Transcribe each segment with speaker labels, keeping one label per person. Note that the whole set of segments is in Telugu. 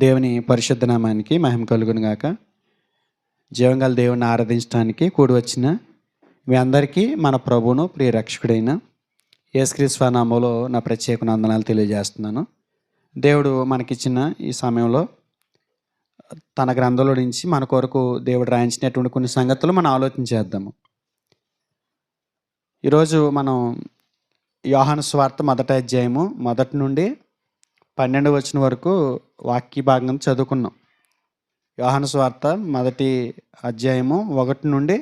Speaker 1: దేవుని పరిశుద్ధ నామానికి మహిమ కలుగును గాక. జీవంగల దేవుని ఆరాధించడానికి కూడి వచ్చిన మీ అందరికీ మన ప్రభువును ప్రియ రక్షకుడైన యేసుక్రీస్తు నామములో నా ప్రత్యేక వందనాలు తెలియజేస్తున్నాను. దేవుడు మనకిచ్చిన ఈ సమయంలో తన గ్రంథంలో నుంచి మన కొరకు దేవుడు రాయించినటువంటి కొన్ని సంగతులు మనం ఆలోచించేద్దాము. ఈరోజు మనం యోహాను సువార్త మొదటి అధ్యాయము 1 నుండి 12 వచనం వరకు వాక్య భాగం చదువుకున్నాం. యోహాను సువార్త మొదటి అధ్యాయము 1 నుండి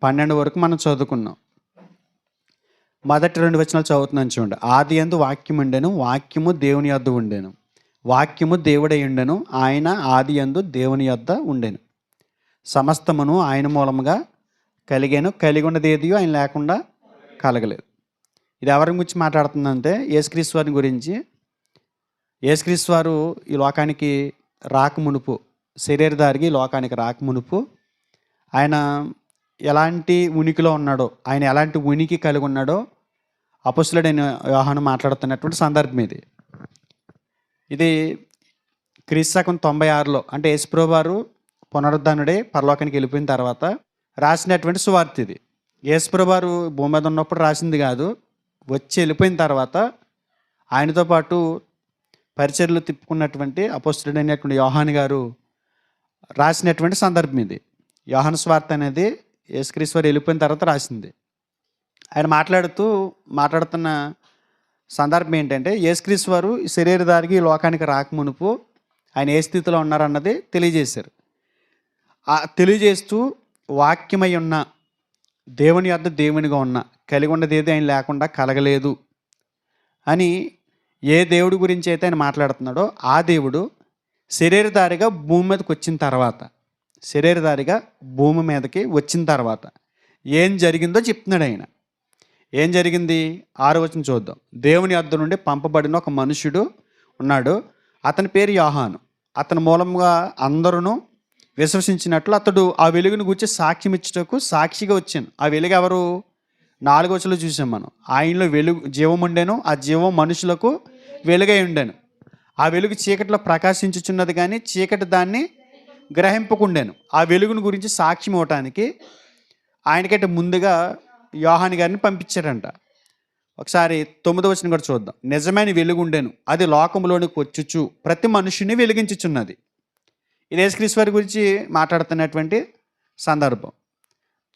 Speaker 1: 12 వరకు మనం చదువుకున్నాం. మొదటి 2 వచనాలు చదువుతున్నాను చూడండి. ఆది యందు వాక్యం ఉండెను, వాక్యము దేవుని యొద్ద ఉండెను, వాక్యము దేవుడై ఉండెను, ఆయన ఆది యందు దేవుని యొద్ద ఉండెను, సమస్తమును ఆయన మూలముగా కలిగాను, కలిగి ఉన్నది ఏది ఆయన లేకుండా కలగలేదు. ఇది ఎవరి గురించి మాట్లాడుతుందంటే యేసుక్రీస్తు వారి గురించి. యేసుక్రీస్తు వారు ఈ లోకానికి రాకమునుపు, శరీరధారికి లోకానికి రాకమునుపు ఆయన ఎలాంటి ఉనికిలో ఉన్నాడో, ఆయన ఎలాంటి ఉనికి కలిగి ఉన్నాడో అపొస్తలుడైన యోహాను మాట్లాడుతున్నటువంటి సందర్భం ఇది. ఇది క్రీస్తుశకం 96లో అంటే యేసుప్రభువు వారు పునరుద్ధానుడై పరలోకానికి వెళ్ళిపోయిన తర్వాత రాసినటువంటి సువార్త ఇది. యేసుప్రభువు వారు భూమి మీద ఉన్నప్పుడు రాసింది కాదు, వచ్చి వెళ్ళిపోయిన తర్వాత ఆయనతో పాటు పరిచర్లు తిప్పుకున్నటువంటి అపొస్తలుడైనటువంటి యోహాను గారు రాసినటువంటి సందర్భం ఇది. యోహాను సువార్త అనేది యేసుక్రీస్తు వారు వెళ్ళిపోయిన తర్వాత రాసింది. ఆయన మాట్లాడుతున్న సందర్భం ఏంటంటే యేసుక్రీస్తు వారు శరీరధారికి ఈ లోకానికి రాకమునుపు ఆయన ఏ స్థితిలో ఉన్నారన్నది తెలియజేశారు. తెలియజేస్తూ వాక్యమై ఉన్న దేవుని యొద్ద దేవునిగా ఉన్న, కలిగి ఉన్నది ఏది ఆయన లేకుండా కలగలేదు అని ఏ దేవుడి గురించి అయితే ఆయన మాట్లాడుతున్నాడో ఆ దేవుడు శరీరధారిగా భూమి మీదకి వచ్చిన తర్వాత ఏం జరిగిందో చెప్తున్నాడు ఆయన. ఏం జరిగింది? 6వ వచనం చూద్దాం. దేవుని యొద్ద నుండి పంపబడిన ఒక మనుషుడు ఉన్నాడు, అతని పేరు యోహాను. అతని మూలంగా అందరూ విశ్వసించినట్లు అతడు ఆ వెలుగును గురించి సాక్ష్యం ఇచ్చుటకు సాక్షిగా వచ్చాను. ఆ వెలుగు ఎవరు? 4వ వచనంలో చూసాం మనం. ఆయనలో వెలుగు జీవం ఉండెను, ఆ జీవం మనుషులకు వెలుగై ఉండెను. ఆ వెలుగు చీకటిలో ప్రకాశించుచున్నది కానీ చీకటి దాన్ని గ్రహింపకుండాను. ఆ వెలుగును గురించి సాక్ష్యం ఇవ్వటానికి ఆయనకంటే ముందుగా యోహాను గారిని పంపించారంట. ఒకసారి 9వ వచనం కూడా చూద్దాం. నిజమైన వెలుగు ఉండెను, అది లోకంలోనికి వచ్చుచు ప్రతి మనుషుని వెలిగించుచున్నది. ఇది యేసుక్రీస్తు వారి గురించి మాట్లాడుతున్నటువంటి సందర్భం.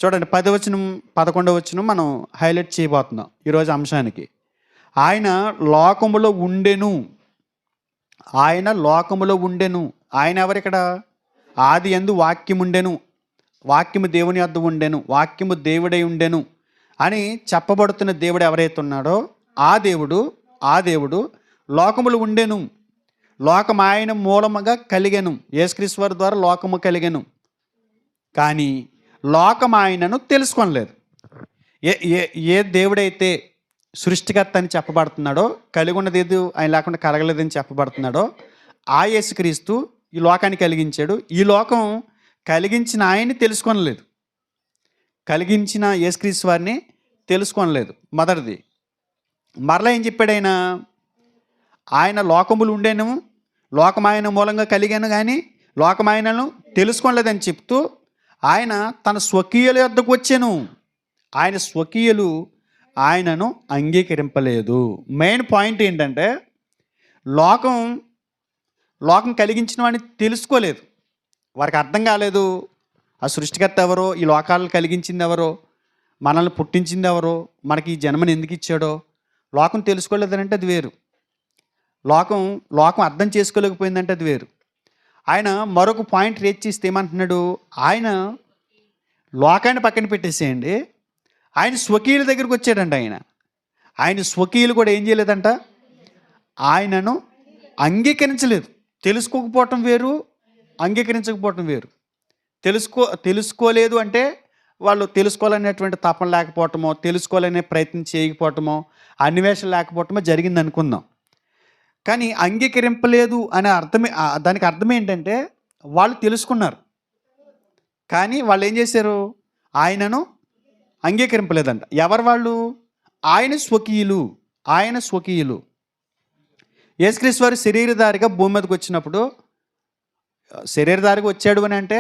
Speaker 1: చూడండి 10వ వచనం 11వ వచనం మనం హైలైట్ చేయబోతున్నాం ఈరోజు అంశానికి. ఆయన లోకములో ఉండెను. ఆయన ఎవరిక్కడ? ఆది యందు వాక్యం ఉండెను, వాక్యము దేవుని యొద్ద ఉండెను, వాక్యము దేవుడై ఉండెను అని చెప్పబడుతున్న దేవుడు ఎవరైతే ఉన్నాడో ఆ దేవుడు లోకములు ఉండెను. లోకం ఆయన మూలముగా కలిగెను. యేసుక్రీస్తు వారి ద్వారా లోకము కలిగెను, కానీ లోకం ఆయనను తెలుసుకోలేదు. ఏ దేవుడైతే సృష్టికర్త అని చెప్పబడుతున్నాడో, కలిగి ఉన్నది ఏది ఆయన లేకుండా కలగలేదని చెప్పబడుతున్నాడో ఆ యేసుక్రీస్తు ఈ లోకాన్ని కలిగించాడు. ఈ లోకం కలిగించిన ఆయన్ని తెలుసుకోనలేదు, కలిగించిన యేసుక్రీస్తు వారిని తెలుసుకోనలేదు. మొదటిది. మరలా ఏం చెప్పాడు ఆయన లోకములు ఉండేను, లోకం ఆయన మూలంగా కలిగాను కానీ లోకం ఆయనను తెలుసుకోలేదని చెప్తూ ఆయన తన స్వకీయుల యొద్దకు వచ్చాను. ఆయన స్వకీయులు ఆయనను అంగీకరింపలేదు. మెయిన్ పాయింట్ ఏంటంటే లోకం కలిగించిన వాడిని తెలుసుకోలేదు, వారికి అర్థం కాలేదు. ఆ సృష్టికర్త ఎవరో, ఈ లోకాలను కలిగించింది ఎవరో, మనల్ని పుట్టించింది ఎవరో, మనకి ఈ జన్మని ఎందుకు ఇచ్చాడో లోకం తెలుసుకోలేదనంటే అది వేరు. లోకం అర్థం చేసుకోలేకపోయిందంటే అది వేరు. ఆయన మరొక పాయింట్ రేట్ చేస్తే ఏమంటున్నాడు? ఆయన లోకాన్ని పక్కన పెట్టేసేయండి, ఆయన స్వకీయుల దగ్గరికి వచ్చాడంట. ఆయన స్వకీయులు కూడా ఏం చేయలేదంట? ఆయనను అంగీకరించలేదు. తెలుసుకోకపోవటం వేరు, అంగీకరించకపోవటం వేరు. తెలుసుకోలేదు అంటే వాళ్ళు తెలుసుకోవాలనేటువంటి తపన లేకపోవటమో, తెలుసుకోవాలనే ప్రయత్నం చేయకపోవటమో, అన్వేషణ లేకపోవటమో జరిగింది అనుకుందాం. కానీ అంగీకరింపలేదు అనే దానికి అర్థం ఏంటంటే వాళ్ళు తెలుసుకున్నారు, కానీ వాళ్ళు ఏం చేశారు? ఆయనను అంగీకరింపలేదంట. ఎవరు వాళ్ళు? ఆయన స్వకీయులు. యేసుక్రీస్తు వారు శరీరధారిగా భూమి మీదకి వచ్చినప్పుడు, శరీరధారిగా వచ్చాడు అని అంటే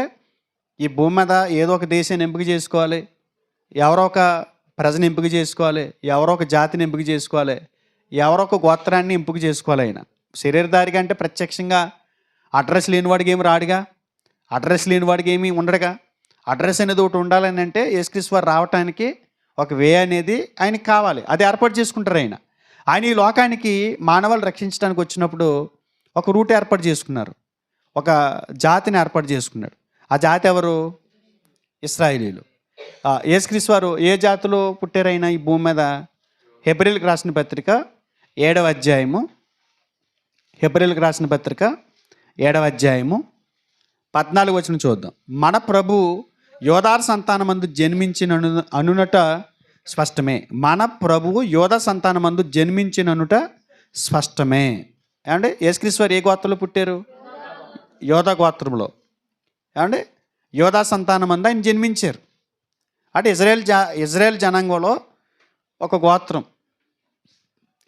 Speaker 1: ఈ భూమి మీద ఏదో ఒక దేశాన్ని ఎంపిక చేసుకోవాలి, ఎవరో ఒక ప్రజని ఎంపిక చేసుకోవాలి, ఎవరో ఒక జాతిని ఎంపిక చేసుకోవాలి, ఎవరో ఒక గోత్రాన్ని ఎంపిక చేసుకోవాలి. ఆయన శరీరధారిగా అంటే ప్రత్యక్షంగా అడ్రస్ లేనివాడికి ఏమి రాడుగా, అడ్రస్ లేనివాడికి ఏమీ ఉండడుగా. అడ్రస్ అనేది ఒకటి ఉండాలని అంటే యేసుక్రీస్తు వారు రావటానికి ఒక వే అనేది ఆయనకి కావాలి, అది ఏర్పాటు చేసుకుంటారు. ఆయన ఈ లోకానికి మానవాళ్ళు రక్షించడానికి వచ్చినప్పుడు ఒక రూట్ ఏర్పాటు చేసుకున్నారు, ఒక జాతిని ఏర్పాటు చేసుకున్నాడు. ఆ జాతి ఎవరు? ఇశ్రాయేలీయులు. యేసుక్రీస్తు వారు ఏ జాతిలో పుట్టారైనా ఈ భూమి మీద? హెబ్రీయులకు రాసిన పత్రిక 7వ అధ్యాయము, హెబ్రీయులకు రాసిన పత్రిక 7వ అధ్యాయము 14వ వచనం చూద్దాం. మన ప్రభు యోదార సంతానమందు జన్మించిన అనునట స్పష్టమే. మన ప్రభువు యోధా సంతానమందు జన్మించిననుట స్పష్టమే. అంటే యేసుక్రీస్తు వారు ఏ గోత్రంలో పుట్టారు? యోధా గోత్రంలో. అంటే యోధా సంతానమందు ఆయన జన్మించారు. అంటే ఇజ్రాయేల్ జనాంగంలో ఒక గోత్రం.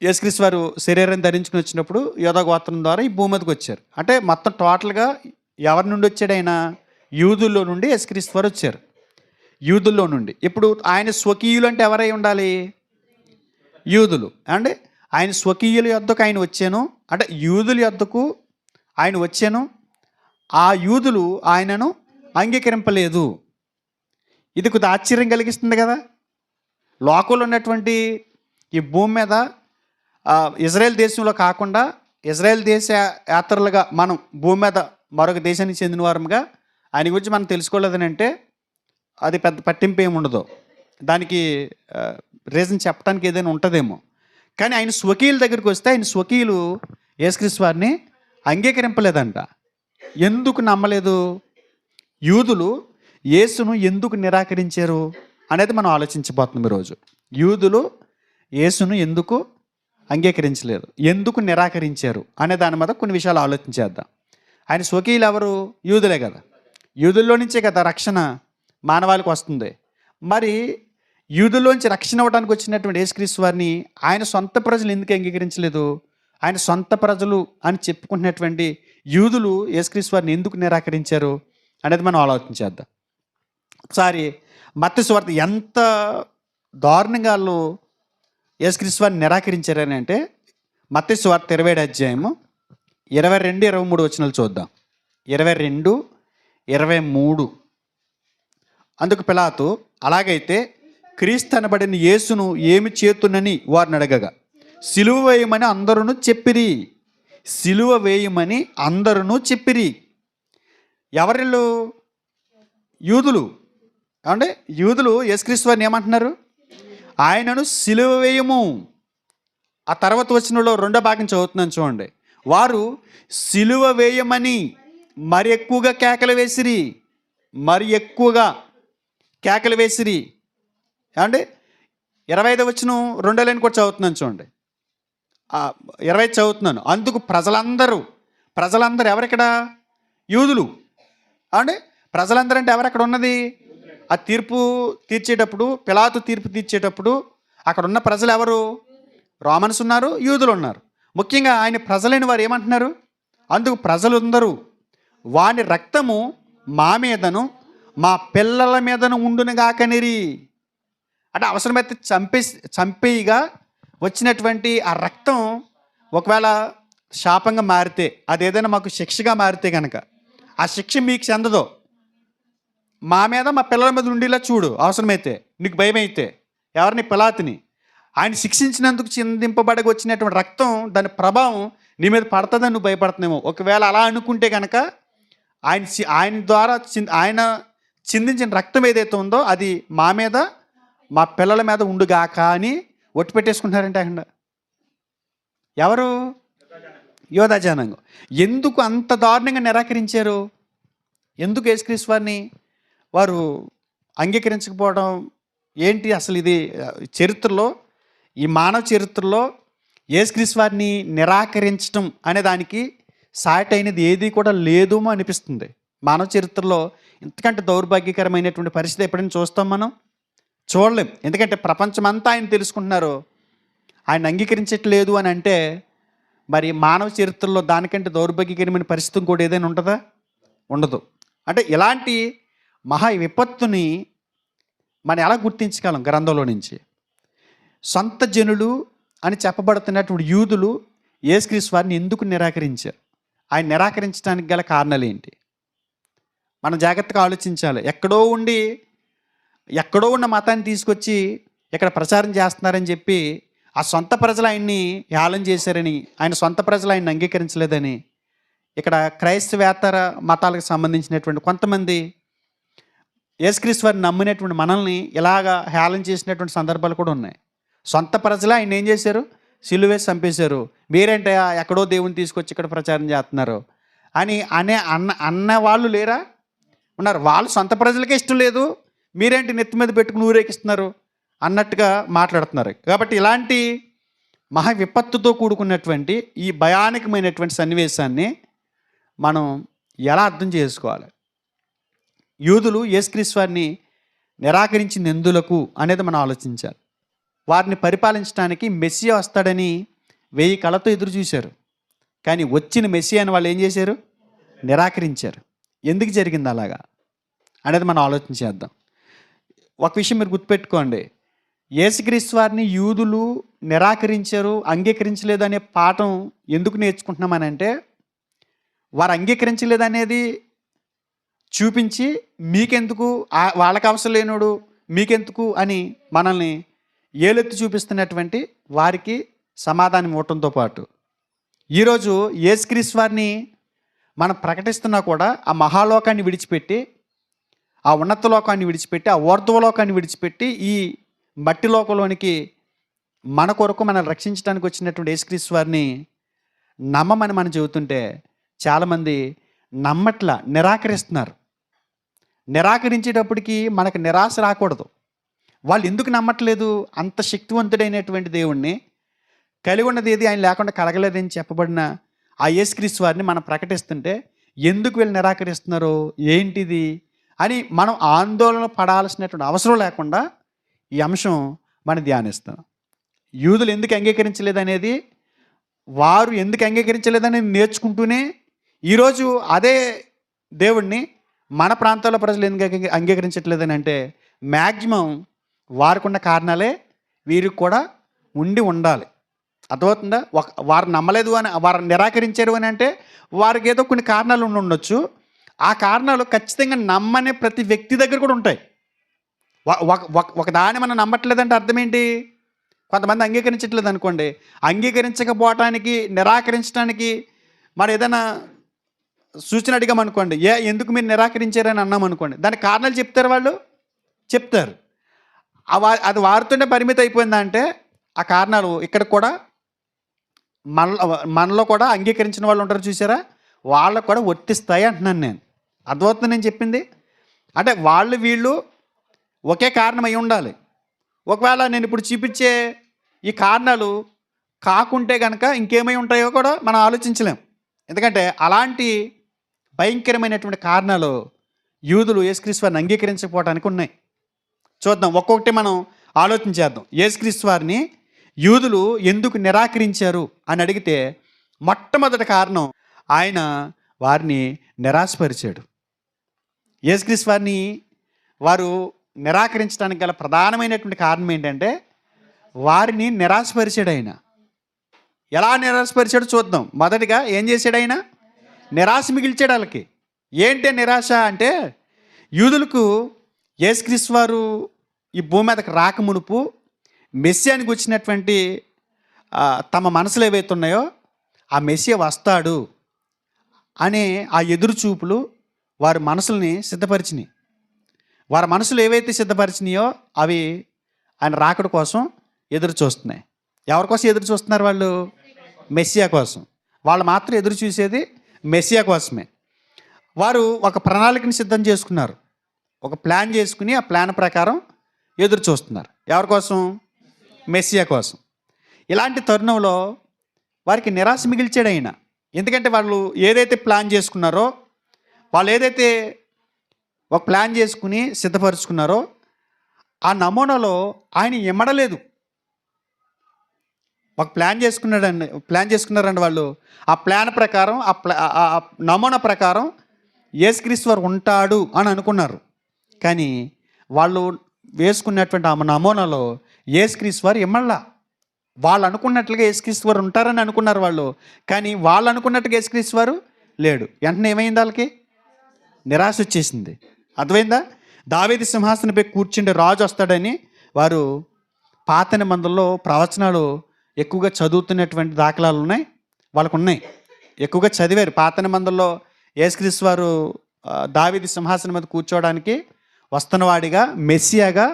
Speaker 1: యేసుక్రీస్తు వారు శరీరం ధరించుకుని వచ్చినప్పుడు యోధా గోత్రం ద్వారా ఈ భూమి మీదకి వచ్చారు. అంటే మొత్తం టోటల్గా ఎవరి నుండి వచ్చాడు ఆయన? యూదుల్లో నుండి యేసుక్రీస్తు వారు వచ్చారు, యూదుల్లో నుండి. ఇప్పుడు ఆయన స్వకీయులు అంటే ఎవరై ఉండాలి? యూదులు. అంటే ఆయన స్వకీయుల యొద్దకు ఆయన వచ్చాను, అంటే యూదుల యొద్దకు ఆయన వచ్చాను. ఆ యూదులు ఆయనను అంగీకరింపలేదు. ఇది కొద్ది ఆశ్చర్యం కలిగిస్తుంది కదా. లోకంలో ఉన్నటువంటి ఈ భూమి మీద ఇజ్రాయెల్ దేశంలో కాకుండా ఇజ్రాయెల్ దేశ యాత్రలుగా మనం భూమి మీద మరొక దేశానికి చెందిన వారముగా ఆయన గురించి మనం తెలుసుకోలేదని అంటే అది పెద్ద పట్టింపు ఏమి ఉండదు. దానికి రీజన్ చెప్పడానికి ఏదైనా ఉంటుందేమో. కానీ ఆయన స్వకీయుల దగ్గరికి వస్తే ఆయన స్వకీయులు యేసుక్రీస్తు వారిని అంగీకరింపలేదంట. ఎందుకు నమ్మలేదు? యూదులు యేసును ఎందుకు నిరాకరించారు అనేది మనం ఆలోచించబోతున్నాం ఈరోజు. యూదులు యేసును ఎందుకు అంగీకరించలేదు, ఎందుకు నిరాకరించారు అనే దాని మీద కొన్ని విషయాలు ఆలోచించేద్దాం. ఆయన స్వకీయులు ఎవరు? యూదులే కదా. యూదుల్లో నుంచే కదా రక్షణ మానవాళికి వస్తుంది. మరి యూదుల్లోంచి రక్షణ అవ్వడానికి వచ్చినటువంటి యేసుక్రీస్తు వారిని ఆయన సొంత ప్రజలు ఎందుకు అంగీకరించలేదు? ఆయన సొంత ప్రజలు అని చెప్పుకుంటున్నటువంటి యూదులు యేసుక్రీస్తు వారిని ఎందుకు నిరాకరించారు అనేది మనం ఆలోచించేద్దాం. ఒకసారి మత్తయి సువార్త ఎంత దారుణంగా వాళ్ళు యేసుక్రీస్తు వారిని నిరాకరించారని అంటే మత్తయి సువార్త 27వ అధ్యాయము 22-23 వచనాలు చూద్దాం. 22-23. అందుకు పిలాతు, అలాగైతే క్రీస్తు అనబడిన యేసును ఏమి చేతునని వారిని అడగగా, సిలువ వేయమని అందరూ చెప్పిరి. సిలువ వేయమని అందరూ చెప్పిరి. ఎవరిళ్ళు? యూదులు. అంటే యూదులు యేసుక్రీస్తు వారిని ఏమంటున్నారు? ఆయనను సిలువ వేయము. ఆ తర్వాత వచనంలో 2వ భాగం చదువుతున్నాను చూడండి. వారు సిలువ వేయమని మరి ఎక్కువగా కేకలు వేసిరి, మరి ఎక్కువగా కేకలు వేసిరి. అంటే 25వ వచనం 2వ లైన్ కూడా చదువుతున్నాను చూడండి. 25 చదువుతున్నాను. అందుకు ప్రజలందరూ ఎవరిక్కడ? యూదులు. అంటే ప్రజలందరూ అంటే ఎవరెక్కడ ఉన్నది? ఆ తీర్పు తీర్చేటప్పుడు, పిలాతు తీర్పు తీర్చేటప్పుడు అక్కడ ఉన్న ప్రజలు ఎవరు? రోమన్స్ ఉన్నారు, యూదులు ఉన్నారు. ముఖ్యంగా ఆయన ప్రజలైన వారు ఏమంటున్నారు? అందుకు ప్రజలందరూ వాని రక్తము మా మీదను మా పిల్లల మీదను ఉండునుగాకనిరి. అంటే అవసరమైతే చంపేయిగా వచ్చినటువంటి ఆ రక్తం ఒకవేళ శాపంగా మారితే, అదేదైనా మాకు శిక్షగా మారితే కనుక ఆ శిక్ష మీకు చెందదో. మా మీద మా పిల్లల మీద ఉండేలా చూడు. అవసరమైతే నీకు భయం అయితే ఎవరిని? పిలాతుని. ఆయన శిక్షించినందుకు చిందింపబడక వచ్చినటువంటి రక్తం, దాని ప్రభావం నీ మీద పడుతుందని నువ్వు భయపడుతున్నావు. ఒకవేళ అలా అనుకుంటే కనుక ఆయన ద్వారా ఆయన చిందించిన రక్తం ఏదైతే ఉందో అది మా మీద మా పిల్లల మీద ఉండుగాక అని ఒట్టు పెట్టేసుకుంటున్నారంటే అక్కడ ఎవరు? యోధా జనాంగం. ఎందుకు అంత దారుణంగా నిరాకరించారు? ఎందుకు యేసుక్రీస్తు వారిని వారు అంగీకరించకపోవడం ఏంటి? అసలు ఇది చరిత్రలో, ఈ మానవ చరిత్రలో యేసుక్రీస్తు వారిని నిరాకరించడం అనే దానికి సాటి అయినది ఏది కూడా లేదు అనిపిస్తుంది. మానవ చరిత్రలో ఇంతకంటే దౌర్భాగ్యకరమైనటువంటి పరిస్థితి ఎప్పుడైనా చూస్తాం మనం? చూడలేం. ఎందుకంటే ప్రపంచమంతా ఆయన తెలుసుకుంటున్నారు, ఆయన అంగీకరించట్లేదు అని అంటే మరి మానవ చరిత్రలో దానికంటే దౌర్భాగ్యకరమైన పరిస్థితి ఇంకోటి ఏదైనా ఉంటుందా? ఉండదు. అంటే ఇలాంటి మహా విపత్తుని మనం ఎలా గుర్తించగలం గ్రంథంలో నుంచి? సొంత జనులు అని చెప్పబడుతున్నటువంటి యూదులు యేసుక్రీస్తు వారిని ఎందుకు నిరాకరించారు? ఆయన నిరాకరించడానికి గల కారణాలు ఏంటి? మనం జాగ్రత్తగా ఆలోచించాలి. ఎక్కడో ఉన్న మతాన్ని తీసుకొచ్చి ఇక్కడ ప్రచారం చేస్తున్నారని చెప్పి ఆ సొంత ప్రజలు ఆయన్ని హేళన చేశారని, ఆయన సొంత ప్రజలు ఆయన్ని అంగీకరించలేదని, ఇక్కడ క్రైస్తవేతర మతాలకు సంబంధించినటువంటి కొంతమంది యేసుక్రీస్తు వారిని నమ్మినటువంటి మనల్ని ఇలాగా హేళన చేసినటువంటి సందర్భాలు కూడా ఉన్నాయి. సొంత ప్రజలు ఆయన ఏం చేశారు? సిలువేసి చంపేశారు. మీరేంటే ఎక్కడో దేవుని తీసుకొచ్చి ఇక్కడ ప్రచారం చేస్తున్నారు అని అన్న వాళ్ళు లేరా? ఉన్నారు. వాళ్ళు సొంత ప్రజలకే ఇష్టం లేదు, మీరేంటి నెత్తి మీద పెట్టుకుని ఊరేగిస్తున్నారు అన్నట్టుగా మాట్లాడుతున్నారు. కాబట్టి ఇలాంటి మహా విపత్తుతో కూడుకున్నటువంటి ఈ భయానకమైనటువంటి సన్నివేశాన్ని మనం ఎలా అర్థం చేసుకోవాలి? యూదులు యేసుక్రీస్తు వారిని నిరాకరించింది ఎందులకు అనేది మనం ఆలోచించాలి. వారిని పరిపాలించడానికి మెస్సియా వస్తాడని 1000 కళ్ళతో ఎదురు చూశారు. కానీ వచ్చిన మెస్సియాని వాళ్ళు ఏం చేశారు? నిరాకరించారు. ఎందుకు జరిగింది అలాగా అనేది మనం ఆలోచించేద్దాం. ఒక విషయం మీరు గుర్తుపెట్టుకోండి. యేసుక్రీస్తు వారిని యూదులు నిరాకరించారు, అంగీకరించలేదు అనే పాఠం ఎందుకు నేర్చుకుంటున్నామనంటే, వారు అంగీకరించలేదనేది చూపించి మీకెందుకు, వాళ్ళకి అవసరం లేనోడు మీకెందుకు అని మనల్ని ఏలెత్తి చూపిస్తున్నటువంటి వారికి సమాధానం ఇవ్వటంతో పాటు, ఈరోజు యేసుక్రీస్తు వారిని మనం ప్రకటిస్తున్నా కూడా ఆ మహాలోకాన్ని విడిచిపెట్టి, ఆ ఉన్నత లోకాన్ని విడిచిపెట్టి, ఆ ఊర్ధ్వలోకాన్ని విడిచిపెట్టి ఈ మట్టి లోకంలోనికి మన కొరకు మనల్ని రక్షించడానికి వచ్చినటువంటి యేసుక్రీస్తు వారిని నమ్మమని మనం చెబుతుంటే చాలామంది నమ్మట్లా, నిరాకరిస్తున్నారు. నిరాకరించేటప్పటికి మనకు నిరాశ రాకూడదు. వాళ్ళు ఎందుకు నమ్మట్లేదు? అంత శక్తివంతుడైనటువంటి దేవుణ్ణి, కలిగి ఉన్నది ఏది ఆయన లేకుండా కలగలేదని చెప్పబడిన ఆ యేసుక్రీస్తు వారిని మనం ప్రకటిస్తుంటే ఎందుకు వీళ్ళు నిరాకరిస్తున్నారు, ఏంటిది అని మనం ఆందోళన పడాల్సినటువంటి అవసరం లేకుండా ఈ అంశం మనం ధ్యానిస్తాం. యూదులు ఎందుకు అంగీకరించలేదనేది, వారు ఎందుకు అంగీకరించలేదని నేర్చుకుంటూనే ఈరోజు అదే దేవుణ్ణి మన ప్రాంతాల్లో ప్రజలు ఎందుకు అంగీకరించట్లేదని అంటే మ్యాక్సిమం వారికి ఉన్న కారణాలే వీరికి కూడా ఉండాలి. అర్థమవుతుందా? వారు నమ్మలేదు అని, వారు నిరాకరించారు అని అంటే వారికి ఏదో కొన్ని కారణాలు ఉండొచ్చు. ఆ కారణాలు ఖచ్చితంగా నమ్మనే ప్రతి వ్యక్తి దగ్గర కూడా ఉంటాయి. ఒక దాన్ని మనం నమ్మట్లేదంటే అర్థం ఏంటి? కొంతమంది అంగీకరించట్లేదు అనుకోండి, అంగీకరించకపోవటానికి, నిరాకరించడానికి మరి ఏదైనా సూచన అడిగామనుకోండి, ఎందుకు మీరు నిరాకరించారని అన్నాం అనుకోండి, దానికి కారణాలు చెప్తారు, వాళ్ళు చెప్తారు. అది వారితోనే పరిమితి అయిపోయిందంటే ఆ కారణాలు ఇక్కడ కూడా మనలో కూడా అంగీకరించిన వాళ్ళు ఉంటారు చూసారా, వాళ్ళకు కూడా వర్తిస్తాయి అంటున్నాను నేను. అర్థమవుతుంది నేను చెప్పింది? అంటే వాళ్ళు వీళ్ళు ఒకే కారణం అయి ఉండాలి. ఒకవేళ నేను ఇప్పుడు చూపించే ఈ కారణాలు కాకుంటే కనుక ఇంకేమై ఉంటాయో కూడా మనం ఆలోచించలేం. ఎందుకంటే అలాంటి భయంకరమైనటువంటి కారణాలు యూదులు యేసుక్రీస్తు వారిని అంగీకరించకపోవడానికి ఉన్నాయి. చూద్దాం, ఒక్కొక్కటి మనం ఆలోచించేద్దాం. యేసుక్రీస్తు వారిని యూదులు ఎందుకు నిరాకరించారు అని అడిగితే మొట్టమొదటి కారణం, ఆయన వారిని నిరాశపరిచాడు. యేసుక్రీస్తు వారిని వారు నిరాకరించడానికి గల ప్రధానమైనటువంటి కారణం ఏంటంటే వారిని నిరాశపరిచాడు ఆయన. ఎలా నిరాశపరిచాడు చూద్దాం. మొదటిగా ఏం చేశాడు ఆయన? నిరాశ మిగిల్చాడు వాళ్ళకి. ఏంటి నిరాశ అంటే, యూదులకు యేసుక్రీస్తు వారు ఈ భూమి మీదకి రాకమునుపు మెస్సియానికి వచ్చినటువంటి తమ మనసులు ఏవైతే ఉన్నాయో ఆ మెస్సియా వస్తాడు అనే ఆ ఎదురు చూపులు వారి మనసుల్ని సిద్ధపరిచినాయి. వారి మనసులు ఏవైతే సిద్ధపరిచినాయో అవి ఆయన రాకడ కోసం ఎదురు చూస్తున్నాయి. ఎవరి కోసం ఎదురు చూస్తున్నారు వాళ్ళు? మెస్సియా కోసం. వాళ్ళు మాత్రం ఎదురు చూసేది మెస్సియా కోసమే. వారు ఒక ప్రణాళికని సిద్ధం చేసుకున్నారు, ఒక ప్లాన్ చేసుకుని ఆ ప్లాన్ ప్రకారం ఎదురు చూస్తున్నారు. ఎవరి కోసం? మెస్సియా కోసం. ఇలాంటి తరుణంలో వారికి నిరాశ మిగిల్చాడు ఆయన. ఎందుకంటే వాళ్ళు ఏదైతే ప్లాన్ చేసుకున్నారో, వాళ్ళు ఏదైతే ఒక ప్లాన్ చేసుకుని సిద్ధపరుచుకున్నారో ఆ నమూనాలో ఆయన ఇమ్మడలేదు. ఒక ప్లాన్ చేసుకున్నారండి వాళ్ళు. ఆ ప్లాన్ ప్రకారం ఆ నమూనా ప్రకారం యేసుక్రీస్తు వారు ఉంటాడు అని అనుకున్నారు. కానీ వాళ్ళు వేసుకున్నటువంటి ఆ నమూనాలో యేసుక్రీస్తు వారు ఇమ్మల్లా. వాళ్ళు అనుకున్నట్లుగా యేసుక్రీస్తు వారు ఉంటారని అనుకున్నారు వాళ్ళు. కానీ వాళ్ళు అనుకున్నట్టుగా యేసుక్రీస్తు వారు లేడు. వెంటనే ఏమైంది వాళ్ళకి? నిరాశ వచ్చేసింది. అర్థమైందా? దావీదు సింహాసనంపై కూర్చుండే రాజు వస్తాడని వారు పాత నిబంధనలో ప్రవచనాలు ఎక్కువగా చదువుతున్నటువంటి దాఖలాలు ఉన్నాయి, వాళ్ళకు ఉన్నాయి. ఎక్కువగా చదివారు పాత నిబంధనలో. యేసుక్రీస్తు వారు దావీదు సింహాసనం మీద కూర్చోవడానికి వస్తున్నవాడిగా, మెస్సియాగా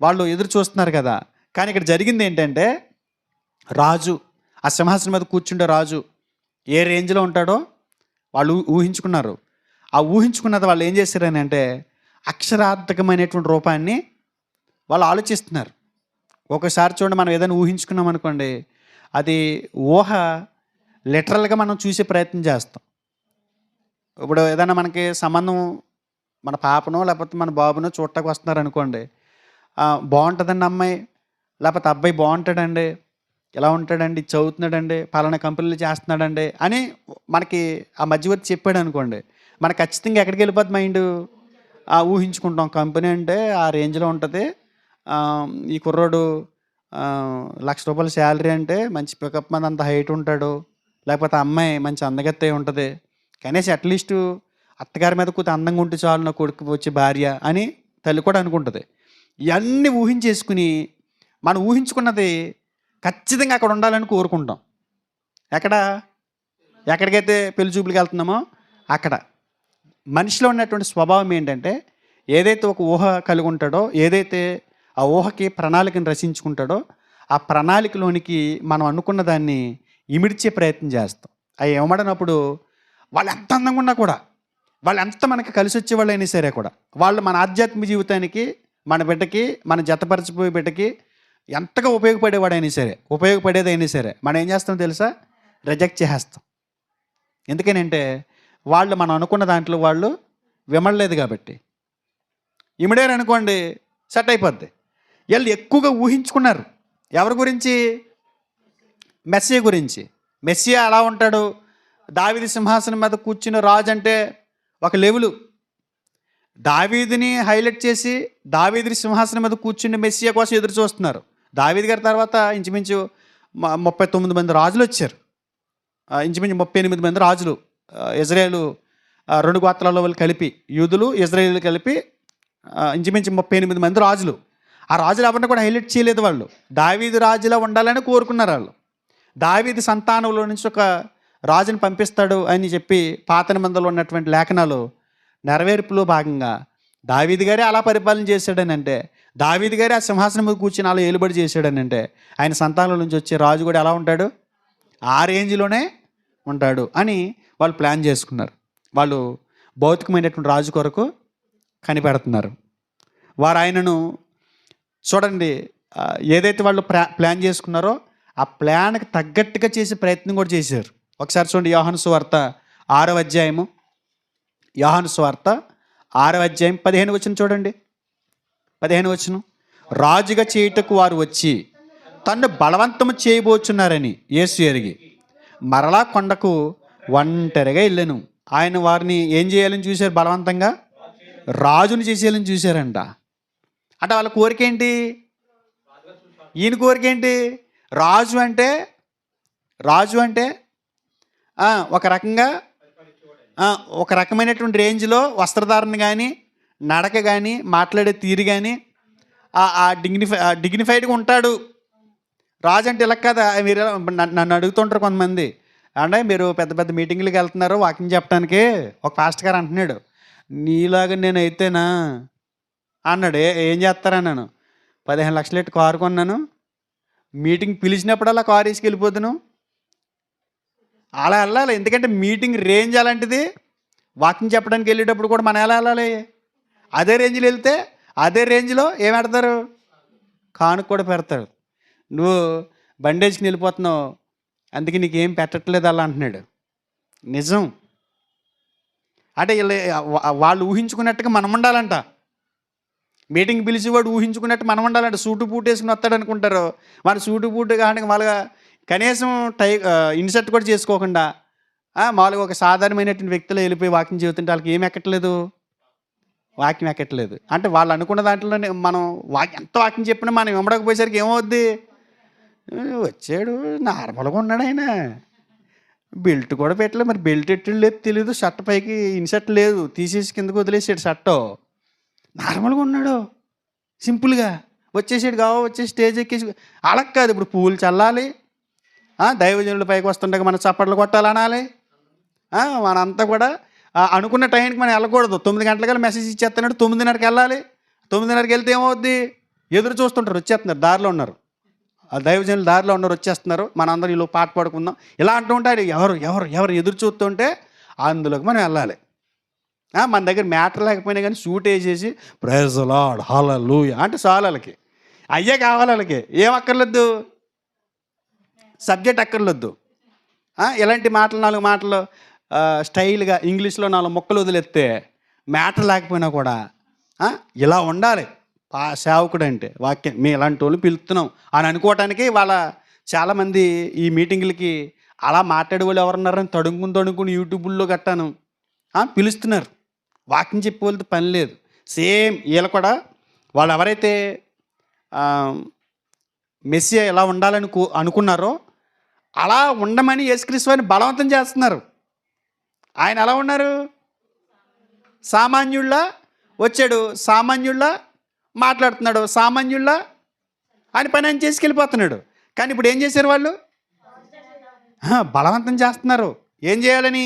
Speaker 1: వాళ్ళు ఎదురు చూస్తున్నారు కదా. కానీ ఇక్కడ జరిగింది ఏంటంటే, రాజు, ఆ సింహాసనం మీద కూర్చుండే రాజు ఏ రేంజ్లో ఉంటాడో వాళ్ళు ఊహించుకున్నారు. ఆ ఊహించుకున్నది వాళ్ళు ఏం చేశారని అంటే, అక్షరార్థకమైనటువంటి రూపాన్ని వాళ్ళు ఆలోచిస్తున్నారు. ఒకసారి చూడండి, మనం ఏదైనా ఊహించుకున్నాం అనుకోండి, అది ఊహ లిటరల్గా మనం చూసే ప్రయత్నం చేస్తాం. ఇప్పుడు ఏదైనా మనకి సంబంధం, మన పాపనో లేకపోతే మన బాబునో చూడటానికి వస్తున్నారు అనుకోండి, బాగుంటుందండి అమ్మాయి, లేకపోతే అబ్బాయి బాగుంటాడండి, ఎలా ఉంటాడండి, చదువుతున్నాడండి, పలానా కంపెనీలు చేస్తున్నాడండి అని మనకి ఆ మధ్యవర్తి చెప్పాడు అనుకోండి, మనకు ఖచ్చితంగా ఎక్కడికి వెళ్ళిపోద్ది మైండ్? ఊహించుకుంటాం. కంపెనీ అంటే ఆ రేంజ్లో ఉంటుంది, ఈ కుర్రోడు ₹1,00,000 శాలరీ అంటే మంచి పికప్ మీద అంత హైట్ ఉంటాడు, లేకపోతే అమ్మాయి మంచి అందగత్తే ఉంటుంది, కనీసం అట్లీస్టు అత్తగారి మీద కూర్చొని అందంగా ఉంటే చాలు నా కొడుకు వచ్చి భార్య అని తల్లి కూడా అనుకుంటుంది. ఇవన్నీ ఊహించేసుకుని మనం ఊహించుకున్నది ఖచ్చితంగా అక్కడ ఉండాలని కోరుకుంటాం. ఎక్కడికైతే పెళ్లి చూపులకు వెళ్తున్నామో అక్కడ. మనిషిలో ఉన్నటువంటి స్వభావం ఏంటంటే, ఏదైతే ఒక ఊహ కలిగి ఉంటాడో, ఏదైతే ఆ ఊహకి ప్రణాళికను రచించుకుంటాడో, ఆ ప్రణాళికలోనికి మనం అనుకున్న దాన్ని ఇమిడ్చే ప్రయత్నం చేస్తాం. అవి ఇవ్వబడినప్పుడు వాళ్ళు ఎంత అందంగా ఉన్నా కూడా, వాళ్ళు ఎంత మనకి కలిసి వచ్చేవాళ్ళు అయినా సరే కూడా, వాళ్ళు మన ఆధ్యాత్మిక జీవితానికి, మన బిడ్డకి, మన జతపరచిపోయే బిడ్డకి ఎంతగా ఉపయోగపడేదైనా సరే మనం ఏం చేస్తాం తెలుసా? రిజెక్ట్ చేసేస్తాం. ఎందుకనంటే వాళ్ళు మనం అనుకున్న దాంట్లో వాళ్ళు విమడలేదు కాబట్టి. ఇమిడారు అనుకోండి, సెట్ అయిపోద్ది. వీళ్ళు ఎక్కువగా ఊహించుకున్నారు. ఎవరి గురించి? మెస్సియా గురించి. మెస్సియా అలా ఉంటాడు, దావీదు సింహాసనం మీద కూర్చున్న రాజు అంటే ఒక లెవెలు. దావీదుని హైలైట్ చేసి దావీదుని సింహాసనం మీద కూర్చున్న మెస్సియా కోసం ఎదురు చూస్తున్నారు. దావీదు గారి తర్వాత ఇంచుమించు 39 మంది రాజులు వచ్చారు. ఇంచుమించు 38 మంది రాజులు. ఇజ్రాయేలు 2 గోత్రాల వాళ్ళు కలిపి, యూదులు ఇజ్రాయేలు కలిపి ఇంచుమించు 38 మంది రాజులు. ఆ రాజులు ఎవరిని కూడా హైలైట్ చేయలేదు వాళ్ళు. దావీదు రాజులా ఉండాలని కోరుకున్నారు వాళ్ళు. దావీదు సంతానంలో నుంచి ఒక రాజుని పంపిస్తాడు అని చెప్పి పాత నిబంధనలో ఉన్నటువంటి లేఖనాలు నెరవేర్పులో భాగంగా దావీదు గారే అలా పరిపాలన చేశాడని అంటే, దావీదు గారే ఆ సింహాసనం మీద కూర్చుని అలా ఏలుబడి చేశాడని అంటే, ఆయన సంతానం నుంచి వచ్చే రాజు కూడా ఎలా ఉంటాడు? ఆ రేంజ్లోనే ఉంటాడు అని వాళ్ళు ప్లాన్ చేసుకున్నారు. వాళ్ళు భౌతికమైనటువంటి రాజు కొరకు కనిపెడుతున్నారు. వారు ఆయనను చూడండి, ఏదైతే వాళ్ళు ప్లాన్ చేసుకున్నారో ఆ ప్లాన్కి తగ్గట్టుగా చేసే ప్రయత్నం కూడా చేశారు. ఒకసారి చూడండి, యోహాను సువార్త 6వ అధ్యాయము, యోహాను సువార్త 6వ అధ్యాయం 15వ వచనం చూడండి. 15వ వచనం, రాజుగా చేయుటకు వారు వచ్చి తన్ను బలవంతము చేయబోచున్నారని యేసు ఎరిగి మరలా కొండకు ఒంటరిగా వెళ్ళాను. ఆయన వారిని ఏం చేయాలని చూశారు? బలవంతంగా రాజుని చేసేయాలని చూశారంట. అంటే వాళ్ళ కోరిక ఏంటి? ఈయన కోరిక ఏంటి? రాజు అంటే ఒక రకమైనటువంటి రేంజ్లో వస్త్రధారణ కానీ, నడక కానీ, మాట్లాడే తీరు కానీ డిగ్నిఫైడ్గా ఉంటాడు. రాజు అంటే ఇలా కదా. మీరు నన్ను అడుగుతుంటారు కొంతమంది, అంటే మీరు పెద్ద పెద్ద మీటింగ్లకు వెళ్తున్నారు వాకింగ్ చెప్పడానికి, ఒక పాస్టర్ గారు అంటున్నాడు, నీలాగా నేను అయితేనా అన్నాడు. ఏం చేస్తారన్నాను, 15 లక్షలు పెట్టి కారు కొన్నాను, మీటింగ్ పిలిచినప్పుడల్లా కారు వేసుకెళ్ళిపోతును. అలా వెళ్ళాలి. ఎందుకంటే మీటింగ్ రేంజ్ అలాంటిది. వాకింగ్ చెప్పడానికి వెళ్ళేటప్పుడు కూడా మనం ఎలా వెళ్ళాలి? అదే రేంజ్లో వెళ్తే అదే రేంజ్లో ఏం పెడతారు? కానుక కూడా పెడతారు. నువ్వు బండేజ్కి వెళ్ళిపోతున్నావు, అందుకే నీకేం పెట్టట్లేదు అలా అంటున్నాడు. నిజం. అంటే వాళ్ళు ఊహించుకున్నట్టుగా మనం ఉండాలంట. మీటింగ్ పిలిచేవాడు ఊహించుకున్నట్టు మనం ఉండాలంటే సూటు బూట్ వేసుకుని వస్తాడు అనుకుంటారు. మన సూటు బూట్ కానీ వాళ్ళగా కనీసం ఇన్సర్ట్ కూడా చేసుకోకుండా మామూలుగా ఒక సాధారణమైనటువంటి వ్యక్తులు వెళ్ళిపోయి వాకింగ్ చెబుతుంటే వాళ్ళకి ఏమి ఎక్కట్లేదు, వాక్యం ఎక్కట్లేదు. అంటే వాళ్ళు అనుకున్న దాంట్లోనే మనం ఎంత వాక్యం చెప్పినా మనం ఇమ్మడకపోయేసరికి ఏమవుద్ది, వచ్చాడు నార్మల్గా ఉన్నాడు ఆయన, బెల్ట్ కూడా పెట్టలేదు, మరి బెల్ట్ ఎట్టు లేదు తెలీదు, షర్ట్ పైకి ఇన్సర్ట్ లేదు, తీసేసి కిందకు వదిలేసాడు షర్ట్, నార్మల్గా ఉన్నాడు సింపుల్గా వచ్చేసాడు. వచ్చేసి స్టేజ్ ఎక్కేసి అలా కాదు. ఇప్పుడు పువ్వులు చల్లాలి, దైవజనుల పైకి వస్తుండగా మనం చప్పట్లు కొట్టాలనాలి. మనంతా కూడా అనుకున్న టైంకి మనం వెళ్ళకూడదు. 9 గంటలకల్లా మెసేజ్ ఇచ్చేస్తున్నాడు, 9:30కి వెళ్ళాలి. 9:30కి వెళ్తే ఏమవుద్ది, ఎదురు చూస్తుంటారు, వచ్చేస్తున్నారు, దారిలో ఉన్నారు, దైవజనులు దారిలో ఉన్నారు, వచ్చేస్తున్నారు, మనందరం వీళ్ళు పాట పాడుకుందాం ఇలా అంటూ ఉంటారు. ఎవరు ఎవరు ఎవరు ఎదురు చూస్తుంటే అందులోకి మనం వెళ్ళాలి. మన దగ్గర మ్యాటర్ లేకపోయినా కానీ సూట్ వేసేసి ప్రైజ్ ది లార్డ్ హల్లెలూయా అంటే చాలు. వాళ్ళకి అయ్యే కావాలి, వాళ్ళకి ఏం అక్కర్లేదు, సబ్జెక్ట్ అక్కర్లేదు. ఇలాంటి మాటలు 4 మాటలు స్టైల్గా ఇంగ్లీష్లో 4 ముక్కలు వదిలేస్తే మ్యాటర్ లేకపోయినా కూడా ఇలా ఉండాలి సేవకుడు అంటే. వాక్యం మీ ఇలాంటి వాళ్ళు పిలుస్తున్నాం అని అనుకోవటానికి వాళ్ళ చాలామంది ఈ మీటింగులకి అలా మాట్లాడే వాళ్ళు ఎవరున్నారని తడుముకుని యూట్యూబ్లో గట్టాను పిలుస్తున్నారు. వాక్యం చెప్పే వాళ్ళతో పని లేదు. సేమ్ వీళ్ళు కూడా వాళ్ళు ఎవరైతే మెస్సియా ఎలా ఉండాలని అనుకున్నారో అలా ఉండమని యేసుక్రీస్తు వారిని బలవంతం చేస్తున్నారు. ఆయన ఎలా ఉన్నారు, సామాన్యుళ్ళ వచ్చాడు, సామాన్యుళ్ళ మాట్లాడుతున్నాడు, సామాన్యుళ్ళ ఆయన పని ఆయన చేసుకెళ్ళిపోతున్నాడు. కానీ ఇప్పుడు ఏం చేశారు వాళ్ళు, బలవంతం చేస్తున్నారు. ఏం చేయాలని,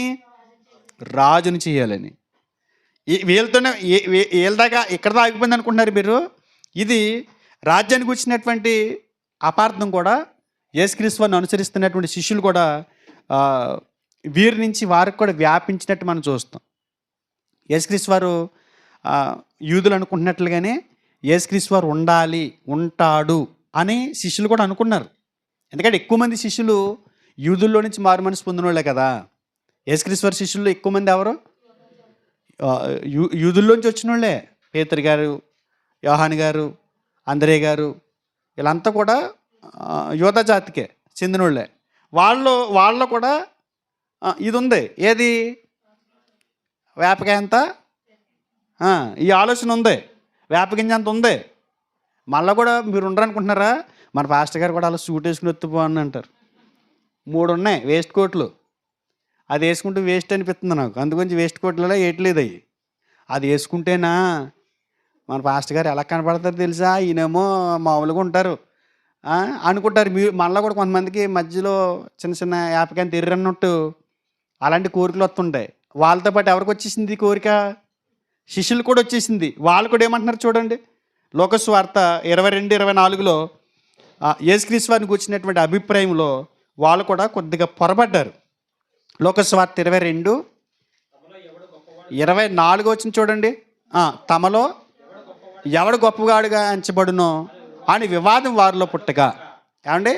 Speaker 1: రాజుని చేయాలని. వీళ్ళతోనే వీళ్ళ దాకా ఇక్కడ ఆగిపోయింది అనుకుంటున్నారు మీరు. ఇది రాజ్యానికి వచ్చినటువంటి అపార్థం కూడా యేసుక్రీస్తు వారిని అనుసరిస్తున్నటువంటి శిష్యులు కూడా వీరి నుంచి వారికి కూడా వ్యాపించినట్టు మనం చూస్తాం. యేసుక్రీస్తు వారు యూదులు అనుకుంటున్నట్లుగానే యేసుక్రీస్తు వారు ఉండాలి, ఉంటాడు అని శిష్యులు కూడా అనుకున్నారు. ఎందుకంటే ఎక్కువ మంది శిష్యులు యూదుల్లో నుంచి మారు మనసు పొందిన వాళ్ళే కదా. యేసుక్రీస్తు వారి శిష్యుల్లో ఎక్కువ మంది ఎవరు, యూదుల్లోంచి వచ్చిన వాళ్ళే. పేతురు గారు, యోహాను గారు, అంద్రే గారు, వీళ్ళంతా కూడా యోధా జాతికే చెందిన వాళ్ళే. వాళ్ళలో కూడా ఇది ఉంది, ఏది వేపకాయ అంత, ఈ ఆలోచన ఉంది, వేపగింజ అంత ఉంది. మళ్ళీ కూడా మీరు ఉండరనుకుంటున్నారా, మన పాస్టర్ గారు కూడా అలా సూట్ వేసుకుని ఎత్తుపోని అంటారు. 3 ఉన్నాయి వేస్ట్ కోట్లు, అది వేసుకుంటూ వేస్ట్ అనిపిస్తుంది నాకు, అందుగురించి వేస్ట్ కోట్లలో వేయట్లేదు. అది వేసుకుంటేనా మన పాస్టర్ గారు ఎలా కనపడతారు తెలుసా, ఈయనేమో మామూలుగా ఉంటారు అనుకుంటారు. మీరు మళ్ళీ కూడా కొంతమందికి మధ్యలో చిన్న చిన్న యాపకాయని తెర్రన్నట్టు అలాంటి కోరికలు వస్తుంటాయి. వాళ్ళతో పాటు ఎవరికి వచ్చేసింది కోరిక, శిష్యులు కూడా వచ్చేసింది. వాళ్ళు కూడా ఏమంటున్నారు చూడండి, లోకసువార్త 22-24లో యేసుక్రీస్తు వారిని వచ్చినటువంటి అభిప్రాయంలో వాళ్ళు కూడా కొద్దిగా పొరపడ్డారు. లోకసువార్త 22:24 వచ్చింది చూడండి. తమలో ఎవడు గొప్పవాడుగా ఎంచబడునో అని వివాదం వారిలో పుట్టగా. ఏమండి,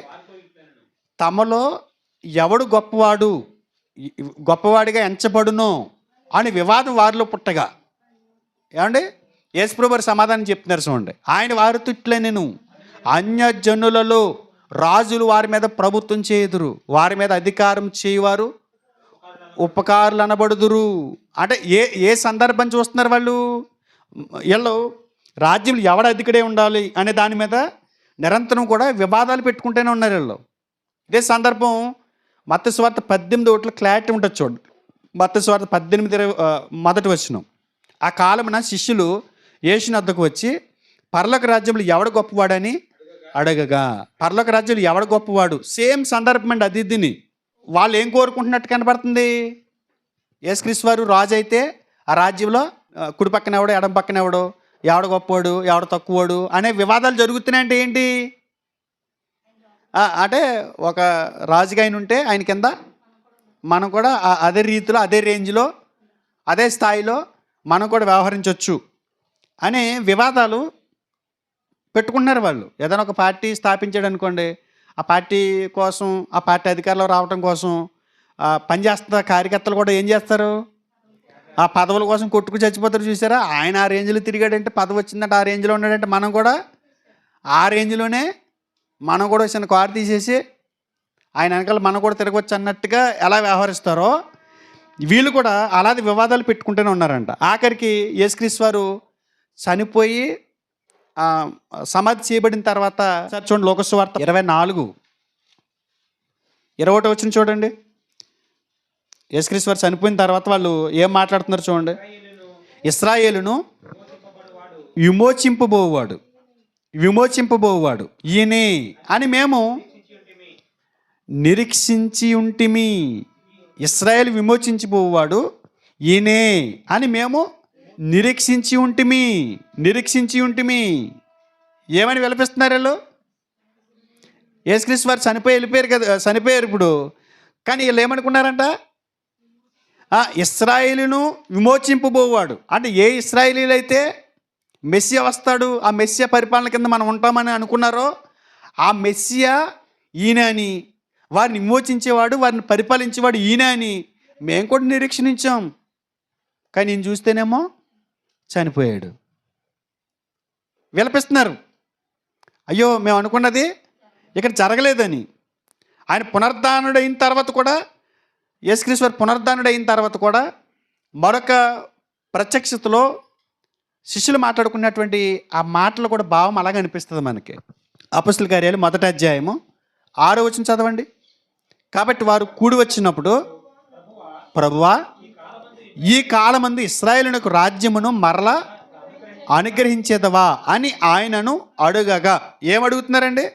Speaker 1: తమలో ఎవడు గొప్పవాడిగా ఎంచబడునో అని వివాదం వారిలో పుట్టగా. ఏమండి, యేసుప్రభు వారు సమాధానం చెప్తున్నారు చూడండి. ఆయన వారితో ఇట్లే, నేను అన్యజనులలో రాజులు వారి మీద ప్రభుత్వం చేయుదురు, వారి మీద అధికారం చేయువారు ఉపకారులు అనబడుదురు. అంటే ఏ సందర్భం చూస్తున్నారు వాళ్ళు, వీళ్ళు రాజ్యంలో ఎవడ అధికుడే ఉండాలి అనే దాని మీద నిరంతరం కూడా వివాదాలు పెట్టుకుంటూనే ఉన్నారు వీళ్ళు. ఇదే సందర్భం మత్తయి సువార్త 18:1 క్లారిటీ ఉంటుంది చూడండి. మత్తయి సువార్త 18:1 ఆ కాలమున శిష్యులు యేసుని వద్దకు వచ్చి పరలోక రాజ్యంలో ఎవడు గొప్పవాడని అడగగా. పరలోక రాజ్యంలో ఎవడు గొప్పవాడు, సేమ్ సందర్భం అండి. అది దీన్ని వాళ్ళు ఏం కోరుకుంటున్నట్టు కనబడుతుంది. యేసుక్రీస్తు వారు రాజు అయితే ఆ రాజ్యంలో కుడి పక్కన ఎవడో ఎడం పక్కన ఎవడో, ఎవడ గొప్పవాడు ఎవడ తక్కువవాడు అనే వివాదాలు జరుగుతున్నాయంటే ఏంటి అంటే ఒక రాజుగా ఆయన ఉంటే ఆయన కింద మనం కూడా అదే రీతిలో, అదే రేంజ్లో, అదే స్థాయిలో మనం కూడా వ్యవహరించవచ్చు అనే వివాదాలు పెట్టుకుంటున్నారు వాళ్ళు. ఏదైనా ఒక పార్టీ స్థాపించాడు అనుకోండి, ఆ పార్టీ కోసం, ఆ పార్టీ అధికారంలో రావడం కోసం పనిచేస్తున్న కార్యకర్తలు కూడా ఏం చేస్తారు, ఆ పదవుల కోసం కొట్టుకు చచ్చిపోతారు చూసారా? ఆయన ఆ రేంజ్లో తిరిగాడంటే, పదవి వచ్చిందంటే ఆ రేంజ్లో ఉన్నాడంటే, మనం కూడా ఆ రేంజ్లోనే మనం కూడా చిన్న కారు తీసేసి ఆయన వెనకాల మనం కూడా తిరగవచ్చు అన్నట్టుగా ఎలా వ్యవహరిస్తారో వీళ్ళు కూడా అలాంటి వివాదాలు పెట్టుకుంటూనే ఉన్నారంట. ఆఖరికి యేసుక్రీస్తు వారు చనిపోయి సమాధి చేయబడిన తర్వాత చూడండి, లోక సువార్త 24:21 చూడండి. యేసుక్రీస్తు వారు చనిపోయిన తర్వాత వాళ్ళు ఏం మాట్లాడుతున్నారు చూడండి. ఇశ్రాయేలును విమోచింపబోవాడు ఈయనే అని మేము నిరీక్షించి ఉంటిమి. ఇశ్రాయేలు విమోచించిపోవాడు ఈయనే అని మేము నిరీక్షించి ఉంటిమి. ఏమని విలపిస్తున్నారు వీళ్ళు? యేసుక్రీస్తు వారు చనిపోయారు ఇప్పుడు. కానీ వీళ్ళు ఏమనుకున్నారంట? ఇశ్రాయేలును విమోచింపబోవాడు అంటే ఏ ఇశ్రాయేలీలు అయితే మెస్సియా వస్తాడు, ఆ మెస్సియా పరిపాలన కింద మనం ఉంటామని అనుకున్నారో ఆ మెస్సియా ఈయన అని, వారిని విమోచించేవాడు, వారిని పరిపాలించేవాడు ఈయన అని మేము కూడా నిరీక్షించాం. కానీ ఈయన చూస్తేనేమో చనిపోయాడు. విలపిస్తున్నారు, అయ్యో మేము అనుకున్నది ఇక్కడ జరగలేదని. ఆయన పునరుద్ధానుడైన తర్వాత కూడా, యేసుక్రీస్తు వారు పునరుద్ధానుడైన తర్వాత కూడా మరొక ప్రత్యక్షతలో శిష్యులు మాట్లాడుకున్నటువంటి ఆ మాటలు కూడా భావం అలాగే అనిపిస్తుంది మనకి. అపొస్తలుల కార్యాలు 1వ అధ్యాయము 6వ వచనం చదవండి. కాబట్టి వారు కూడి వచ్చినప్పుడు, ప్రభువా ఈ కాలమందు ఇశ్రాయేలునకు రాజ్యమును మరలా అనుగ్రహించేదవా అని ఆయనను అడుగగా. ఏమడుగుతున్నారండి?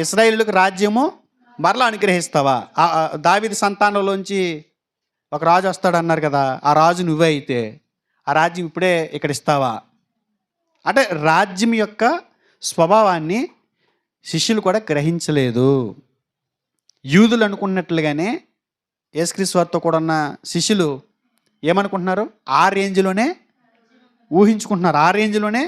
Speaker 1: ఇశ్రాయేలులకు రాజ్యము మరలా అనుగ్రహిస్తావా? దావీదు సంతానంలోంచి ఒక రాజు వస్తాడన్నారు కదా, ఆ రాజు నువ్వే అయితే ఆ రాజ్యం ఇప్పుడే ఇక్కడ ఇస్తావా అంటే రాజ్యం యొక్క స్వభావాన్ని శిష్యులు కూడా గ్రహించలేదు. యూదులు అనుకున్నట్లుగానే యేసుక్రీస్తు వారితో కూడా ఉన్న శిష్యులు ఏమనుకుంటున్నారు? ఆ రేంజ్లోనే ఊహించుకుంటున్నారు. ఆ రేంజ్లోనే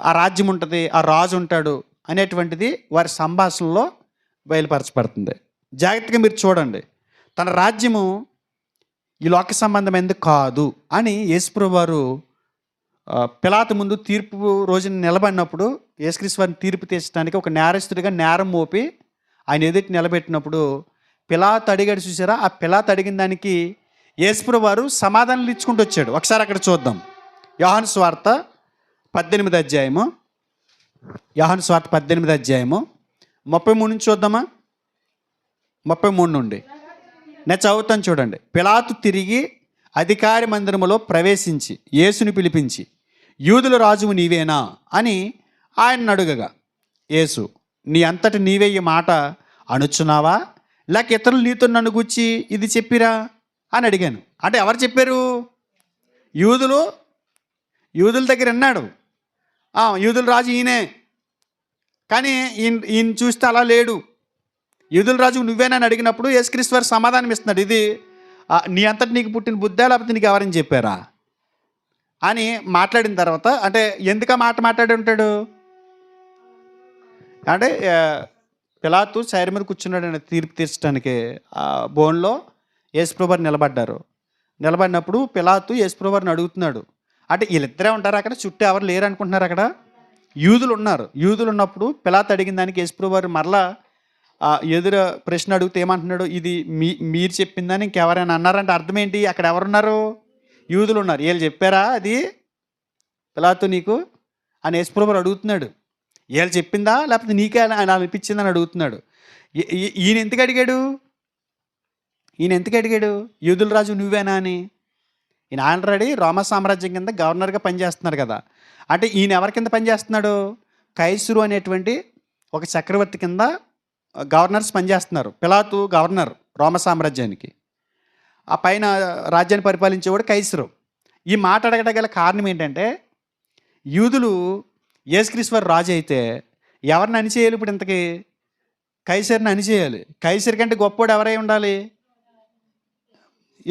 Speaker 1: ఆ రాజ్యం ఉంటుంది, ఆ రాజు ఉంటాడు అనేటువంటిది వారి సంభాషణలో బయలుపరచబడుతుంది. జాగ్రత్తగా మీరు చూడండి. తన రాజ్యము ఈ లోక సంబంధమైనది కాదు అని యేసుప్రభువు వారు పిలాతు ముందు తీర్పు రోజున నిలబడినప్పుడు, యేసుక్రీస్తు వారిని తీర్పు తీర్చడానికి ఒక నేరస్తుడిగా నేరం మోపి ఆయన ఎదుటి నిలబెట్టినప్పుడు పిలాతు అడిగాడు చూసారా? ఆ పిలాతు అడిగిన దానికి యేసుప్రభువు వారు సమాధానాలు ఇచ్చుకుంటూ వచ్చాడు. ఒకసారి అక్కడ చూద్దాం. యోహాను సువార్త 18వ అధ్యాయము 33 నుంచి చూద్దామా? 33 నుండి నేను చదువుతాను చూడండి. పిలాతు తిరిగి అధికారి మందిరములో ప్రవేశించి యేసుని పిలిపించి, యూదుల రాజువు నీవేనా అని ఆయన అడుగగా, యేసు నీ అంతటి నీవే ఈ మాట అనుచున్నావా, లేక ఇతరులు నీతో నన్ను గుచ్చి ఇది చెప్పిరా అని అడిగాను. అంటే ఎవరు చెప్పారు? యూదుల దగ్గర అన్నాడు, యూదుల రాజు ఈయనే. కానీ ఈయన చూస్తే అలా లేడు. యూదుల రాజు నువ్వేనని అడిగినప్పుడు యేసుక్రీస్తు వారు సమాధానం ఇస్తున్నాడు, ఇది నీ అంతటి నీకు పుట్టిన బుద్ధా లేకపోతే నీకు ఎవరని చెప్పారా అని మాట్లాడిన తర్వాత, అంటే ఎందుకు మాట మాట్లాడి ఉంటాడు అంటే పిలాతు చైర్ మీద కూర్చున్నాడు తీర్పు తీర్చడానికి. ఆ బోన్లో యేసుప్రభువు వారు నిలబడినప్పుడు పిలాతు యేసుప్రభువు వారిని అడుగుతున్నాడు. అంటే వీళ్ళిద్దరే ఉంటారు అక్కడ, చుట్టూ ఎవరు లేరు అనుకుంటున్నారు. అక్కడ యూదులు ఉన్నారు. యూదులు ఉన్నప్పుడు పిలాతు అడిగిన దానికి యేసుప్రభువు వారు మరలా ఎదురు ప్రశ్న అడిగితే ఏమంటున్నాడు? ఇది మీరు చెప్పిందని ఇంకెవరైనా అన్నారంటే అర్థం ఏంటి? అక్కడ ఎవరున్నారు? యూదులు ఉన్నారు. వీళ్ళు చెప్పారా అది పిలాతు నీకు అని యేసుప్రభువు వారు అడుగుతున్నాడు. వీళ్ళు చెప్పిందా లేకపోతే నీకే ఆయన అనిపించిందని అడుగుతున్నాడు. ఈయన ఎందుకు అడిగాడు? యూదుల రాజు నువ్వేనా అని. ఈయన ఆల్రెడీ రోమా సామ్రాజ్యం కింద గవర్నర్గా పనిచేస్తున్నారు కదా. అంటే ఈయన ఎవరి కింద పనిచేస్తున్నాడు? కైసరు అనేటువంటి ఒక చక్రవర్తి కింద గవర్నర్స్ పనిచేస్తున్నారు. పిలాతు గవర్నర్ రోమ సామ్రాజ్యానికి, ఆ పైన రాజ్యాన్ని పరిపాలించేవాడు కైసరు. ఈ మాట అడగగల కారణం ఏంటంటే, యూదులు యేసుక్రీస్తు వారు రాజు అయితే ఎవరిని అణిచేయాలి? ఇప్పుడు ఇంతకీ కైసరిని అణిచేయాలి. కైసరి కంటే గొప్పోడు ఎవరై ఉండాలి?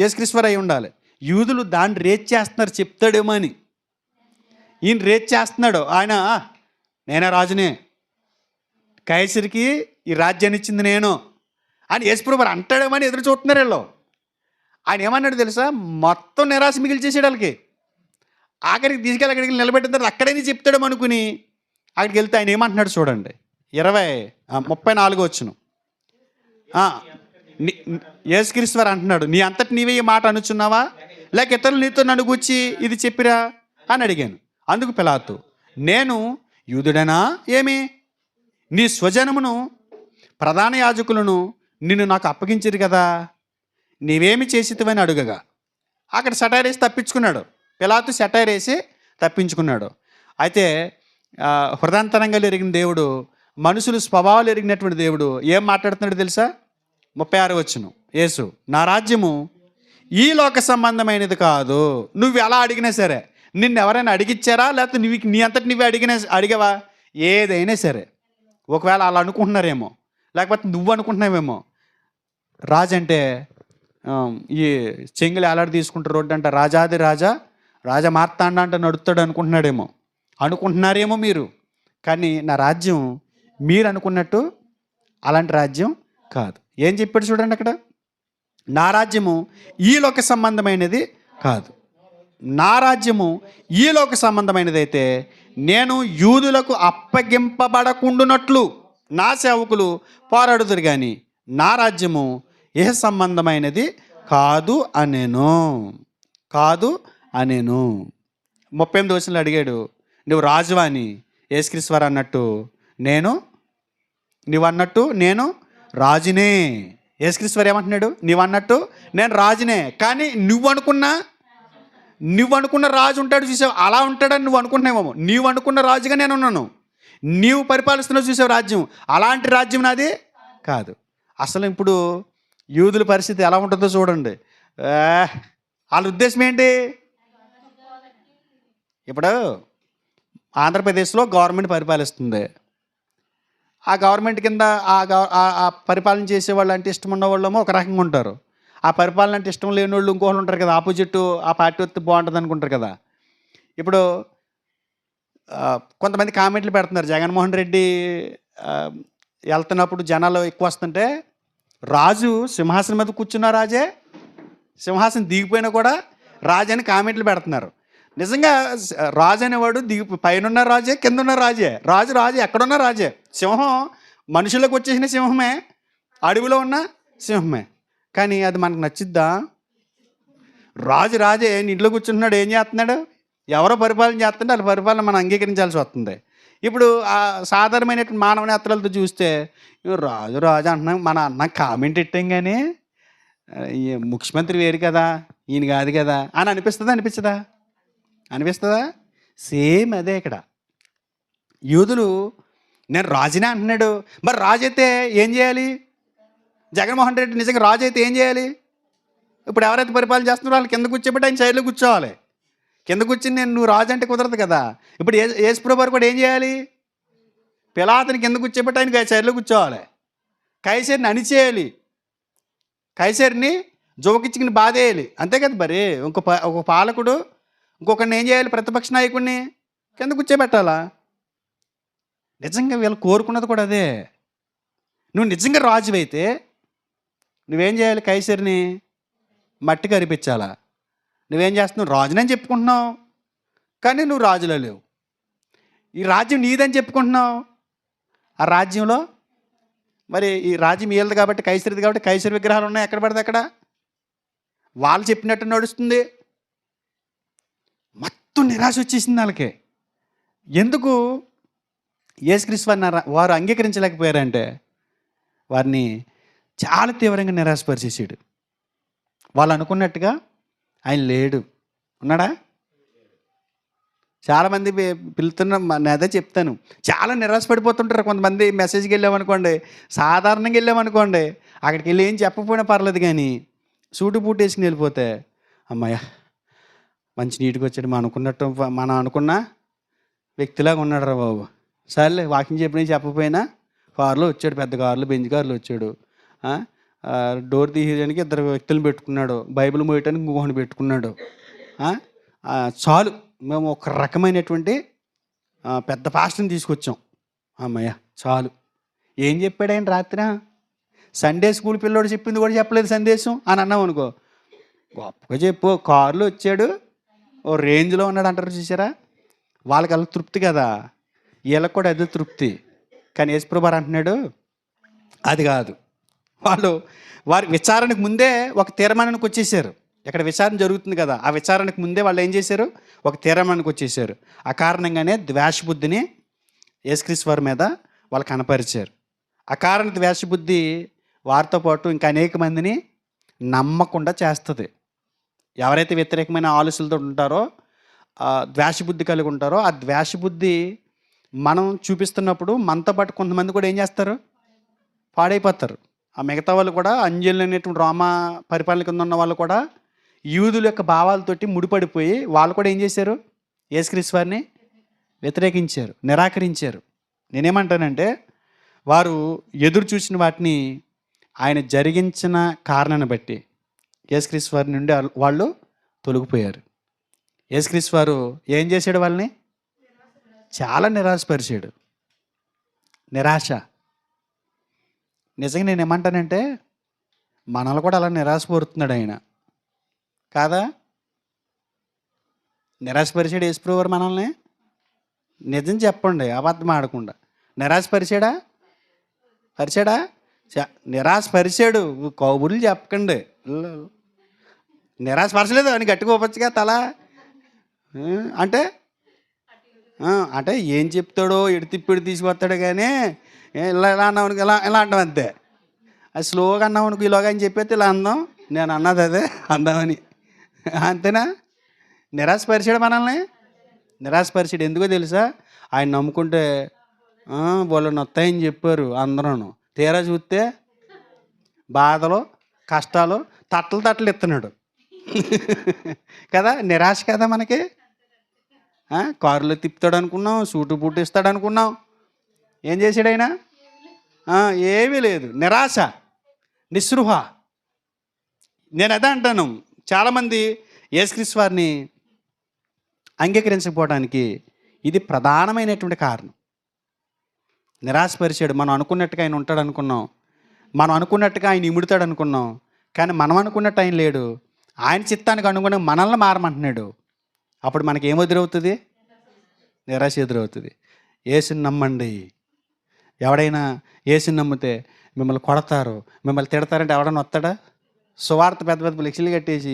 Speaker 1: యేసుక్రీస్తు వారు అయి ఉండాలి. యూదులు దాన్ని రేట్ చేస్తున్నారు, చెప్తాడేమో అని. ఈయన రేట్ చేస్తున్నాడు. ఆయన నేనే రాజునే, కైసరికి ఈ రాజ్యాన్ని ఇచ్చింది నేను అని యేసుప్రభువు వారు అంటాడేమో అని ఎదురు చూస్తున్నారు వీళ్ళు. ఆయన ఏమన్నాడు తెలుసా? మొత్తం నిరాశ మిగిల్చేసాడు వాళ్ళకి. ఆఖరికి తీసుకెళ్ళి అక్కడికి నిలబెట్టిన తర్వాత అక్కడైనా చెప్తాడు అనుకుని అక్కడికి వెళ్తే ఆయన ఏమంటున్నాడు చూడండి. 34 వచ్చును. యేసుక్రీస్తు వారు అంటున్నాడు, నీ అంతటి నీవే ఈ మాట అనుచున్నావా, లేక ఇతరులు నీతో నన్ను గూర్చి ఇది చెప్పిరా అని అడిగాను. అందుకు పిలాతు, నేను యూదుడనా ఏమి? నీ స్వజనమును ప్రధాన యాజకులను నిన్ను నాకు అప్పగించిరు కదా, నీవేమి చేసితివని అడుగగా అక్కడ సెటైర్ వేసి తప్పించుకున్నాడు. పిలాతు సెటైర్ వేసి తప్పించుకున్నాడు. అయితే హృదయాంతరంగాలు ఎరిగిన దేవుడు, మనుషులు స్వభావాలు ఎరిగినటువంటి దేవుడు ఏం మాట్లాడుతున్నాడు తెలుసా? 36 వచ్చును. యేసు, నా రాజ్యము ఈ లోక సంబంధమైనది కాదు. నువ్వు ఎలా అడిగినా సరే, నిన్ను ఎవరైనా అడిగిచ్చారా, లేకపోతే నీ అంతటి నువ్వే అడిగావా, ఏదైనా సరే, ఒకవేళ అలా అనుకుంటున్నారేమో, లేకపోతే నువ్వు అనుకుంటున్నావేమో, రాజు అంటే ఈ చెంగులు ఎలాంటి తీసుకుంటారు రోడ్డు అంటే రాజాది రాజా మార్తాండ అంటే నడుస్తాడు అనుకుంటున్నారేమో మీరు. కానీ నా రాజ్యం మీరు అనుకున్నట్టు అలాంటి రాజ్యం కాదు. ఏం చెప్పాడు చూడండి అక్కడ, నా రాజ్యము ఈ లోక సంబంధమైనది కాదు. నా రాజ్యము ఈ లోక సంబంధమైనది అయితే నేను యూదులకు అప్పగింపబడకుండునట్లు నా సేవకులు పోరాడుదురు, కానీ నా రాజ్యము ఏ సంబంధమైనది కాదు అనేను. 38 వచనంలో అడిగాడు, నువ్వు రాజువా అని. యేసుక్రీస్తు వారు అన్నట్టు నేను రాజునే. యేసుక్రీస్తు వారు ఏమంటున్నాడు? నీవన్నట్టు నేను రాజునే, కానీ నువ్వు అనుకున్న రాజు ఉంటాడు చూసావు, అలా ఉంటాడని నువ్వు అనుకుంటున్నావేమో. నీవు అనుకున్న రాజుగా నేను ఉన్నాను, నీవు పరిపాలిస్తున్నావు చూసావు రాజ్యం, అలాంటి రాజ్యం నాది కాదు. అసలు ఇప్పుడు యూదుల పరిస్థితి ఎలా ఉంటుందో చూడండి. వాళ్ళ ఉద్దేశం ఏంటి? ఇప్పుడు ఆంధ్రప్రదేశ్లో గవర్నమెంట్ పరిపాలిస్తుంది. ఆ గవర్నమెంట్ కింద ఆ పరిపాలన చేసేవాళ్ళు అంటే ఇష్టం ఉన్నవాళ్ళేమో ఒక రకంగా ఉంటారు, ఆ పరిపాలన అంటే ఇష్టం లేని వాళ్ళు ఇంకోళ్ళు ఉంటారు కదా, ఆపోజిట్ ఆ పార్టీ వస్తే బాగుంటుంది అనుకుంటారు కదా. ఇప్పుడు కొంతమంది కామెంట్లు పెడుతున్నారు, జగన్మోహన్ రెడ్డి వెళ్తున్నప్పుడు జనాలు ఎక్కువ వస్తుంటే రాజు సింహాసనం మీద కూర్చున్న రాజే, సింహాసనం దిగిపోయినా కూడా రాజని కామెంట్లు పెడుతున్నారు. నిజంగా రాజు అనేవాడు పైన రాజే, కింద ఉన్న రాజే. రాజు ఎక్కడున్న రాజే. సింహం మనుషులకు వచ్చేసిన సింహమే, అడవిలో ఉన్న సింహమే. కానీ అది మనకు నచ్చిద్దా? రాజే ఇంట్లో కూర్చుంటున్నాడు, ఏం చేస్తున్నాడు? ఎవరో పరిపాలన చేస్తుంటే వాళ్ళ పరిపాలన మనం అంగీకరించాల్సి వస్తుంది. ఇప్పుడు ఆ సాధారణమైన మానవ నేత్రాలతో చూస్తే రాజు అంటున్నాం, మన అన్న కామెంట్ ఇట్టాం, కానీ ముఖ్యమంత్రి వేరు కదా, ఈయన కాదు కదా అని అనిపిస్తుందా? సేమ్ అదే ఇక్కడ. యూదులు నేను రాజునే అంటున్నాడు, మరి రాజు అయితే ఏం చేయాలి? జగన్మోహన్ రెడ్డి నిజంగా రాజు అయితే ఏం చేయాలి? ఇప్పుడు ఎవరైతే పరిపాలన చేస్తున్నారో వాళ్ళు కింద కూర్చోబెట్టి ఆయన సైడ్లో కూర్చోవాలి. కింద కూర్చుని నువ్వు రాజు అంటే కుదరదు కదా. ఇప్పుడు యేసుప్రభు వారు కూడా ఏం చేయాలి? పిలాతుని కింద కూర్చోబెట్టి ఆయన సైడ్లో కూర్చోవాలి. కైసరిని అణిచేయాలి, కైసరిని జోకిచ్చుకుని బాధేయాలి, అంతే కదా. మరి ఒక పాలకుడు ఇంకొకరిని ఏం చేయాలి? ప్రతిపక్ష నాయకుడిని కింద కూర్చోబెట్టాలా? నిజంగా వీళ్ళు కోరుకున్నది కూడా అదే. నువ్వు నిజంగా రాజు అయితే నువ్వేం చేయాలి? కైసరిని మట్టి కరిపించాలా? నువ్వేం చేస్తున్నావు? రాజునని చెప్పుకుంటున్నావు, కానీ నువ్వు రాజులో లేవు. ఈ రాజ్యం నీదని చెప్పుకుంటున్నావు. ఆ రాజ్యంలో మరి ఈ రాజ్యం వీళ్ళది కాబట్టి, కైసరిది కాబట్టి కైసరి విగ్రహాలు ఉన్నాయి ఎక్కడ పడితే అక్కడ. వాళ్ళు చెప్పినట్టు నడుస్తుంది. మొత్తం నిరాశ వచ్చేసింది వాళ్ళకి. ఎందుకు? యేసుక్రీస్తు వారు అంగీకరించలేకపోయారంటే వారిని చాలా తీవ్రంగా నిరాశపరిచేసాడు. వాళ్ళు అనుకున్నట్టుగా ఆయన లేడు. ఉన్నాడా? చాలామంది పిలుతున్న నేను అదే చెప్తాను, చాలా నిరాశపడిపోతుంటారు కొంతమంది. మెసేజ్కి వెళ్ళామనుకోండి, సాధారణంగా వెళ్ళామనుకోండి, అక్కడికి వెళ్ళి ఏం చెప్పకపోయినా పర్లేదు, కానీ సూటు బూటు వేసుకుని వెళ్ళిపోతే అమ్మాయ మంచి నీట్గా వచ్చాడు, మనం అనుకున్న వ్యక్తిలాగా ఉన్నాడు రా బాబు, సర్లే వాకింగ్ చెప్పకపోయినా కారులో వచ్చాడు, పెద్ద కారులో, బెంజ్ కారులో వచ్చాడు, డోర్ తీయడానికి 2 వ్యక్తులను పెట్టుకున్నాడు, బైబిల్ మోయటానికి ఇంకొకటి పెట్టుకున్నాడు, చాలు మేము ఒక రకమైనటువంటి పెద్ద పాస్టర్ని తీసుకొచ్చాం, అమ్మయ్య చాలు. ఏం చెప్పాడు ఆయన రాత్రి? సండే స్కూల్ పిల్లోడు చెప్పింది కూడా చెప్పలేదు సందేశం అని అన్నాం అనుకో, గొప్పగా చెప్పు, కారులో వచ్చాడు, ఓ రేంజ్లో ఉన్నాడు అంటారు చూసారా? వాళ్ళకి అలా తృప్తి కదా, వీళ్ళకి కూడా అదే తృప్తి. కానీ యేసుప్రభు వారు అంటున్నాడు అది కాదు. వాళ్ళు వారి విచారణకు ముందే ఒక తీర్మానానికి వచ్చేసారు. ఇక్కడ విచారణ జరుగుతుంది కదా, ఆ విచారణకు ముందే వాళ్ళు ఏం చేశారు? ఒక తీర్మానానికి వచ్చేసారు. ఆ కారణంగానే ద్వేషబుద్ధిని యేసుక్రీస్తు వారి మీద వాళ్ళు కనపరిచారు. ఆ కారణ ద్వేషబుద్ధి వారితో పాటు ఇంకా అనేక మందిని నమ్మకుండా చేస్తుంది. ఎవరైతే వ్యతిరేకమైన ఆలోచనలతో ఉంటారో, ద్వేషబుద్ధి కలిగి ఉంటారో, ఆ ద్వేషబుద్ధి మనం చూపిస్తున్నప్పుడు మనతో పాటు కొంతమంది కూడా ఏం చేస్తారు? పాడైపోతారు. ఆ మిగతా వాళ్ళు కూడా అంజలి అనేటువంటి రోమా పరిపాలన కింద ఉన్న వాళ్ళు కూడా యూదుల యొక్క భావాలతోటి ముడిపడిపోయి వాళ్ళు కూడా ఏం చేశారు? యేసుక్రీస్తు వారిని వ్యతిరేకించారు, నిరాకరించారు. నేనేమంటానంటే వారు ఎదురు చూసిన వాటిని ఆయన జరిగించిన కారణాన్ని బట్టి యేసుక్రీస్తు వారి నుండి వాళ్ళు తొలగిపోయారు. యేసుక్రీస్తు వారు ఏం చేశాడు? వాళ్ళని చాలా నిరాశపరిచాడు. నిరాశ. నిజంగా నేను ఏమంటానంటే మనల్ని కూడా అలా నిరాశపరుతున్నాడు ఆయన, కాదా? నిరాశపరిచాడు యేసుప్రభువు వారు మనల్ని. నిజం చెప్పండి, అబద్ధం ఆడకుండా. నిరాశపరిచాడా? పరిచాడా? నిరాశపరిచాడు. కౌబుర్లు చెప్పకండి. నిరాశపరచలేదు అని గట్టిగా ఒప్పచ్చుగా తల అంటే అంటే ఏం చెప్తాడో ఎడు తిప్పిడు తీసుకొస్తాడు కానీ ఇలా ఇలా అన్నావునికి ఇలా ఇలా అంటాం అంతే. అది స్లోగా అన్నావునికి ఇలాగా అని చెప్పేస్తే ఇలా అందాం. నేను అన్నది అదే అందామని, అంతేనా? నిరాశపరిచాడు మనల్ని, నిరాశపరిచాడు. ఎందుకో తెలుసా? ఆయన నమ్ముకుంటే వాళ్ళు నొత్తాయని చెప్పారు అందరూ. తీరా చూస్తే బాధలు కష్టాలు తట్టలు ఇస్తున్నాడు కదా. నిరాశ కదా మనకి. కారులో తిప్పుతాడు అనుకున్నాం, సూటు బూటు ఇస్తాడు అనుకున్నాం. ఏం చేశాడు ఆయన? ఏమీ లేదు. నిరాశ, నిస్పృహ. నేను అదే అంటాను, చాలామంది యేసుక్రీస్తు వారిని అంగీకరించకపోవడానికి ఇది ప్రధానమైనటువంటి కారణం. నిరాశపరిచాడు. మనం అనుకున్నట్టుగా ఆయన ఉంటాడు అనుకున్నాం, మనం అనుకున్నట్టుగా ఆయన ఇముడుతాడు అనుకున్నాం. కానీ మనం అనుకున్నట్టు ఆయన లేడు. ఆయన చిత్తానికి అనుగుణంగా మనల్ని మారమంటున్నాడు. అప్పుడు మనకి ఏం ఎదురవుతుంది? నిరాశ ఎదురవుతుంది. యేసుని నమ్మండి. ఎవడైనా యేసుని నమ్మితే మిమ్మల్ని కొడతారు, మిమ్మల్ని తిడతారంటే ఎవడన్నా వస్తాడా? సువార్త పెద్ద పెద్ద ఫ్లెక్సీలు కట్టేసి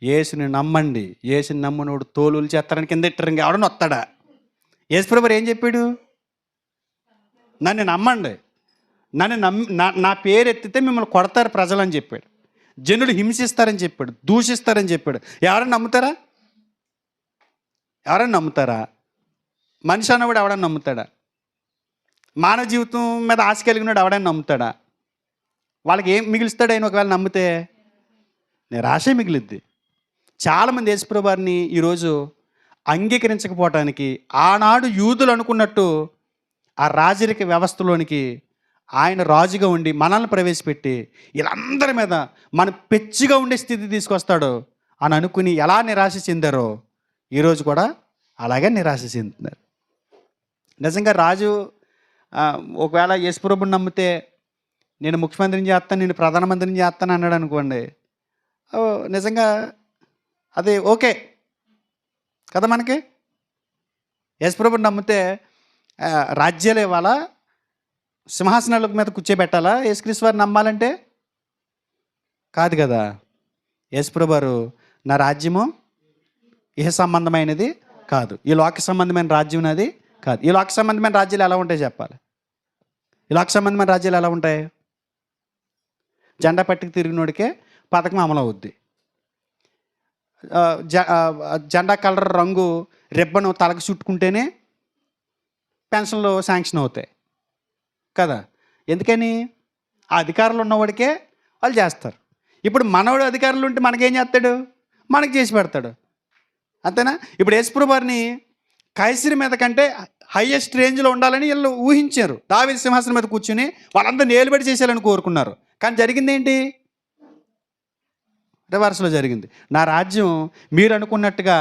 Speaker 1: యేసుని నమ్మండి, యేసుని నమ్మునోడు తోలులు చేస్తారని కింద ఇట్టరు. ఇంకా ఎవడన్నా వస్తాడా? యేసుప్రభువు ఏం చెప్పాడు? నన్ను నమ్మండి, నన్ను నా పేరు ఎత్తితే మిమ్మల్ని కొడతారు ప్రజలు అని చెప్పాడు. జనులు హింసిస్తారని చెప్పాడు, దూషిస్తారని చెప్పాడు. ఎవరైనా నమ్ముతారా? ఎవరైనా నమ్ముతారా? మనిషి అన్నవాడు ఎవడన్నా నమ్ముతాడా? మానవ జీవితం మీద ఆశ కలిగినాడు ఎవడైనా నమ్ముతాడా? వాళ్ళకి ఏం మిగిలిస్తాడు ఆయన ఒకవేళ నమ్మితే? నిరాశే మిగిలిద్ది. చాలామంది యేసుప్రభువు వారిని ఈరోజు అంగీకరించకపోవటానికి ఆనాడు యూదులు అనుకున్నట్టు ఆ రాజరిక వ్యవస్థలోనికి ఆయన రాజుగా ఉండి మనల్ని ప్రవేశపెట్టి వీళ్ళందరి మీద మన పెచ్చిగా ఉండే స్థితి తీసుకొస్తాడు అని అనుకుని ఎలా నిరాశ చెందారో ఈరోజు కూడా అలాగే నిరాశ చెందుతున్నారు. నిజంగా రాజు ఒకవేళ యేసుప్రభుని నమ్మితే నేను ముఖ్యమంత్రిని చేస్తాను, నేను ప్రధానమంత్రిని చేస్తాను అన్నాడు అనుకోండి, నిజంగా అది ఓకే కదా. మనకి యేసుప్రభుని నమ్మితే రాజ్యాలు ఇవ్వాలా, సింహాసనాల మీద కూర్చోబెట్టాలా? యేసుక్రీస్తు వారిని నమ్మాలంటే కాదు కదా. యేసుప్రభువు వారు నా రాజ్యము ఇహ సంబంధమైనది కాదు, ఈ లోక సంబంధమైన రాజ్యం నాది కాదు. ఈ లోక సంబంధమైన రాజ్యాలు ఎలా ఉంటాయి చెప్పాలి? ఈ లోక సంబంధమైన రాజ్యాలు ఎలా ఉంటాయి? జెండా పట్టుకు తిరిగినోడికే పథకం అమలు అవుద్ది. జెండా కలర్ రంగు రిబ్బను తలకు చుట్టుకుంటేనే పెన్షన్లు శాంక్షన్ అవుతాయి కదా. ఎందుకని? ఆ అధికారులు ఉన్నవాడికే వాళ్ళు చేస్తారు. ఇప్పుడు మనవాడు అధికారులు ఉంటే మనకేం చేస్తాడు? మనకి చేసి పెడతాడు, అంతేనా? ఇప్పుడు యేసుప్రభువు వారిని కైసరి మీద కంటే హైయెస్ట్ రేంజ్లో ఉండాలని వీళ్ళు ఊహించారు. దావీదు సింహాసనం మీద కూర్చుని వాళ్ళందరూ నిలబడి చేసేయాలని కోరుకున్నారు. కానీ జరిగింది ఏంటి? రివర్స్లో జరిగింది. నా రాజ్యం మీరు అనుకున్నట్టుగా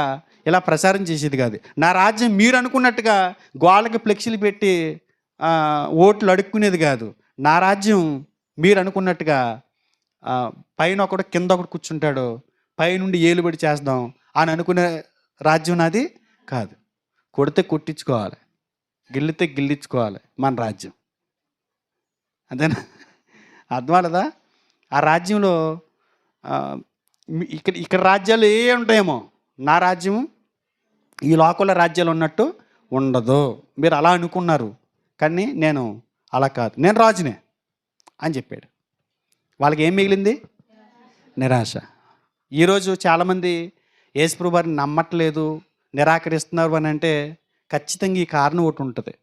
Speaker 1: ఇలా ప్రచారం చేసేది కాదు. నా రాజ్యం మీరు అనుకున్నట్టుగా గోళ్ళకి ఫ్లెక్సీలు పెట్టి ఓట్లు అడుక్కునేది కాదు. నా రాజ్యం మీరు అనుకున్నట్టుగా పైన ఒకడు కింద ఒకడు కూర్చుంటాడు, పైనుండి ఏలుబడి చేద్దాం అని అనుకునే రాజ్యం నాది కాదు. కొడితే కొట్టించుకోవాలి, గిల్లితే గిల్లించుకోవాలి మన రాజ్యం. అంతేనా? అర్థమవుతుందా? ఆ రాజ్యంలో ఇక్కడ రాజ్యాలు ఏ ఉంటాయేమో, నా రాజ్యం ఈ లోకంలో రాజ్యాలు ఉన్నట్టు ఉండదు. మీరు అలా అనుకున్నారు, కానీ నేను అలా కాదు, నేను రాజునే అని చెప్పాడు. వాళ్ళకి ఏం మిగిలింది? నిరాశ. ఈరోజు చాలామంది యేసుప్రభు వారిని నమ్మట్లేదు, నిరాకరిస్తున్నారు అని అంటే ఖచ్చితంగా ఈ కారణం ఒకటి ఉంటుంది.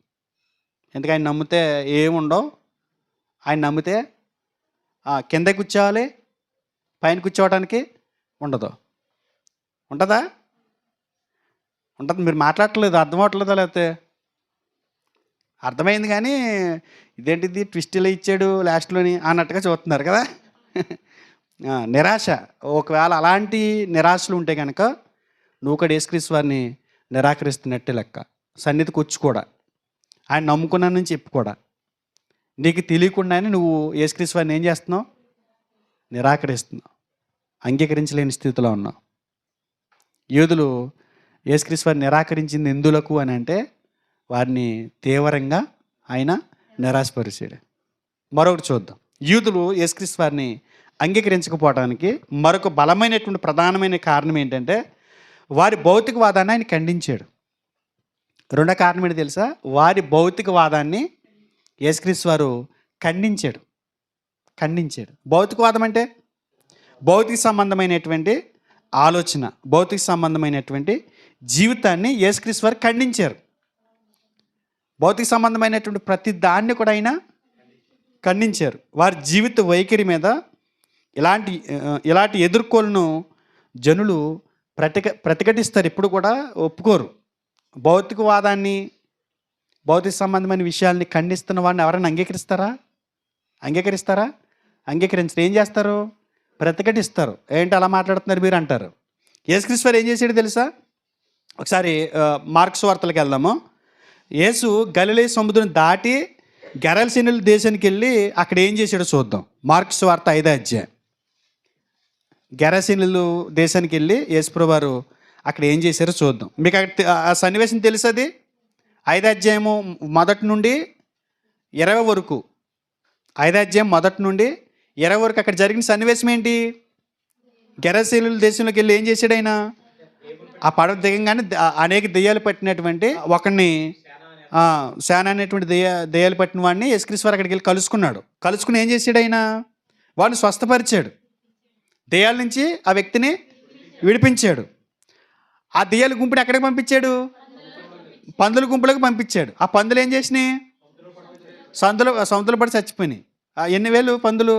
Speaker 1: ఎందుకు ఆయన నమ్మితే ఏముండవు. ఆయన నమ్మితే కింద కూర్చోవాలి, పైన కూర్చోవడానికి ఉండదు. ఉంటుందా? ఉంటుంది. మీరు మాట్లాడట్లేదు, అర్థం అవ్వట్లేదా? లేకపోతే అర్థమైంది కానీ ఇదేంటిది ట్విస్ట్ ఇలా ఇచ్చాడు లాస్ట్లోని అన్నట్టుగా చూస్తున్నారు కదా. నిరాశ. ఒకవేళ అలాంటి నిరాశలు ఉంటే కనుక నువ్వు కూడా యేసుక్రీస్తు వారిని నిరాకరిస్తున్నట్టే లెక్క. సన్నిధికి వచ్చి కూడా, ఆయన నమ్ముకున్నానని చెప్పి కూడా నీకు తెలియకుండానే నువ్వు యేసుక్రీస్తు వారిని ఏం చేస్తున్నావు? నిరాకరిస్తున్నావు, అంగీకరించలేని స్థితిలో ఉన్నావు. యూదులు యేసుక్రీస్తు వారిని నిరాకరించింది ఎందులకు అని అంటే వారిని తీవ్రంగా ఆయన నిరాశపరిచాడు. మరొకటి చూద్దాం. యూదులు యేసుక్రీస్తు వారిని అంగీకరించకపోవడానికి మరొక బలమైనటువంటి ప్రధానమైన కారణం ఏంటంటే వారి భౌతికవాదాన్ని ఆయన ఖండించాడు. రెండో కారణం ఏంటి తెలుసా? వారి భౌతికవాదాన్ని యేసుక్రీస్తు వారు ఖండించాడు. భౌతికవాదం అంటే భౌతిక సంబంధమైనటువంటి ఆలోచన, భౌతిక సంబంధమైనటువంటి జీవితాన్ని యేసుక్రీస్తు వారు ఖండించారు. భౌతిక సంబంధమైనటువంటి ప్రతి దాన్ని కూడా ఆయన ఖండించారు. వారి జీవిత వైఖరి మీద ఇలాంటి ఎదుర్కోలను జనులు ప్రతిఘటిస్తారు, ఎప్పుడు కూడా ఒప్పుకోరు. భౌతికవాదాన్ని, భౌతిక సంబంధమైన విషయాల్ని ఖండిస్తున్న వాడిని ఎవరైనా అంగీకరిస్తారా? అంగీకరించరు. ఏం చేస్తారు? ప్రతిఘటిస్తారు. ఏంటి అలా మాట్లాడుతున్నారు మీరు అంటారు. యేసుక్రీస్తు వారు ఏం చేశాడు తెలుసా? ఒకసారి మార్కు సువార్తలకు వెళ్దాము. యేసు గలిలయ సముద్రం దాటి గెరసేనుల దేశానికి వెళ్ళి అక్కడ ఏం చేశాడో చూద్దాం. మార్కు సువార్త 5వ అధ్యాయం. గెరసేనుల దేశానికి వెళ్ళి యేసుప్రభువు వారు అక్కడ ఏం చేశారో చూద్దాం. మీకు అక్కడ ఆ సన్నివేశం తెలుసు. అది 5వ అధ్యాయము 1 నుండి 20 వరకు. 5వ అధ్యాయం 1 నుండి 20 వరకు అక్కడ జరిగిన సన్నివేశం ఏంటి? గెరసేనుల దేశంలోకి వెళ్ళి ఏం చేశాడు ఆయన? ఆ పడవ దిగంగానే అనేక దెయ్యాలు పట్టినటువంటి ఒకడిని, శాన అనేటువంటి దెయ్యాలు పట్టిన వాడిని యేసుక్రీస్తు వారు అక్కడికి వెళ్ళి కలుసుకుని ఏం చేశాడు ఆయన? వాడిని స్వస్థపరిచాడు. దెయ్యాల నుంచి ఆ వ్యక్తిని విడిపించాడు. ఆ దెయ్యాల గుంపుని ఎక్కడికి పంపించాడు? పందుల గుంపులకు పంపించాడు. ఆ పందులు ఏం చేసినాయి? సముద్రంలో పడి చచ్చిపోయినాయి. ఎన్ని వేలు పందులు?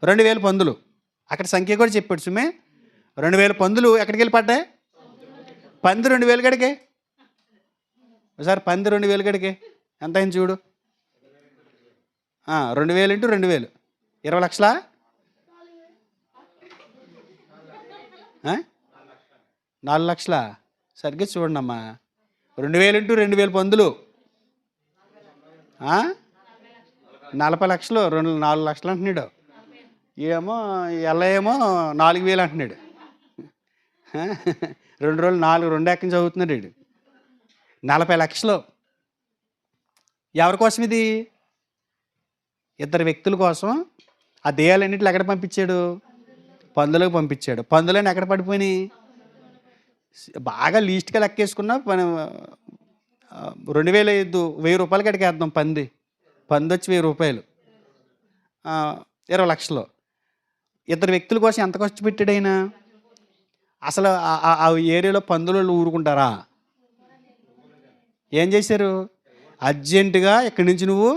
Speaker 1: 2000 పందులు. అక్కడ సంఖ్య కూడా చెప్పాడు సుమే. 2000 పందులు ఎక్కడికి వెళ్ళి పడ్డాయి? పంది 2000 గడికే. ఒకసారి పంది 2000 గడికే ఎంత అయింది చూడు. 2000 × 2000 20 లక్షలా? 4 లక్షలా? సరిగ్గా చూడండి అమ్మా. 2000 × 2000 పందులు 40 లక్షలు. 4 లక్షలు అంటున్నాడు. ఏమో ఏమో 4000 అంటున్నాడు. 2 రోజులు 2 ఎక్కడి నుంచి చదువుతున్నాడు వీడు. 40 లక్షలు. ఎవరి కోసం ఇది? ఇద్దరు వ్యక్తుల కోసం. ఆ దెయ్యాలన్నింటిలో ఎక్కడ పంపించాడు? పందులకు పంపించాడు. పందులని ఎక్కడ పడిపోయినాయి? బాగా లీస్ట్గా లెక్కేసుకున్నా 2000 1000 రూపాయలకి అడిగేద్దాం. పంది వచ్చి 1000 రూపాయలు, 20 లక్షలు. ఇద్దరు వ్యక్తుల కోసం ఎంత ఖర్చు పెట్టాడు ఆయన? అసలు ఆ ఏరియాలో పందులు ఊరుకుంటారా? ఏం చేశారు? అర్జెంటుగా ఇక్కడి నుంచి నువ్వు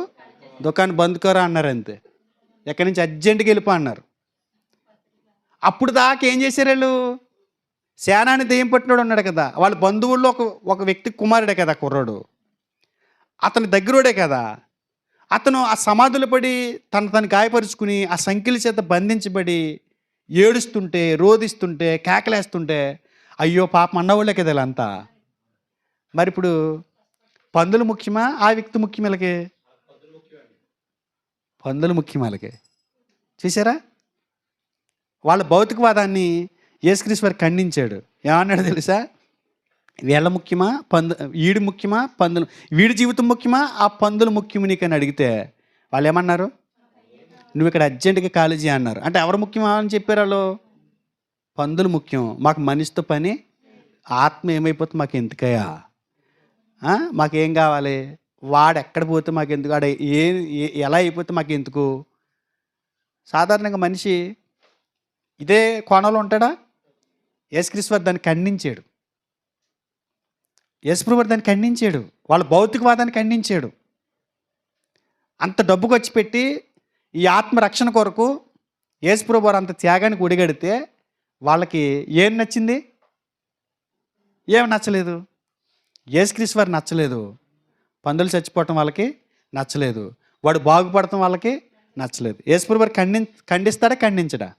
Speaker 1: దుకాణం బంద్ కరా అన్నారు. అంతే. ఎక్కడి నుంచి అర్జెంటుగా వెళ్ళిపో అన్నారు. అప్పుడు దాకా ఏం చేశారు వాళ్ళు? శానాన్ని దెయ్యం పట్టినోడు ఉన్నాడు కదా, వాళ్ళ బంధువుల్లో ఒక వ్యక్తి కుమారుడే కదా కుర్రాడు, అతని దగ్గరోడే కదా. అతను ఆ సమాధులు పడి తను గాయపరుచుకుని ఆ సంఖ్యల చేత బంధించబడి ఏడుస్తుంటే, రోదిస్తుంటే, కేకలేస్తుంటే అయ్యో పాపం అన్నవాళ్ళే కదా వీళ్ళంతా. మరి ఇప్పుడు పందులు ముఖ్యమా, ఆ వ్యక్తి ముఖ్యం? వీళ్ళకి పందులు ముఖ్యం. వాళ్ళకి చూసారా? వాళ్ళ భౌతికవాదాన్ని యేసుక్రీస్తు వారు ఖండించాడు. ఏమన్నాడు తెలుసా? వీళ్ళ ముఖ్యమా వీడి ముఖ్యమా పందులు, వీడి జీవితం ముఖ్యమా ఆ పందులు ముఖ్యము నీకని అడిగితే వాళ్ళు ఏమన్నారు? నువ్వు ఇక్కడ అర్జెంటుగా కాలేజీ అన్నారు. అంటే ఎవరు ముఖ్యమా అని చెప్పారు వాళ్ళు? పందులు ముఖ్యం, మాకు మనిషితో పని, ఆత్మ ఏమైపోతే మాకు ఎందుకయ్యా, మాకేం కావాలి, వాడు ఎక్కడ పోతే మాకు ఎందుకు, వాడు ఎలా అయిపోతే మాకు ఎందుకు. సాధారణంగా మనిషి ఇదే కోణంలో ఉంటాడా? యేసుక్రీస్తు వారు దాన్ని ఖండించాడు. యేసుప్రభువు వారు దాన్ని ఖండించాడు. వాళ్ళ భౌతికవాదాన్ని ఖండించాడు. అంత డబ్బు ఖర్చు పెట్టి ఈ ఆత్మరక్షణ కొరకు యేసుప్రభువు వారు అంత త్యాగానికి ఒడిగడితే వాళ్ళకి ఏం నచ్చింది? ఏమి నచ్చలేదు. యేసుక్రీస్తు వారు నచ్చలేదు. పందులు చచ్చిపోవటం వాళ్ళకి నచ్చలేదు. వాడు బాగుపడటం వాళ్ళకి నచ్చలేదు. యేసుప్రభువు వారు ఖండిస్తాడా ఖండించడా?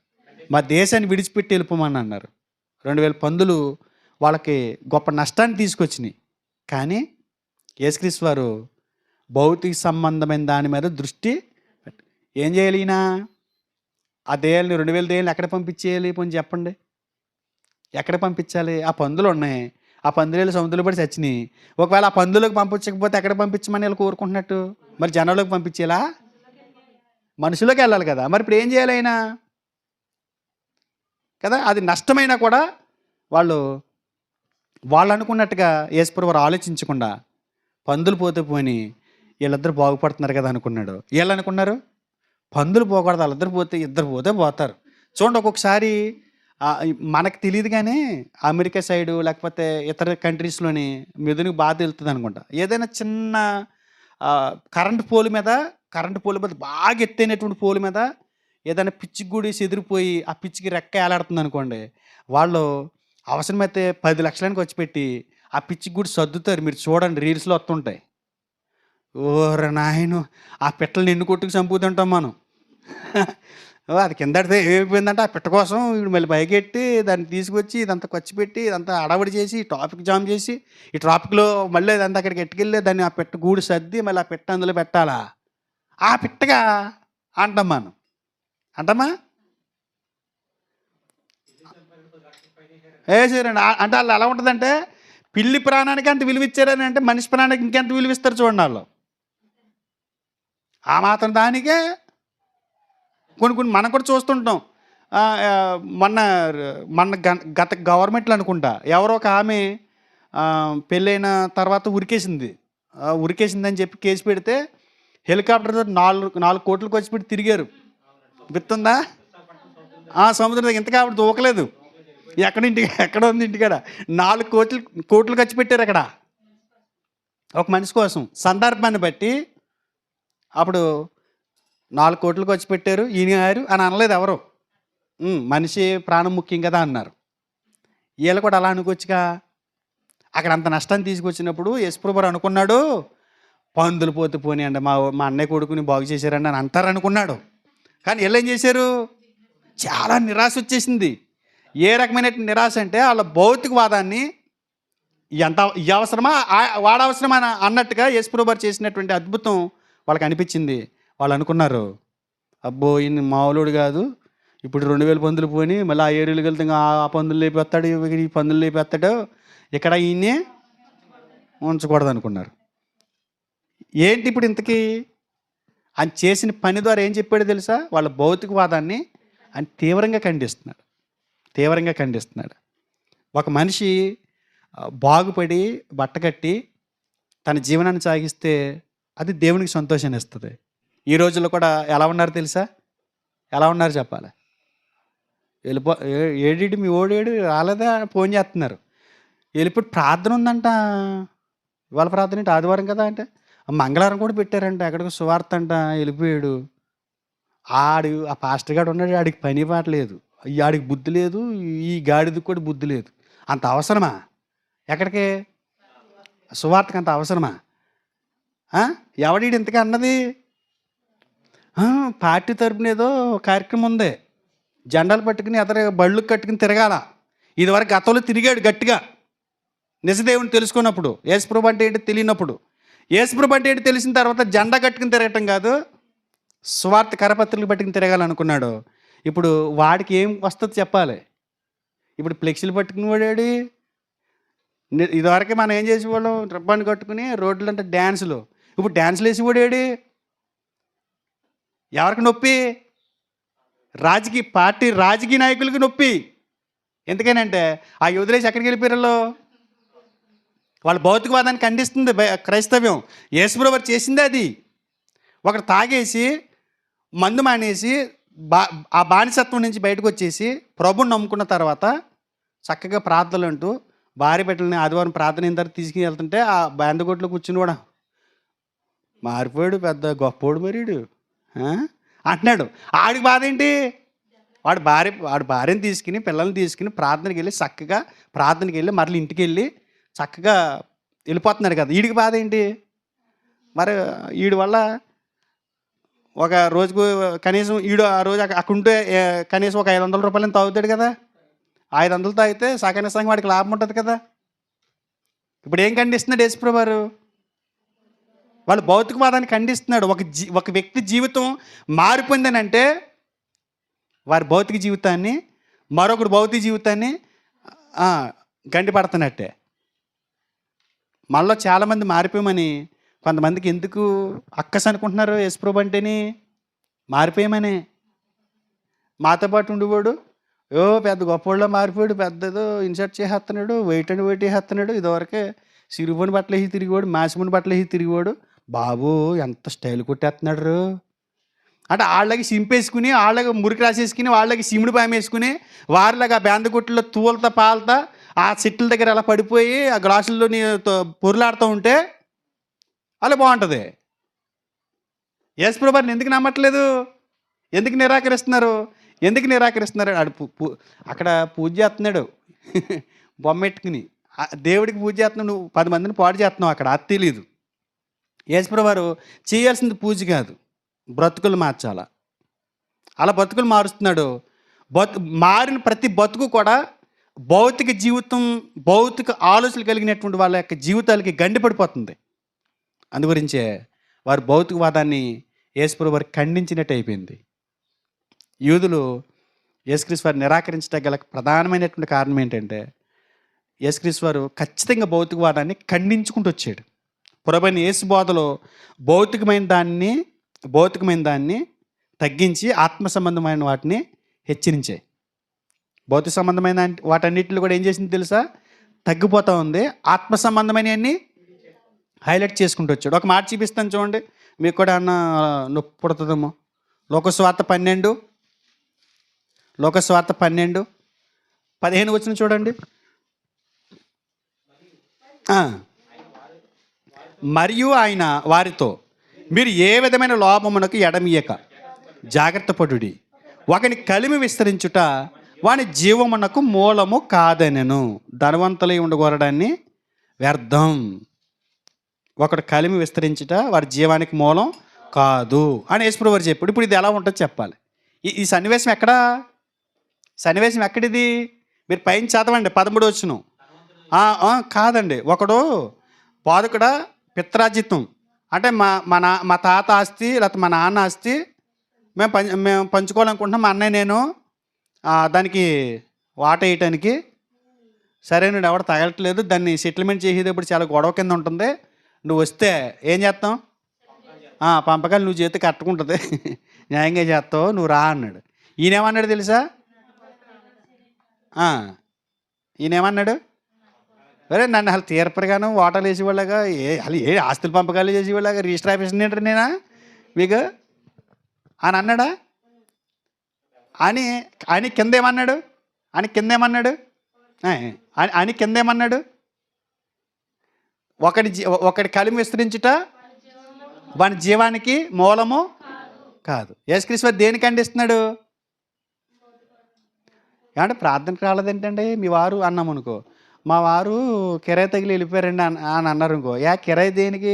Speaker 1: మా దేశాన్ని విడిచిపెట్టి వెళ్ళిపోమని అన్నారు. 2000 పందులు వాళ్ళకి గొప్ప నష్టాన్ని తీసుకొచ్చినాయి. కానీ యేసుక్రీస్తు వారు భౌతిక సంబంధమైన దాని మీద దృష్టి ఏం చేయాలి? ఈయన ఆ దెయ్యాలని 2000 దెయ్యాలని ఎక్కడ పంపించేయాలి? పోనీ చెప్పండి, ఎక్కడ పంపించాలి? ఆ పందులు ఉన్నాయి, ఆ పందులు సముద్రంలో పడి చచ్చినాయి. ఒకవేళ ఆ పందులకు పంపించకపోతే ఎక్కడ పంపించమని వీళ్ళు కోరుకుంటున్నట్టు? మరి జనంలోకి పంపించేలా? మనుషులోకి వెళ్ళాలి కదా. మరి ఇప్పుడు ఏం చేయాలి ఆయన కదా? అది నష్టమైనా కూడా వాళ్ళు అనుకున్నట్టుగా యేసుప్రభువు వారు ఆలోచించకుండా పందులు పోతే పోని వీళ్ళిద్దరు బాగుపడుతున్నారు కదా అనుకున్నాడు. వీళ్ళు అనుకున్నారు పందులు పోకూడదు, వాళ్ళిద్దరు పోతే ఇద్దరు పోతే పోతారు. చూడండి, ఒక్కొక్కసారి మనకు తెలియదు కానీ అమెరికా సైడు లేకపోతే ఇతర కంట్రీస్లోని మెదునికి బాగా తెలుస్తుంది అనుకుంటా. ఏదైనా చిన్న కరెంటు పోలు మీద బాగా ఎత్తైనటువంటి పోలు మీద ఏదైనా పిచ్చికి గుడి చెదిరిపోయి ఆ పిచ్చికి రెక్క ఏలాడుతుంది అనుకోండి, వాళ్ళు అవసరమైతే 10 లక్షలకి వచ్చి పెట్టి ఆ పిచ్చికి గుడి సర్దుతారు. మీరు చూడండి, రీల్స్లో వస్తుంటాయి. ఓర నాయను, ఆ పిట్టలు నిన్ను కొట్టుకు చంపుతుంటాం మనం. అది కిందడితే ఏమైపోయిందంటే ఆ పిట్ట కోసం వీడు మళ్ళీ పైకెట్టి దాన్ని తీసుకొచ్చి ఇదంతా ఖర్చు పెట్టి ఇదంతా అడవడి చేసి ట్రాఫిక్ జామ్ చేసి ఈ ట్రాఫిక్లో మళ్ళీ అదంతా అక్కడికి ఎట్టుకెళ్ళి దాన్ని ఆ పిట్ట గూడు సర్ది మళ్ళీ ఆ పిట్ట అందులో పెట్టాలా? ఆ పిట్టగా అంటాం మనం. అంటామా? వేసారండి. అంటే వాళ్ళు ఎలా ఉంటుందంటే పిల్లి ప్రాణానికి అంత విలువ ఇచ్చారని అంటే మనిషి ప్రాణానికి ఇంకెంత విలువ ఇస్తారు చూడండి వాళ్ళు. ఆ మాత్రం దానికే కొన్ని మనం కూడా చూస్తుంటాం. మన గత గవర్నమెంట్లు అనుకుంటా ఎవరో ఒక ఆమె పెళ్ళైన తర్వాత ఉరికేసిందని చెప్పి కేసు పెడితే హెలికాప్టర్ 4 కోట్లకు వచ్చి పెట్టి తిరిగారు. గుర్తుందా? సముద్రం దగ్గర ఇంత కాబట్టి దూకలేదు. ఎక్కడ ఉంది ఇంటికాడ 4 కోట్లు ఖర్చు పెట్టారు అక్కడ ఒక మనిషి కోసం. సందర్భాన్ని బట్టి అప్పుడు 4 కోట్లు ఖర్చు పెట్టారు, ఈయన గారు అని అనలేదు ఎవరు. మనిషి ప్రాణం ముఖ్యం కదా అన్నారు. వీళ్ళు కూడా అలా అనుకోవచ్చుగా. అక్కడ అంత నష్టాన్ని తీసుకొచ్చినప్పుడు యేసుప్రభువు వారు అనుకున్నాడు పందులు పోతే పోనీయండి, మా అన్నయ్య కొడుకుని బాగు చేశారండి అని అంటారు అనుకున్నాడు. కానీ వీళ్ళు ఏం చేశారు? చాలా నిరాశ వచ్చేసింది. ఏ రకమైన నిరాశ అంటే వాళ్ళ భౌతికవాదాన్ని ఈ అవసరమా వాడ అవసరమా అన్నట్టుగా యేసుప్రభువు వారు చేసినటువంటి అద్భుతం వాళ్ళకి అనిపించింది. వాళ్ళు అనుకున్నారు అబ్బో ఈయన మామూలుడు కాదు, ఇప్పుడు 2000 పందులు పోని మళ్ళీ ఆ ఏరియాలకు వెళ్తే ఆ పందులు లేపేస్తాడు, ఈ పందులు లేపేస్తాడు, ఇక్కడ ఈయన్నే ఉంచకూడదు అనుకున్నారు. ఏంటి ఇప్పుడు ఇంతకీ ఆయన చేసిన పని ద్వారా ఏం చెప్పాడో తెలుసా? వాళ్ళ భౌతికవాదాన్ని ఆయన తీవ్రంగా ఖండిస్తున్నాడు. ఒక మనిషి బాగుపడి బట్టకట్టి తన జీవనాన్ని సాగిస్తే అది దేవునికి సంతోషాన్ని ఇస్తుంది. ఈ రోజుల్లో కూడా ఎలా ఉన్నారు తెలుసా? ఎలా ఉన్నారు చెప్పాలి? ఏడి మీ ఓడేడు రాలేదా ఫోన్ చేస్తున్నారు. వెళ్ళిపోయి ప్రార్థన ఉందంట. ఇవాళ ప్రార్థన ఏంటి? ఆదివారం కదా అంటే మంగళవారం కూడా పెట్టారంట. ఎక్కడికి సువార్త అంట. వెళ్ళిపోయాడు. ఆ పాస్టర్ గాడు ఉన్నాడు, ఆడికి పని పాట లేదు, ఆడికి బుద్ధి లేదు, ఈ గాడికి కూడా బుద్ధి లేదు. అంత అవసరమా? ఎక్కడికి సువార్తకి అంత అవసరమా? ఎవడీడు ఇంతగా అన్నది? పార్టీ తరపున ఏదో కార్యక్రమం ఉంది, జెండాలు పట్టుకుని అతను బళ్ళు కట్టుకుని తిరగాల. ఇదివరకు గతంలో తిరిగాడు గట్టిగా నిజదేవుని తెలుసుకున్నప్పుడు. యేసుప్రభు అంటే ఏంటి తెలియనప్పుడు. యేసుప్రభు అంటే ఏంటి తెలిసిన తర్వాత జెండా కట్టుకుని తిరగటం కాదు, సువార్త కరపత్రికలు పట్టుకుని తిరగాలనుకున్నాడు. ఇప్పుడు వాడికి ఏం వస్తుంది చెప్పాలి. ఇప్పుడు ఫ్లెక్సీలు పట్టుకుని వాడాడు. ఇదివరకే మనం ఏం చేసేవాళ్ళం, రిబ్బన్ కట్టుకుని రోడ్లు అంటే డ్యాన్సులు. ఇప్పుడు డ్యాన్సులు వేసేవాడేడి. ఎవరికి నొప్పి? రాజకీయ నాయకులకి నొప్పి. ఎందుకనంటే ఆ వదిలేసి ఎక్కడికి వెళ్ళిపోయారు? వాళ్ళ భౌతికవాదాన్ని ఖండిస్తుంది క్రైస్తవ్యం. యేసుప్రభు చేసింది అది. ఒకడు తాగేసి మందు మానేసి ఆ బానిసత్వం నుంచి బయటకు వచ్చేసి ప్రభుని నమ్ముకున్న తర్వాత చక్కగా ప్రార్థనలు అంటూ భార్య బిడ్డలని ఆదివారం ప్రార్థన అయిన తర్వాత తీసుకుని వెళ్తుంటే ఆ బెందగొట్లో కూర్చుని కూడా మారిపోయాడు, పెద్ద గొప్పోడు మరీడు అంటున్నాడు. ఆడికి బాధ ఏంటి? వాడి భార్యను తీసుకుని పిల్లల్ని తీసుకుని ప్రార్థనకి వెళ్ళి చక్కగా ప్రార్థనకి వెళ్ళి మరలి ఇంటికి వెళ్ళి చక్కగా వెళ్ళిపోతున్నాడు కదా. వీడికి బాధ ఏంటి? మరి వీడి వల్ల ఒక రోజుకు కనీసం ఆ రోజు అక్కడ ఉంటే కనీసం ఒక 500 రూపాయలని తాగుతాడు కదా. 500 తాగితే సగం వాడికి లాభం ఉంటుంది కదా. ఇప్పుడు ఏం ఖండిస్తున్నాడు యేసుప్రభు వారు? వాళ్ళు భౌతికవాదాన్ని ఖండిస్తున్నాడు. ఒక వ్యక్తి జీవితం మారిపోయిందనంటే వారి భౌతిక జీవితాన్ని మరొకటి భౌతిక జీవితాన్ని గండిపడుతున్నట్టే. మనలో చాలామంది మారిపోయామని కొంతమందికి ఎందుకు అక్కస్ అనుకుంటున్నారు యేసుప్రభు అంటేని మారిపోయామని. మాతో పాటు ఉండేవాడు పెద్ద గొప్పవాళ్ళలో మారిపోయాడు, పెద్దదో ఇన్సర్ట్ చేసేస్తున్నాడు, వెయిట్ వేసేస్తున్నాడు. ఇదివరకే సిరుగుని బట్టలు వేసి తిరిగివాడు, మాసిముని బట్టలు వేసి తిరిగివాడు. బాబు ఎంత స్టైల్ కొట్టేస్తున్నాడు అంటే వాళ్ళకి సింపేసుకుని, వాళ్ళకి మురికి రాసేసుకుని, వాళ్ళకి సిముడు పాయం వేసుకుని, వారిలాగా బెందగుట్లో తూలత పాలతా ఆ చెట్ల దగ్గర అలా పడిపోయి ఆ గ్లాసుల్లో పొరులాడుతూ ఉంటే అలా బాగుంటుంది. యేసుప్రభు వారిని ఎందుకు నమ్మట్లేదు? ఎందుకు నిరాకరిస్తున్నారు? అక్కడ పూజ చేస్తున్నాడు బొమ్మెట్టుకుని, దేవుడికి పూజ చేస్తున్నావు, నువ్వు 10 మందిని పాడు చేస్తున్నావు అక్కడ. అది తెలీదు. యేసుప్రభు వారు చేయాల్సింది పూజ కాదు, బ్రతుకులు మార్చాలా. అలా బ్రతుకులు మారుస్తున్నాడు. మారిన ప్రతి బతుకు కూడా భౌతిక జీవితం, భౌతిక ఆలోచనలు కలిగినటువంటి వాళ్ళ యొక్క జీవితాలకి గండిపడిపోతుంది. అందుగురించే వారు భౌతికవాదాన్ని యేసుప్రభు వారు ఖండించినట్టు అయిపోయింది. యూదులు యేసుక్రీస్తు వారు నిరాకరించడానికి గల ప్రధానమైనటువంటి కారణం ఏంటంటే యేసుక్రీస్తు వారు ఖచ్చితంగా భౌతికవాదాన్ని ఖండించుకుంటూ వచ్చాడు. ప్రభువైన యేసు బోధలో భౌతికమైన దాన్ని తగ్గించి ఆత్మ సంబంధమైన వాటిని హెచ్చరించాయి. భౌతిక సంబంధమైన వాటన్నిటిలో కూడా ఏం చేసింది తెలుసా? తగ్గిపోతూ ఉంది. ఆత్మ సంబంధమైనవన్నీ హైలైట్ చేసుకుంటూ వచ్చాడు. ఒక మాట చూపిస్తాను చూడండి, మీకు కూడా అన్న నొప్పి పుడుతుందేమో. లోకస్వార్త 12:15 వచ్చిన చూడండి. మరియు ఆయన వారితో, మీరు ఏ విధమైన లోపమునకు ఎడమియక జాగ్రత్త పడుడి. ఒకని కలిమి విస్తరించుట వాని జీవమునకు మూలము కాదనెను. ధనవంతులై ఉండగోరడాన్ని వ్యర్థం. ఒకడు కలిమి విస్తరించుట వాడి జీవానికి మూలం కాదు అని యేసుప్రభు వారు చెప్పాడు. ఇప్పుడు ఇది ఎలా ఉంటుందో చెప్పాలి. ఈ సన్నివేశం ఎక్కడిది? మీరు పైన చదవండి 13 వచ్చును. కాదండి, ఒకడు బాధకుడ పిత్రాజిత్వం అంటే మా తాత ఆస్తి లేకపోతే మా నాన్న ఆస్తి మేము పంచుకోవాలనుకుంటున్నాం. మా అన్నయ్య నేను దానికి వాట వేయటానికి సరైన ఎవరు తగలట్లేదు. దాన్ని సెటిల్మెంట్ చేసేటప్పుడు చాలా గొడవ కింద ఉంటుంది. నువ్వు వస్తే ఏం చేస్తాం? పంపకాలు నువ్వు చేతి కట్టుకుంటుంది, న్యాయంగా చేస్తావు, నువ్వు రా అన్నాడు. ఈయనేమన్నాడు తెలుసా? ఈయనేమన్నాడు? అరే నన్ను అసలు తీర్పరిగాను ఓటాలు వేసేవాళ్ళగా ఏ ఆస్తుల పంపకాలు చేసేవాళ్ళగా రిజిస్టర్ ఆఫీస్ ఏంటంటే నేనా మీకు అని అన్నాడా? అని కింద ఏమన్నాడు? ఒకటి కలిమి విస్తరించుట వాని జీవానికి మూలము కాదు. యేసుక్రీస్తు వారు దేనికి ఖండిస్తున్నాడు? ఏమంటే ప్రార్థనకు రాలేదేంటండి మీ వారు అన్నాం అనుకో, మా వారు కిరాయి తగిలి వెళ్ళిపోయారండి అని అన్నారు అనుకో. కిరాయి దేనికి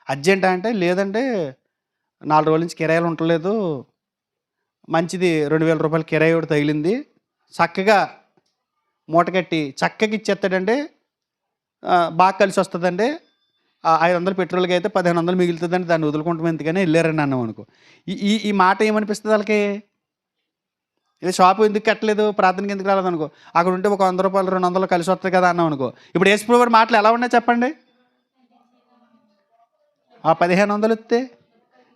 Speaker 1: అర్జెంట్ అంటే లేదంటే 4 రోజుల నుంచి కిరాయిలు ఉండలేదు, మంచిది 2000 రూపాయలు కిరాయి ఒకటి తగిలింది, చక్కగా మూటకట్టి చక్కగా ఇచ్చేస్తాడండి, బాగా కలిసి వస్తుందండి, 500 పెట్రోల్కి అయితే 1500 మిగులుతుందండి, దాన్ని వదులుకుంటాం ఎందుకని వెళ్ళారని అన్నాం అనుకో. ఈ మాట ఏమనిపిస్తుంది వాళ్ళకి? ఇది షాపు ఎందుకు కట్టలేదు, ప్రార్థనకి ఎందుకు రాలేదు అనుకో, అక్కడ ఉంటే ఒక 100 రూపాయలు 200 కలిసి వస్తుంది కదా అన్నాం అనుకో. ఇప్పుడు యేసుప్రభు వారి మాటలు ఎలా ఉన్నాయి చెప్పండి? ఆ 1500 వస్తే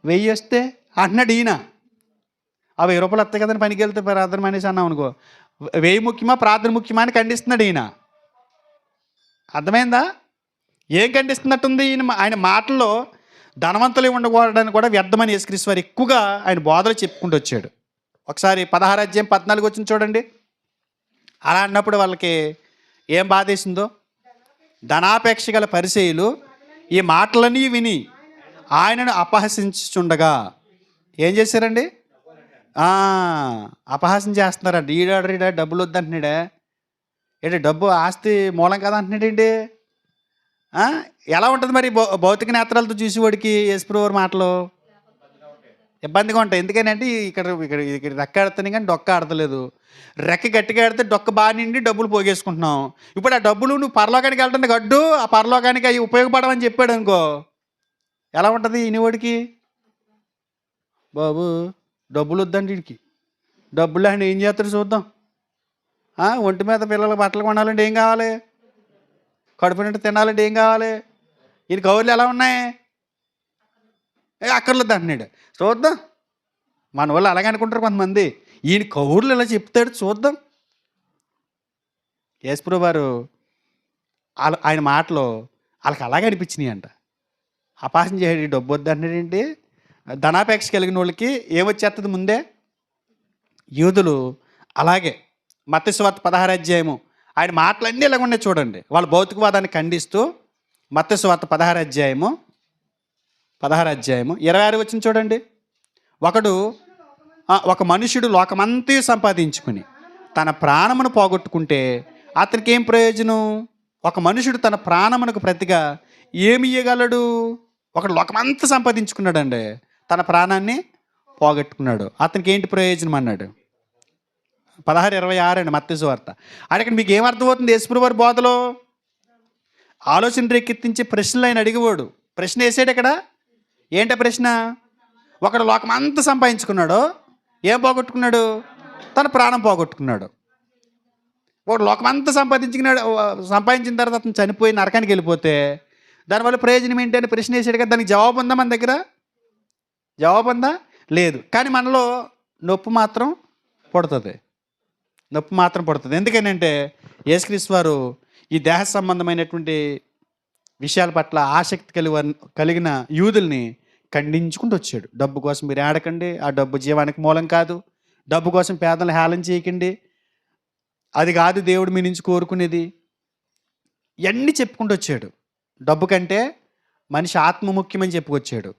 Speaker 1: 1000 వస్తే అంటున్నాడు ఈయన. ఆ 1000 రూపాయలు వస్తాయి కదని పనికి వెళ్తే ప్రార్థన మానేసి అన్నాం అనుకో, 1000 ముఖ్యమా ప్రార్థన ముఖ్యమా అని ఖండిస్తున్నాడు ఈయన. అర్థమైందా? ఏం ఖండిస్తున్నట్టుంది ఈయన? ఆయన మాటల్లో ధనవంతులు ఉండకూడదని కూడా వ్యర్థమని యేసుక్రీస్తు వారు ఎక్కువగా ఆయన బోధలు చెప్పుకుంటూ వచ్చాడు. ఒకసారి 16 అధ్యాయం 14 వచ్చింది చూడండి. అలా అన్నప్పుడు వాళ్ళకి ఏం బాధేసిందో. ధనాపేక్ష గల పరిసయ్యులు ఈ మాటలన్నీ విని ఆయనను అపహసించుచుండగా ఏం చేశారండి? అపహాసం చేస్తున్నారండి. ఈడాడ డబ్బులు వద్దంటున్నాడే, ఏంటి డబ్బు ఆస్తి మూలం కదా అంటున్నాడేంటి? ఎలా ఉంటుంది మరి భౌతిక నేత్రాలతో చూసేవాడికి యేసుప్రభు వారి మాటలు? ఇబ్బందిగా ఉంటాయి. ఎందుకనంటే ఇక్కడ ఇక్కడ ఇక్కడ రెక్క ఆడుతుంది కానీ డొక్క ఆడతలేదు. రెక్క గట్టిగా ఆడితే డొక్క బాగా నిండి డబ్బులు పోగేసుకుంటున్నాం. ఇప్పుడు ఆ డబ్బులు నువ్వు పరలోకానికి వెళ్ళడానికి గడ్డు, ఆ పరలోకానికి అవి ఉపయోగపడమని చెప్పాడు అనుకో, ఎలా ఉంటుంది ఈయనవాడికి? బాబు డబ్బులు వద్దండి వీడికి, డబ్బులు అండి ఏం చేస్తాడు చూద్దాం. ఒంటి మీద పిల్లలకు బట్టలు కొనాలంటే ఏం కావాలి? కడుపు నిండా తినాలంటే ఏం కావాలి? ఈయన కౌర్లు ఎలా ఉన్నాయి? అక్కర్లేదు అంటున్నాడు. చూద్దాం. మన వాళ్ళు అలాగే అనుకుంటారు కొంతమంది. ఈయన కౌర్లు ఇలా చెప్తాడు చూద్దాం. యేసుప్రభు వారు ఆయన మాటలో వాళ్ళకి అలాగే అనిపించినాయి అంట. అపహాసం చేయడు, డబ్బు వద్దు అంటున్నాడు ఏంటి? ధనాపేక్ష కలిగిన వాళ్ళకి ఏమొచ్చేస్తుంది ముందే? యూదులు అలాగే మత్తయి సువార్త 16 అధ్యాయము ఆయన మాటలన్నీ ఇలాగ ఉన్నాయి చూడండి. వాళ్ళ భౌతికవాదాన్ని ఖండిస్తూ మత్తయి సువార్త 16 అధ్యాయము 26 వచ్చింది చూడండి. ఒక మనుషుడు లోకమంతా సంపాదించుకుని తన ప్రాణమును పోగొట్టుకుంటే అతనికి ఏం ప్రయోజనం? ఒక మనుషుడు తన ప్రాణమునకు ప్రతిగా ఏమి ఇయ్యగలడు? ఒకడు లోకమంతా సంపాదించుకున్నాడు అండి, తన ప్రాణాన్ని పోగొట్టుకున్నాడు, అతనికి ఏంటి ప్రయోజనం అన్నాడు. 16:26 అండి మత్తయి సువార్త. అక్కడ మీకు ఏమర్థమవుతుంది? యేసుప్రభు వారి బోధలో ఆలోచన రేకెత్తించే ప్రశ్నలు ఆయన అడిగేవాడు. ప్రశ్న వేసాడు ఇక్కడ. ఏంట ప్రశ్న? ఒకడు లోకమంతా సంపాదించుకున్నాడు, ఏం పోగొట్టుకున్నాడు? తన ప్రాణం పోగొట్టుకున్నాడు. ఒకడు లోకమంతా సంపాదించిన తర్వాత అతను చనిపోయి నరకానికి వెళ్ళిపోతే దానివల్ల ప్రయోజనం ఏంటి అని ప్రశ్న వేసాడు కదా. దానికి జవాబు ఉందా మన దగ్గర? జవాబు ఉందా? లేదు. కానీ మనలో నొప్పి మాత్రం పుడుతుంది. ఎందుకనంటే యేసుక్రీస్తు వారు ఈ దేహ సంబంధమైనటువంటి విషయాల పట్ల ఆసక్తి కలిగిన యూదుల్ని ఖండించుకుంటూ వచ్చాడు. డబ్బు కోసం మీరు ఆడకండి, ఆ డబ్బు జీవానికి మూలం కాదు. డబ్బు కోసం పేదలను హేళన చేయకండి, అది కాదు దేవుడు మీ నుంచి కోరుకునేది. ఇవన్నీ చెప్పుకుంటూ వచ్చాడు. డబ్బు కంటే మనిషి ఆత్మ ముఖ్యమని చెప్పుకొచ్చాడు.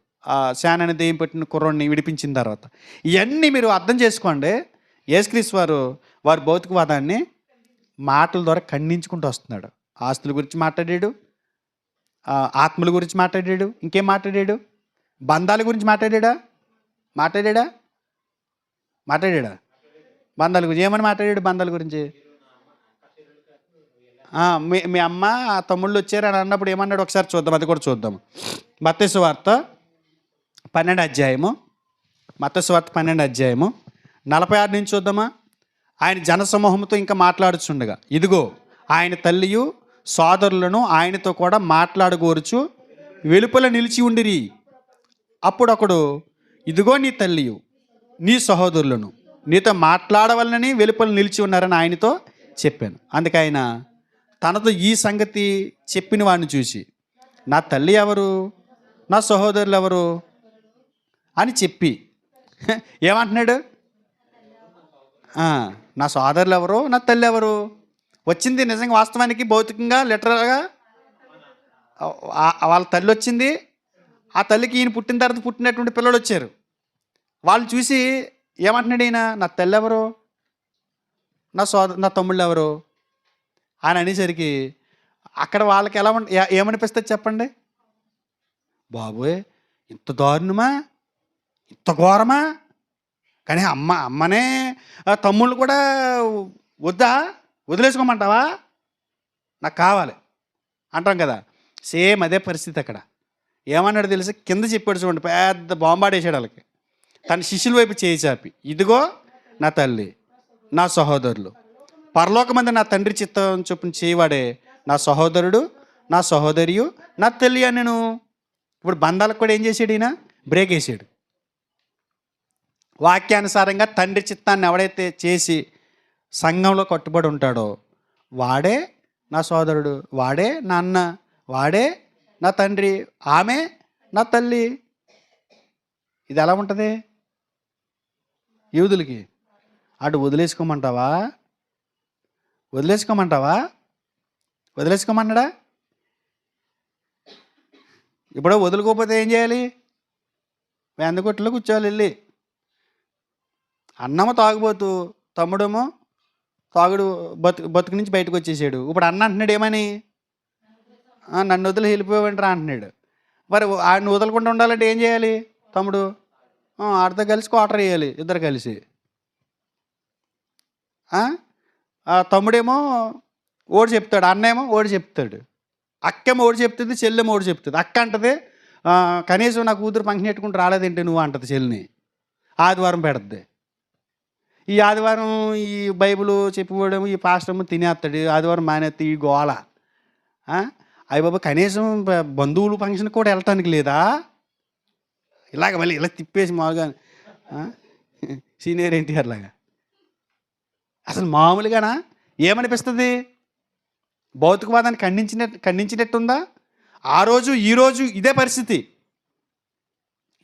Speaker 1: శానాన్ని దెయ్యం పెట్టిన కుర్రోడిని విడిపించిన తర్వాత. ఇవన్నీ మీరు అర్థం చేసుకోండి. యేసుక్రీస్తు వారి భౌతికవాదాన్ని మాటల ద్వారా ఖండించుకుంటూ వస్తున్నాడు. ఆస్తుల గురించి మాట్లాడాడు, ఆత్మల గురించి మాట్లాడాడు, ఇంకేం మాట్లాడాడు? బంధాల గురించి మాట్లాడాడా? బంధాల గురించి ఏమని మాట్లాడాడు? బంధాల గురించి మీ అమ్మ తమ్ముళ్ళు వచ్చారు అని అన్నప్పుడు ఏమన్నాడు? ఒకసారి చూద్దాం, అది కూడా చూద్దాం. మత్తయి సువార్త 12 అధ్యాయము 46 నుంచి చూద్దామా. ఆయన జనసమూహంతో ఇంకా మాట్లాడుచుండగా ఇదిగో ఆయన తల్లియు సోదరులను ఆయనతో కూడా మాట్లాడగోరుచు వెలుపల నిలిచి ఉండిరి. అప్పుడు ఒకడు, ఇదిగో నీ తల్లియు నీ సహోదరులను నీతో మాట్లాడవలనని వెలుపల నిలిచి ఉన్నారని ఆయనతో చెప్పాను. అందుకే ఆయన తనతో ఈ సంగతి చెప్పిన వాడిని చూసి, నా తల్లి ఎవరు, నా సహోదరులు ఎవరు అని చెప్పి ఏమంటున్నాడు? నా సోదరులు ఎవరు, నా తల్లి ఎవరు? వచ్చింది నిజంగా వాస్తవానికి భౌతికంగా లిటరల్గా వాళ్ళ తల్లి వచ్చింది. ఆ తల్లికి ఈయన పుట్టిన తర్వాత పుట్టినటువంటి పిల్లలు వచ్చారు. వాళ్ళు చూసి ఏమంటున్నాడు ఈయన? నా తల్లి ఎవరు, నా తమ్ముళ్ళు ఎవరు అని అనేసరికి అక్కడ వాళ్ళకి ఏమనిపిస్తుంది చెప్పండి? బాబోయ్ ఇంత దారుణమా, ఇంత ఘోరమా? కానీ అమ్మనే తమ్ముళ్ళు కూడా వదిలేసుకోమంటావా? నాకు కావాలి అంటాం కదా. సేమ్ అదే పరిస్థితి అక్కడ. ఏమన్నాడు తెలిసి కింద చెప్పాడు చూడండి, పెద్ద బాంబాడేసాడు వాళ్ళకి. తన శిష్యుల వైపు చేయి చాపి, ఇదిగో నా తల్లి, నా సహోదరులు. పరలోకమందు నా తండ్రి చిత్తం చొప్పున చేయవాడే నా సహోదరుడు, నా సహోదరియు, నా తల్లి అనెను. ఇప్పుడు బంధాలకు కూడా ఏం చేశాడు ఈయన? బ్రేక్ వేసాడు. వాక్యానుసారంగా తండ్రి చిత్తాన్ని ఎవడైతే చేసి సంఘంలో కట్టుబడి ఉంటాడో వాడే నా సోదరుడు, వాడే నా అన్న, వాడే నా తండ్రి, ఆమె నా తల్లి. ఇది ఎలా ఉంటుంది యూదులకి? అటు వదిలేసుకోమంటావా? వదిలేసుకోమన్నాడా? ఇప్పుడు వదులుకోకపోతే ఏం చేయాలి? వెందకొట్లో కూర్చోవాలి వెళ్ళి. అన్నము తాగుబోతూ, తమ్ముడేమో తాగుడు బతుకు నుంచి బయటకు వచ్చేసాడు. ఇప్పుడు అన్న అంటున్నాడు ఏమని? నన్ను వదిలి వెళ్ళిపోయావంటారా అంటున్నాడు. మరి ఆయన వదలకుండా ఉండాలంటే ఏం చేయాలి? తమ్ముడు ఆడితో కలిసి క్వార్టర్ వేయాలి, ఇద్దరు కలిసి. తమ్ముడేమో ఓడి చెప్తాడు, అన్నేమో ఓడి చెప్తాడు, అక్కేమో ఓడి చెప్తుంది, చెల్లెమో ఓడి చెప్తుంది. అక్క అంటది కనీసం నా కూతురు ఫంక్షన్ పెట్టుకుంటూ రాలేదేంటి నువ్వు అంటది చెల్లిని. ఆదివారం పెడద్ది. ఈ ఆదివారం ఈ బైబిల్ చెప్పిపోవడము, ఈ పాస్టము తినేస్తాడు, ఆదివారం మానేస్తే ఈ గోల. అయ్య బాబా, కనీసం బంధువులు ఫంక్షన్ కూడా వెళ్ళటానికి లేదా? ఇలాగ మళ్ళీ ఇలా తిప్పేసి మామూలుగా సీనియర్ ఎన్టీఆర్ లాగా. అసలు మామూలుగానా? ఏమనిపిస్తుంది? భౌతికవాదాన్ని ఖండించినట్టుందా? ఆ రోజు ఈరోజు ఇదే పరిస్థితి.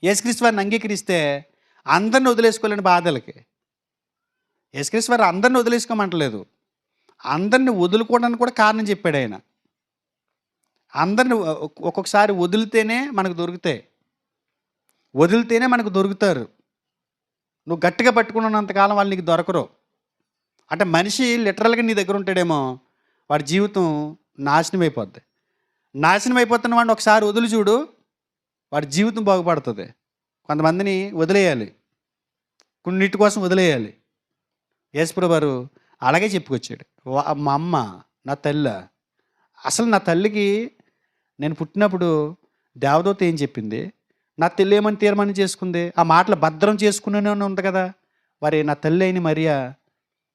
Speaker 1: యేసుక్రీస్తు వారిని అంగీకరిస్తే అందరిని వదిలేసుకోలేని బాధలకి. యేసుక్రీస్తు వారు అందరిని వదిలేసుకోమంటలేదు, అందరిని వదులుకోవడానికి కూడా కారణం చెప్పాడు ఆయన. అందరిని ఒక్కొక్కసారి వదిలితేనే మనకు దొరుకుతాయి, వదిలితేనే మనకు దొరుకుతారు. నువ్వు గట్టిగా పట్టుకున్నంతకాలం వాళ్ళు నీకు దొరకరు. అంటే మనిషి లిటరల్గా నీ దగ్గర ఉంటాడేమో, వాడి జీవితం నాశనం అయిపోద్ది. నాశనం అయిపోతున్న వాడిని ఒకసారి వదిలి చూడు, వాడి జీవితం బాగుపడుతుంది. కొంతమందిని వదిలేయాలి, కొన్నిటి కోసం వదిలేయాలి. యేసుప్రభువు వారు అలాగే చెప్పుకొచ్చాడు. మా అమ్మ నా తల్లి. అసలు నా తల్లికి నేను పుట్టినప్పుడు దేవదూత ఏం చెప్పింది, నా తల్లి ఏమని తీర్మానం చేసుకుంది, ఆ మాటలు భద్రం చేసుకునే ఉంది కదా. మరి నా తల్లి అయిన మరియా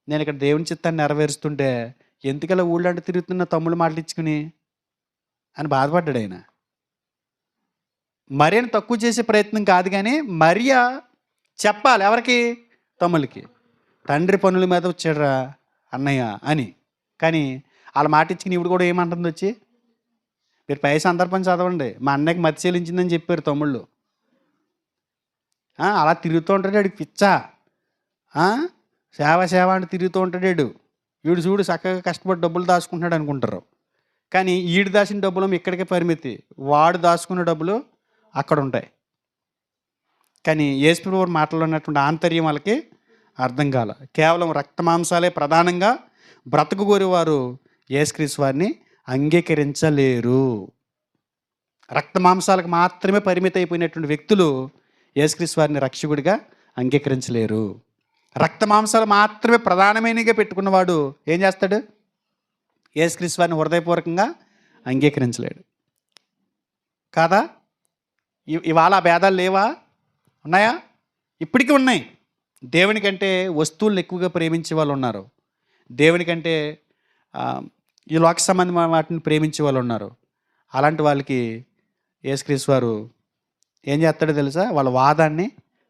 Speaker 1: నేను ఇక్కడ దేవుని చిత్తాన్ని నెరవేరుస్తుంటే ఎందుకలా ఊళ్ళంటే తిరుగుతున్న తమ్ముళ్ళు మాటలు ఇచ్చుకుని అని బాధపడ్డాడు ఆయన. మరియని తక్కువ చేసే ప్రయత్నం కాదు, కానీ మరియా చెప్పాలి ఎవరికి? తమ్ముళ్ళకి. తండ్రి పనుల మీద వచ్చాడురా అన్నయ్య అని. కానీ వాళ్ళ మాట ఇచ్చుకుని ఇప్పుడు కూడా ఏమంటుంది వచ్చి, మీరు పై సందర్భం చదవండి, మా అన్నయ్యకి మతి చెల్లించిందని చెప్పారు తమ్ముళ్ళు. అలా తిరుగుతూ ఉంటాడు వాడికి పిచ్చా. సేవ అంటే తిరుగుతూ ఉంటాడు వీడు. చూడు చక్కగా కష్టపడి డబ్బులు దాచుకుంటున్నాడు అనుకుంటారు, కానీ ఈడు దాచిన డబ్బులు ఇక్కడికే పరిమితి, వాడు దాచుకున్న డబ్బులు అక్కడ ఉంటాయి. కానీ యేసుప్రభువు మాటలో ఉన్నటువంటి ఆంతర్యం వాళ్ళకి అర్థం కాల. కేవలం రక్తమాంసాలే ప్రధానంగా బ్రతుకు కోరేవారు యేసుక్రీస్తు వారిని అంగీకరించలేరు. రక్తమాంసాలకు మాత్రమే పరిమితి అయిపోయినటువంటి వ్యక్తులు యేసుక్రీస్తు వారిని రక్షకుడిగా అంగీకరించలేరు. రక్తమాంసాలు మాత్రమే ప్రధానమైనగా పెట్టుకున్నవాడు ఏం చేస్తాడు? యేసుక్రీస్తు వారిని హృదయపూర్వకంగా అంగీకరించలేడు. కాదా? ఇవాళ ఆ భేదాలు లేవా? ఉన్నాయా? ఇప్పటికీ ఉన్నాయి. దేవుని కంటే వస్తువులను ఎక్కువగా ప్రేమించే వాళ్ళు ఉన్నారు, దేవుని కంటే ఈ లోక సంబంధమైన వాటిని ప్రేమించే వాళ్ళు ఉన్నారు. అలాంటి వాళ్ళకి యేసుక్రీస్తు వారు ఏం చేస్తాడో తెలుసా? వాళ్ళ వాదాన్ని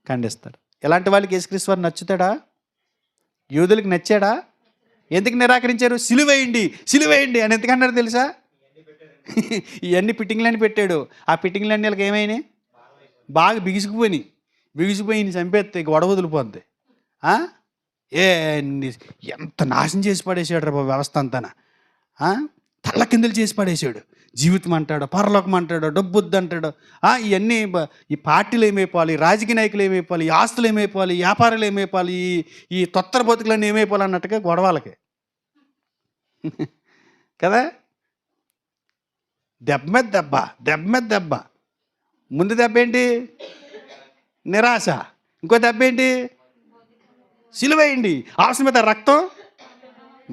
Speaker 1: ఖండిస్తారు. ఎలాంటి వాళ్ళకి యేసుక్రీస్తు వారు నచ్చుతాడా? యూదులకు నచ్చాడా? ఎందుకు నిరాకరించారు? సిలువేయండి అని ఎందుకన్నారు తెలుసా? ఇవన్నీ పిట్టింగ్లన్నీ పెట్టాడు. ఆ పిట్టింగ్లన్నీ వాళ్ళకి ఏమైనాయి? బాగా బిగుసిపోయి చంపేస్తే గొడవ వదిలిపోద్ది. ఎంత నాశనం చేసి పడేసాడు రా వ్యవస్థ అంతా. తల్ల కిందలు చేసి పడేసాడు. జీవితం అంటాడు, పరలోకం అంటాడు, డబ్బు వద్దు అంటాడు. ఇవన్నీ ఈ పార్టీలు ఏమైపోవాలి, రాజకీయ నాయకులు ఏమైపోవాలి, ఈ ఆస్తులు ఏమైపోవాలి, వ్యాపారాలు ఏమైపోవాలి, ఈ తొత్తర బతుకులన్నీ ఏమైపోవాలి అన్నట్టుగా గొడవలకి కదా. దెబ్బ మీద దెబ్బ. ముందు దెబ్బ ఏంటి? నిరాశ. ఇంకో దెబ్బ ఏంటి? సిలువేయండి, అవసరం మీద రక్తం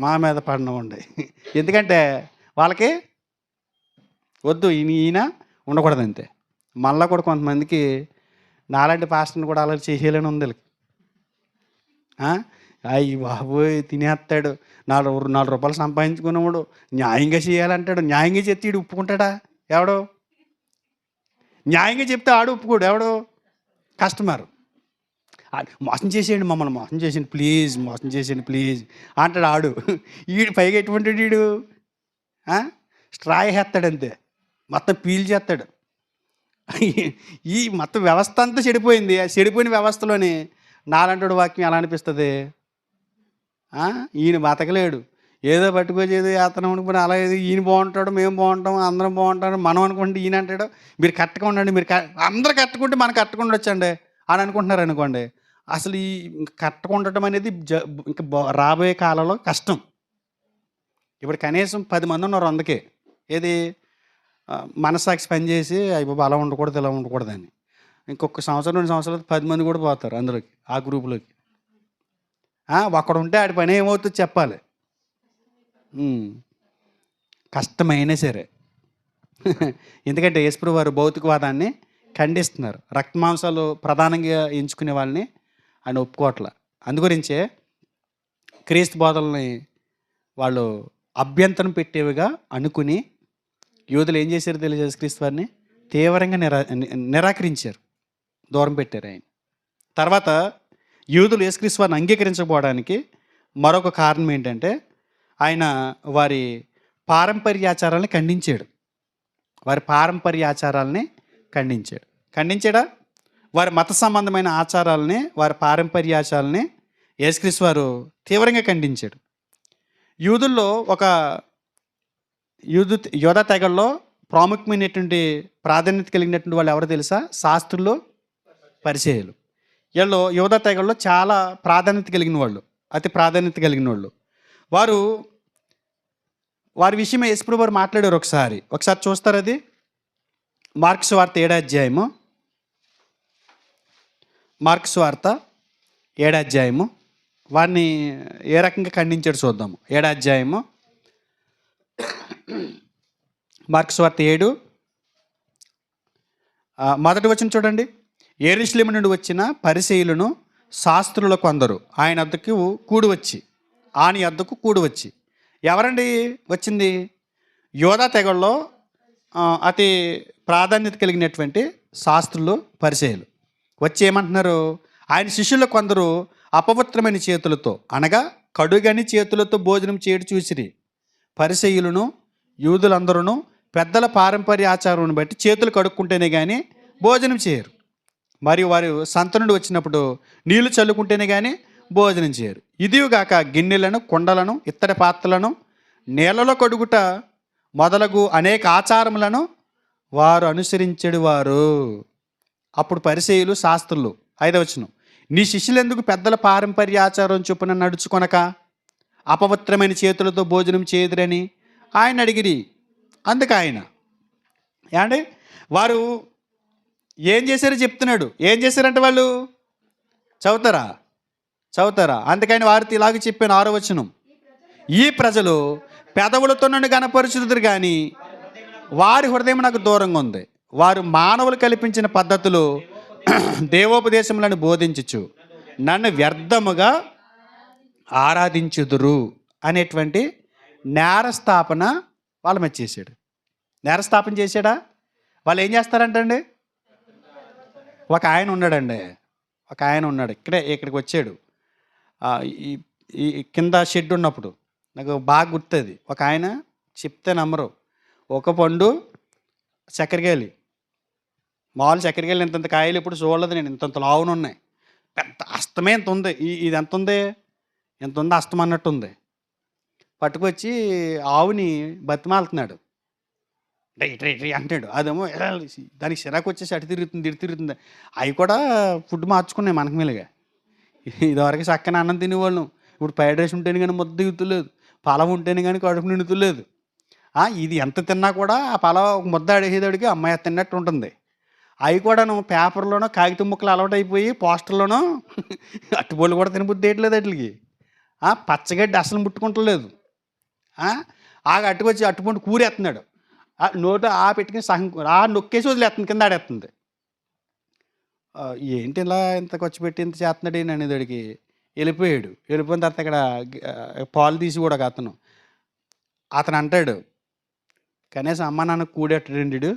Speaker 1: మా మీద పడినవ్వండి. ఎందుకంటే వాళ్ళకి వద్దు, ఈయన ఉండకూడదు అంతే. మళ్ళా కూడా కొంతమందికి నాలాంటి పాస్టర్ని కూడా అలా చేసేయాలని ఉంది. అయ్యి బాబోయ్! తినేస్తాడు. 4 రూపాయలు సంపాదించుకున్నవాడు న్యాయంగా చేయాలంటాడు. న్యాయంగా చెప్తే ఈడు ఒప్పుకుంటాడా? ఎవడు? న్యాయంగా చెప్తే ఆడు ఒప్పుకోడు. ఎవడు? కస్టమర్. మోసం చేసేయండి, మమ్మల్ని మోసం చేసేయండి ప్లీజ్, మోసం చేసేయండి ప్లీజ్ అంటాడు ఆడు. ఈడు పైగా ఎటువంటిడు ఈడు? స్ట్రా వేస్తాడంతే, మొత్తం పీల్ చేస్తాడు. ఈ మొత్తం వ్యవస్థ అంతా చెడిపోయింది. ఆ చెడిపోయిన వ్యవస్థలోని నాలంటాడు వాక్యం ఎలా అనిపిస్తుంది? ఈయన బతకలేడు, ఏదో పట్టుకొచ్చేది అతను అనుకుని అలా ఏదో ఈయన బాగుంటాడు, మేము బాగుంటాం, అందరం బాగుంటాడు, మనం అనుకుంటే ఈయన అంటాడు మీరు కరెక్ట్గా ఉండండి, మీరు అందరూ కట్టుకుంటే మనం కట్టుకుండా వచ్చండి అని అనుకుంటున్నారు అనుకోండి. అసలు ఈ కరెక్ట్గా ఉండటం అనేది ఇంకా రాబోయే కాలంలో కష్టం. ఇప్పుడు కనీసం 10 మంది ఉన్నారు 100కే. ఏది మనస్సాక్షి పనిచేసి అయ్య బాబు అలా ఉండకూడదు ఇలా ఉండకూడదని. ఇంకొక సంవత్సరం 2 సంవత్సరాలు 10 మంది కూడా పోతారు అందులోకి, ఆ గ్రూపులోకి. ఒక్కడు ఉంటే ఆడి పని ఏమవుతుందో చెప్పాలి. కష్టమైనా సరే. ఎందుకంటే యేసుప్రభువు వారు భౌతికవాదాన్ని ఖండిస్తున్నారు. రక్తమాంసాలు ప్రధానంగా ఎంచుకునే వాళ్ళని ఆయన ఒప్పుకోవట్ల. అందుగురించే క్రీస్తు బోధనల్ని వాళ్ళు అభ్యంతరం పెట్టేవిగా అనుకుని యూదులు ఏం చేశారు తెలియదు, యేసుక్రీస్తు వారిని తీవ్రంగా నిరాకరించారు, దూరం పెట్టారు ఆయన. తర్వాత యూదులు యేసుక్రీస్తు వారిని అంగీకరించకపోవడానికి మరొక కారణం ఏంటంటే ఆయన వారి పారంపర్యాచారాలని ఖండించాడు. వారి పారంపర్యాచారాలని ఖండించాడా? వారి మత సంబంధమైన ఆచారాలని, వారి పారంపర్యాచారాలని యేసుక్రీస్తు వారు తీవ్రంగా ఖండించాడు. యూదుల్లో ఒక యోధా తెగల్లో ప్రాముఖ్యమైనటువంటి ప్రాధాన్యత కలిగినటువంటి వాళ్ళు ఎవరో తెలుసా? శాస్త్రులు, పరిసయ్యులు. వీళ్ళు యోధా తెగల్లో చాలా ప్రాధాన్యత కలిగిన వాళ్ళు, అతి ప్రాధాన్యత కలిగిన వాళ్ళు. వారి విషయమే యేసుప్రభువు వారు మాట్లాడారు. ఒకసారి చూస్తారు. అది మార్కు సువార్త 7వ అధ్యాయము. మార్కు సువార్త 7వ అధ్యాయము. వారిని ఏ రకంగా ఖండించాడు చూద్దాము. 7వ అధ్యాయము మార్కు సువార్త 7 మొదటి వచనం చూడండి. యెరూషలేము నుండి వచ్చిన పరిసయ్యులను శాస్త్రుల కొందరు ఆయన వద్దకు కూడి వచ్చి ఎవరండి వచ్చింది? యోధా తెగల్లో అతి ప్రాధాన్యత కలిగినటువంటి శాస్త్రులు, పరిసయ్యులు వచ్చి ఏమంటున్నారు? ఆయన శిష్యులు కొందరు అపవిత్రమైన చేతులతో, అనగా కడుగని చేతులతో భోజనం చేయడం చూసిరి. పరిసయ్యులను యూదులందరూ పెద్దల పారంపర్య ఆచారాన్ని బట్టి చేతులు కడుక్కుంటేనే కానీ భోజనం చేయరు. మరియు వారు సంత నుండి వచ్చినప్పుడు నీళ్లు చల్లుకుంటేనే కానీ భోజనం చేయరు. ఇదిగాక గిన్నెలను, కుండలను, ఇత్తడి పాత్రలను నీళ్ళలో కడుగుట మొదలగు అనేక ఆచారములను వారు అనుసరించెడు వారు. అప్పుడు పరిసయ్యులు, శాస్త్రులు 5వ వచనం, నీ శిష్యులెందుకు పెద్దల పారంపర్య ఆచారం చొప్పున నడుచుకొనక అపవిత్రమైన చేతులతో భోజనం చేయదురని ఆయన అడిగిరి. అందుకు ఆయన ఏమండి వారు ఏం చేశారో చెప్తున్నాడు. ఏం చేశారంటే వాళ్ళు చదువుతారా? అందుకని వారితో ఇలాగ చెప్పాను. 6వ వచనం, ఈ ప్రజలు పెదవులతో నన్ను గనపరుచుదురు కానీ వారి హృదయం నాకు దూరంగా ఉంది. వారు మానవులు కల్పించిన పద్ధతులు దేవోపదేశములను బోధించుచు నన్ను వ్యర్థముగా ఆరాధించుదురు అనేటువంటి నేరస్థాపన వాళ్ళ మీద చేశాడు. నేరస్థాపన చేశాడా? వాళ్ళు ఏం చేస్తారంటండి? ఒక ఆయన ఉన్నాడు ఇక్కడికి వచ్చాడు. ఈ కింద షెడ్ ఉన్నప్పుడు నాకు బాగా గుర్తుంది. ఒక ఆయన చెప్తే నమ్మరు, ఒక పండు చక్కెరకాయలు, మామూలు చక్కెరకాయలు ఇంతంత కాయలు ఇప్పుడు చూడలేదు నేను, ఇంతంత లావున ఉన్నాయి, పెద్ద అస్తమే ఇంత ఉంది. ఇది ఎంత ఉంది అస్తం అన్నట్టు ఉంది. పట్టుకొచ్చి ఆవుని బతిమాలుతున్నాడు. ఇట్రీ అంటాడు. అదేమో దానికి చిరాకు వచ్చేసి అటు తిరుగుతుంది. అవి కూడా ఫుడ్ మార్చుకున్నాయి మనకు మీలుగా. ఇదివరకు చక్కని అన్నం తినేవాళ్ళం, ఇప్పుడు ఫ్రైడ్ రైస్ ఉంటేనే కానీ ముద్ద దిగుతులేదు, పలావ్ ఉంటేనే కానీ కడుపు నిండుతులేదు. ఇది ఎంత తిన్నా కూడా ఆ పలావ్ ఒక ముద్ద అడిగేదాడికి అమ్మాయి తిన్నట్టు ఉంటుంది. అవి కూడాను పేపర్లోనో కాగితం ముక్కలు అలవాటు అయిపోయి పోస్టర్లోనో అట్టుబొళ్ళు కూడా తినబుద్ధి వేయట్లేదు వాటికి. పచ్చగడ్డి అసలు ముట్టుకుంటలేదు. అట్టుకొచ్చి అట్టుపండు కూరేస్తున్నాడు, నోటు పెట్టుకుని సహం నొక్కేసి వదిలేస్తుంది, కింద ఆడేస్తుంది. ఏంటి ఇలా ఇంత ఖర్చు పెట్టి ఇంత చేస్తున్నాడు అనేదాడికి వెళ్ళిపోయాడు. వెళ్ళిపోయిన తర్వాత ఇక్కడ పాలు తీసి కూడా ఒక అతను అంటాడు, కనీసం అమ్మా నాన్న కూడెట్టడండి వీడు,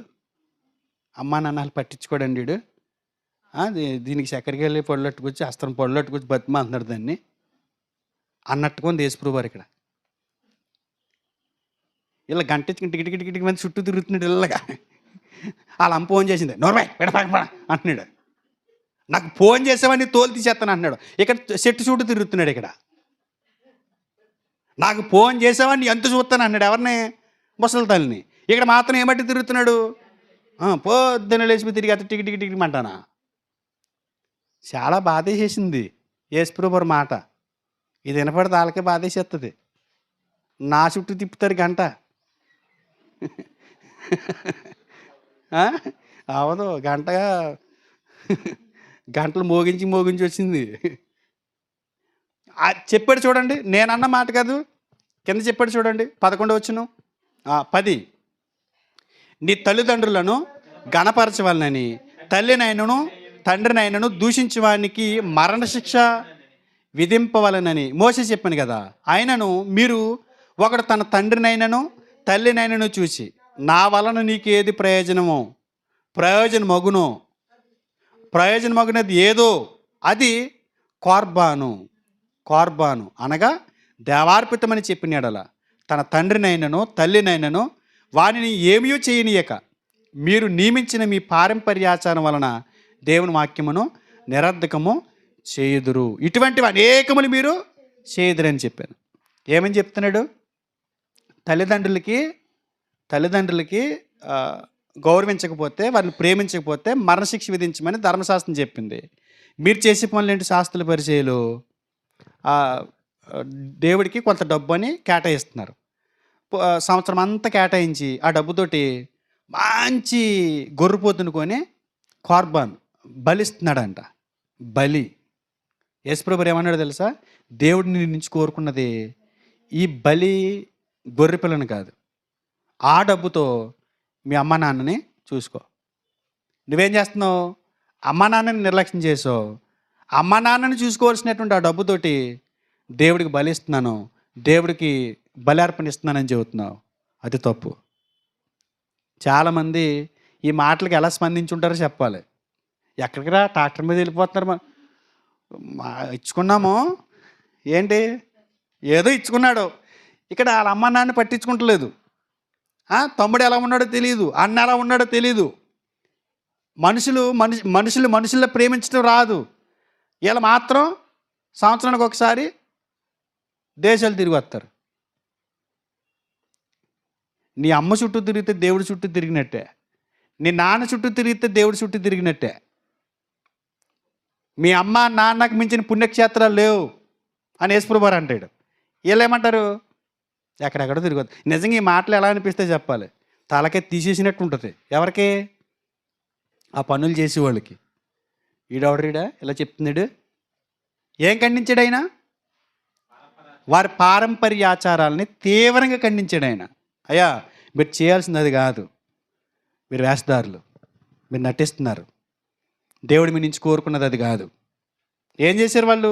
Speaker 1: అమ్మా నాన్నలు పట్టించుకోడండి వీడు, దీనికి చక్కెరకెళ్ళి పొడలట్టుకొచ్చి అస్త్రం పొడలట్టుకొచ్చి బతిమా అంటున్నాడు దాన్ని అన్నట్టుకొని యేసుప్రభువు వారు ఇక్కడ ఇలా గంట టికి టికి టికి మంది చుట్టూ తిరుగుతున్నాడు. ఇల్లగా వాళ్ళ అమ్మ ఫోన్ చేసింది, నోర్మై పెడపా అంటున్నాడు. నాకు ఫోన్ చేసేవాడిని తోలు తీసేస్తాను అంటున్నాడు. ఇక్కడ చెట్టు చుట్టూ తిరుగుతున్నాడు. ఇక్కడ నాకు ఫోన్ చేసేవాడిని ఎంత చూస్తాను అన్నాడు. ఎవరిని? ముసలి తల్లిని. ఇక్కడ మాత్రం ఏమట్టి తిరుగుతున్నాడు? పొద్దున్న లేచిపోయి తిరిగి అతను టికి టికి టికి అంటానా. చాలా బాధేసేసింది యేసుప్రభువు మాట. ఇది వినపడితే వాళ్ళకే బాధేసేస్తుంది. నా చుట్టూ తిప్పుతారు గంట. అవదు గంటగా గంటలు మోగించి వచ్చింది. చెప్పాడు చూడండి, నేనన్న మాట కాదు, కింద చెప్పాడు చూడండి 11 వచ్చును 10. నీ తల్లిదండ్రులను గణపరచవలనని తల్లినైనను తండ్రినైనను దూషించేవానికి మరణశిక్ష విధింపవలనని మోసే చెప్పాను కదా. ఆయనను మీరు ఒకడు తన తండ్రినైనను తల్లినైనను చూసి నా వలన నీకు ఏది ప్రయోజనమగునది ఏదో అది కార్బాను అనగా దేవార్పితమని చెప్పినాడలా తన తండ్రినైనను తల్లినైనను వానిని ఏమీ చేయనీయక మీరు నియమించిన మీ పారంపర్యాచారం వలన దేవుని వాక్యమును నిరర్ధకము చేయుదురు. ఇటువంటివి అనేకములు మీరు చేయుదురని చెప్పాను. ఏమని చెప్తున్నాడు? తల్లిదండ్రులకి గౌరవించకపోతే, వారిని ప్రేమించకపోతే మరణశిక్ష విధించమని ధర్మశాస్త్రం చెప్పింది. మీరు చేసే పనులు ఏంటి? శాస్త్రుల పరిచయాలు దేవుడికి కొంత డబ్బు అని కేటాయిస్తున్నారు. సంవత్సరం అంతా కేటాయించి ఆ డబ్బుతోటి మంచి గొర్రెపోతుని కొని కార్బాన్ బలిస్తున్నాడంట. బలి. యేసుప్రభువు ఏమన్నాడు తెలుసా? దేవుడిని నీ నుంచి కోరుకున్నది ఈ బలి గొర్రె పిల్లని కాదు, ఆ డబ్బుతో మీ అమ్మ నాన్నని చూసుకో. నువ్వేం చేస్తున్నావు? అమ్మ నాన్నని నిర్లక్ష్యం చేసావు. అమ్మ నాన్నని చూసుకోవాల్సినటువంటి ఆ డబ్బుతోటి దేవుడికి బలిస్తున్నాను, దేవుడికి బలి అర్పణిస్తున్నానని చెబుతున్నావు. అది తప్పు. చాలామంది ఈ మాటలకి ఎలా స్పందించుంటారో చెప్పాలి. ఎక్కడికి రా ట్రాక్టర్ మీద వెళ్ళిపోతున్నారు. ఇచ్చుకున్నాము ఏంటి, ఏదో ఇచ్చుకున్నాడు. ఇక్కడ వాళ్ళ అమ్మ నాన్న పట్టించుకుంటలేదు. తమ్ముడు ఎలా ఉన్నాడో తెలియదు, అన్న ఎలా ఉన్నాడో తెలియదు. మనుషుల్లో ప్రేమించడం రాదు. వీళ్ళు మాత్రం సంవత్సరానికి ఒకసారి దేశాలు తిరిగి వస్తారు. నీ అమ్మ చుట్టూ తిరిగితే దేవుడి చుట్టూ తిరిగినట్టే, నీ నాన్న చుట్టూ తిరిగితే దేవుడి చుట్టూ తిరిగినట్టే. మీ అమ్మ నాన్నకు మించిన పుణ్యక్షేత్రాలు లేవు అని యేసుప్రభువు అంటాడు. వీళ్ళు ఏమంటారు? ఎక్కడెక్కడో తిరగదు. నిజంగా ఈ మాటలు ఎలా అనిపిస్తే చెప్పాలి, తలకే తీసేసినట్టు ఉంటుంది. ఎవరికి? ఆ పనులు చేసేవాళ్ళకి. ఈడెవడరీడా ఇలా చెప్తున్నాడు? ఏం ఖండించాడు ఆయన? వారి పారంపర్యాచారాలని తీవ్రంగా ఖండించాడు ఆయన. అయ్యా, మీరు చేయాల్సింది అది కాదు, మీరు వేషధారులు, మీరు నటిస్తున్నారు, దేవుడు మీ నుంచి కోరుకున్నది అది కాదు. ఏం చేశారు వాళ్ళు?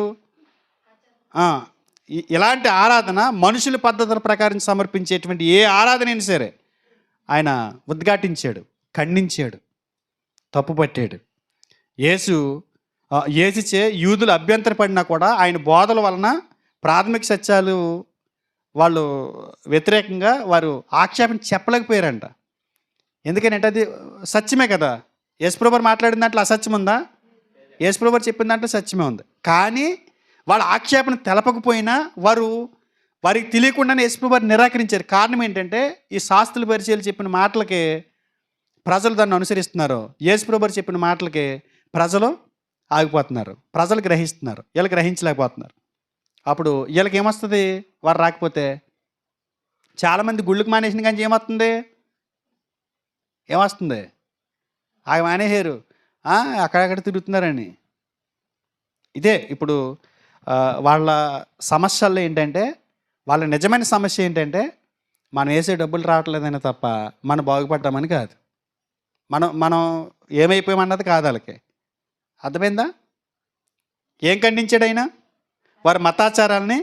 Speaker 1: ఇలాంటి ఆరాధన మనుషుల పద్ధతుల ప్రకారం సమర్పించేటువంటి ఏ ఆరాధన అయినా సరే ఆయన ఉద్ఘాటించాడు, ఖండించాడు, తప్పుపట్టాడు. యేసుచే యూదులు అభ్యంతరపడినా కూడా ఆయన బోధల వలన ప్రాథమిక సత్యాలు వాళ్ళు వ్యతిరేకంగా వారు ఆక్షేపణ చెప్పలేకపోయారంట. ఎందుకంటే అది సత్యమే కదా. యేసుప్రభువు మాట్లాడిన దాంట్లో అసత్యం ఉందా? యేసుప్రభువు చెప్పిన దాంట్లో సత్యమే ఉంది. కానీ వాళ్ళ ఆక్షేపణ తెలపకపోయినా వారికి తెలియకుండానే యేసుప్రభువు నిరాకరించారు. కారణం ఏంటంటే ఈ శాస్త్రుల పరిచయాలు చెప్పిన మాటలకి ప్రజలు దాన్ని అనుసరిస్తున్నారు. యేసుప్రభువు చెప్పిన మాటలకి ప్రజలు ఆగిపోతున్నారు, ప్రజలు గ్రహిస్తున్నారు, వీళ్ళు గ్రహించలేకపోతున్నారు. అప్పుడు వీళ్ళకి ఏమొస్తుంది? వారు రాకపోతే చాలామంది గుళ్ళకి మానేసిన కానీ ఏమొస్తుంది? ఆగి మానేసారు, అక్కడక్కడ తిరుగుతున్నారని. ఇదే ఇప్పుడు వాళ్ళ సమస్యల్లో ఏంటంటే, వాళ్ళ నిజమైన సమస్య ఏంటంటే మనం వేసే డబ్బులు రావట్లేదని తప్ప మనం బాగుపడ్డామని కాదు, మనం ఏమైపోయామన్నది కాదు వాళ్ళకి. అర్థమైందా? ఏం ఖండించాడు ఆయన? వారి మతాచారాలని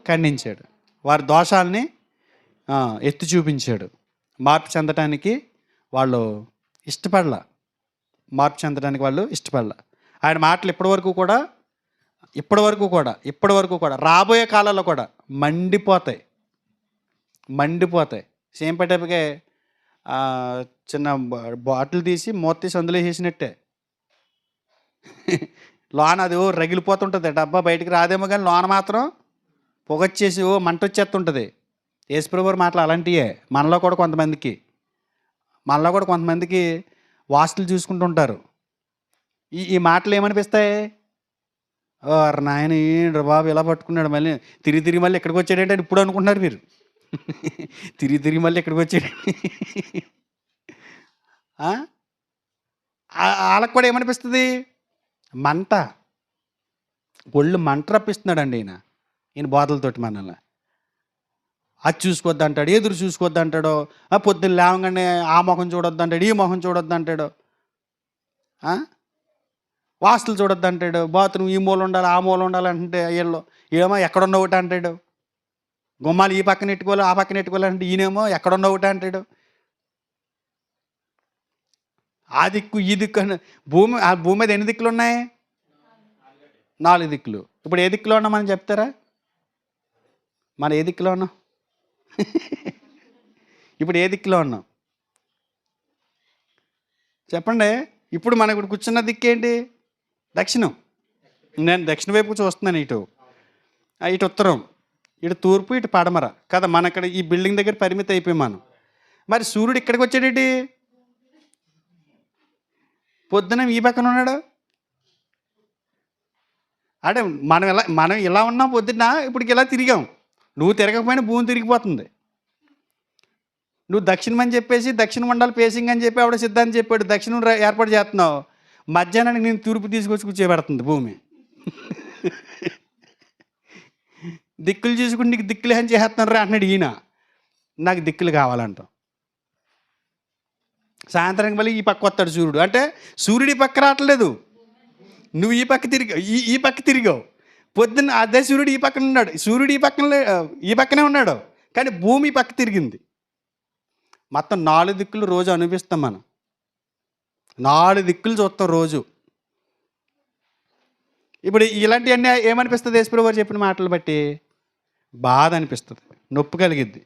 Speaker 1: ఖండించాడు, వారి దోషాలని ఎత్తి చూపించాడు. మార్పు చెందటానికి వాళ్ళు ఇష్టపడలా, మార్పు చెందడానికి వాళ్ళు ఇష్టపడలా. ఆయన మాటలు ఇప్పటి వరకు కూడా రాబోయే కాలాల్లో కూడా మండిపోతాయి. సేమ్ పట్టేపకే చిన్న బాటిల్ తీసి మూత తీసి అందులో వేసేసినట్టే. లోన అది రగిలిపోతుంటుంది, డబ్బా బయటికి రాదేమో కానీ లోన మాత్రం పొగొచ్చేసి మంట వచ్చేస్తుంటుంది. యేసుప్రభువు మాటలు అలాంటివే. మనలో కూడా కొంతమందికి వాస్తులు చూసుకుంటూ ఉంటారు. ఈ మాటలు ఏమనిపిస్తాయి? నాయన ఏంటి బాబు ఇలా పట్టుకున్నాడు, మళ్ళీ తిరిగి మళ్ళీ ఎక్కడికి వచ్చాడంటే ఇప్పుడు అనుకుంటున్నారు మీరు. తిరిగి మళ్ళీ ఎక్కడికి వచ్చాడు. వాళ్ళకు కూడా ఏమనిపిస్తుంది? మంట, ఒళ్ళు మంట రప్పిస్తున్నాడండి ఈయన బోధలతోటి మనల్ని. అది చూసుకోవద్దు అంటాడు, ఎదురు చూసుకోవద్దు అంటాడు, పొద్దున్న లేవగానే ఆ మొహం చూడొద్దు అంటాడు, ఈ మొహం చూడొద్దు అంటాడు, వాస్తులు చూడొద్దు అంటాడు, బాత్రూమ్ ఈ మూల ఉండాలి ఆ మూల ఉండాలి అంటే వీళ్ళు ఏమో ఎక్కడున్న ఒకటి అంటాడు, గుమ్మాలు ఈ పక్కన ఎట్టుకోవాలి ఆ పక్కన ఎట్టుకోవాలంటే ఈయనేమో ఎక్కడున్న ఒకటి అంటాడు. ఆ దిక్కు ఈ దిక్కు అని ఆ భూమి మీద ఎన్ని దిక్కులు ఉన్నాయి? 4 దిక్కులు. ఇప్పుడు ఏ దిక్కులో ఉన్నాం మనం చెప్తారా? మనం ఏ దిక్కులో ఉన్నాం? ఇప్పుడు ఏ దిక్కులో ఉన్నాం చెప్పండి. ఇప్పుడు మనం ఇప్పుడు కూర్చున్న దిక్కు ఏంటి? దక్షిణం. నేను దక్షిణ వైపు చూస్తున్నాను. ఇటు ఉత్తరం, ఇటు తూర్పు, ఇటు పడమర కదా. మన ఇక్కడ ఈ బిల్డింగ్ దగ్గర పరిమితి అయిపోయి మనం. మరి సూర్యుడు ఇక్కడికి వచ్చాడేంటి? పొద్దున ఈ పక్కన ఉన్నాడు. అంటే మనం ఇలా ఉన్నాం పొద్దున్న, ఇప్పటికి ఇలా తిరిగాం. నువ్వు తిరగకపోయినా భూమి తిరిగిపోతుంది. నువ్వు దక్షిణం అని చెప్పేసి దక్షిణ మండలి ఫేసింగ్ అని చెప్పి ఆవిడ సిద్ధాంతం చెప్పాడు, దక్షిణం ఏర్పాటు చేస్తున్నావు. మధ్యాహ్నానికి నేను తూర్పు తీసుకొచ్చి కూర్చోబెడుతుంది భూమి. దిక్కులు చూసుకుని నీకు దిక్కులు ఏం చేస్తున్నారా అంటున్నాడు ఈయన. నాకు దిక్కులు కావాలంటాం. సాయంత్రానికి మళ్ళీ ఈ పక్క వస్తాడు సూర్యుడు. అంటే సూర్యుడు ఈ పక్క రావట్లేదు, నువ్వు ఈ పక్క తిరిగావు. పొద్దున్న అదే సూర్యుడు ఈ పక్కన ఉన్నాడు, సూర్యుడు ఈ పక్కనే ఉన్నాడు, కానీ భూమి ఈ పక్క తిరిగింది. మొత్తం 4 దిక్కులు రోజు అనిపిస్తాం మనం. 4 దిక్కులు చూస్తాం రోజు. ఇప్పుడు ఇలాంటివన్నీ ఏమనిపిస్తుంది? యేసుప్రభువు గారు చెప్పిన మాటలు బట్టి బాధ అనిపిస్తుంది, నొప్పి కలిగిద్ది.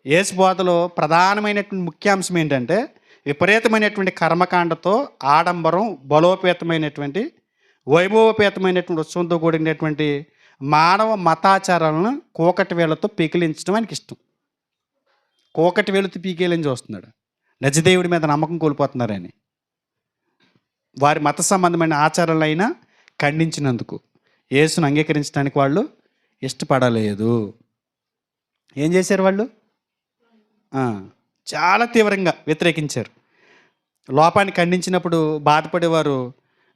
Speaker 1: యేసు బోధలో ప్రధానమైనటువంటి ముఖ్యాంశం ఏంటంటే విపరీతమైనటువంటి కర్మకాండతో ఆడంబరం, బలోపేతమైనటువంటి వైభవపేతమైనటువంటి ఉత్సవంతో కూడినటువంటి మానవ మతాచారాలను కోకటి వేళ్లతో పీకిలించడం ఆయనకి ఇష్టం. కోకటి వేలుతో పీకేలని చూస్తున్నాడు. నిజదేవుడి మీద నమ్మకం కోల్పోతున్నారని వారి మత సంబంధమైన ఆచారాలైనా ఖండించినందుకు యేసును అంగీకరించడానికి వాళ్ళు ఇష్టపడలేదు. ఏం చేశారు వాళ్ళు? చాలా తీవ్రంగా వ్యతిరేకించారు. లోపాన్ని ఖండించినప్పుడు బాధపడేవారు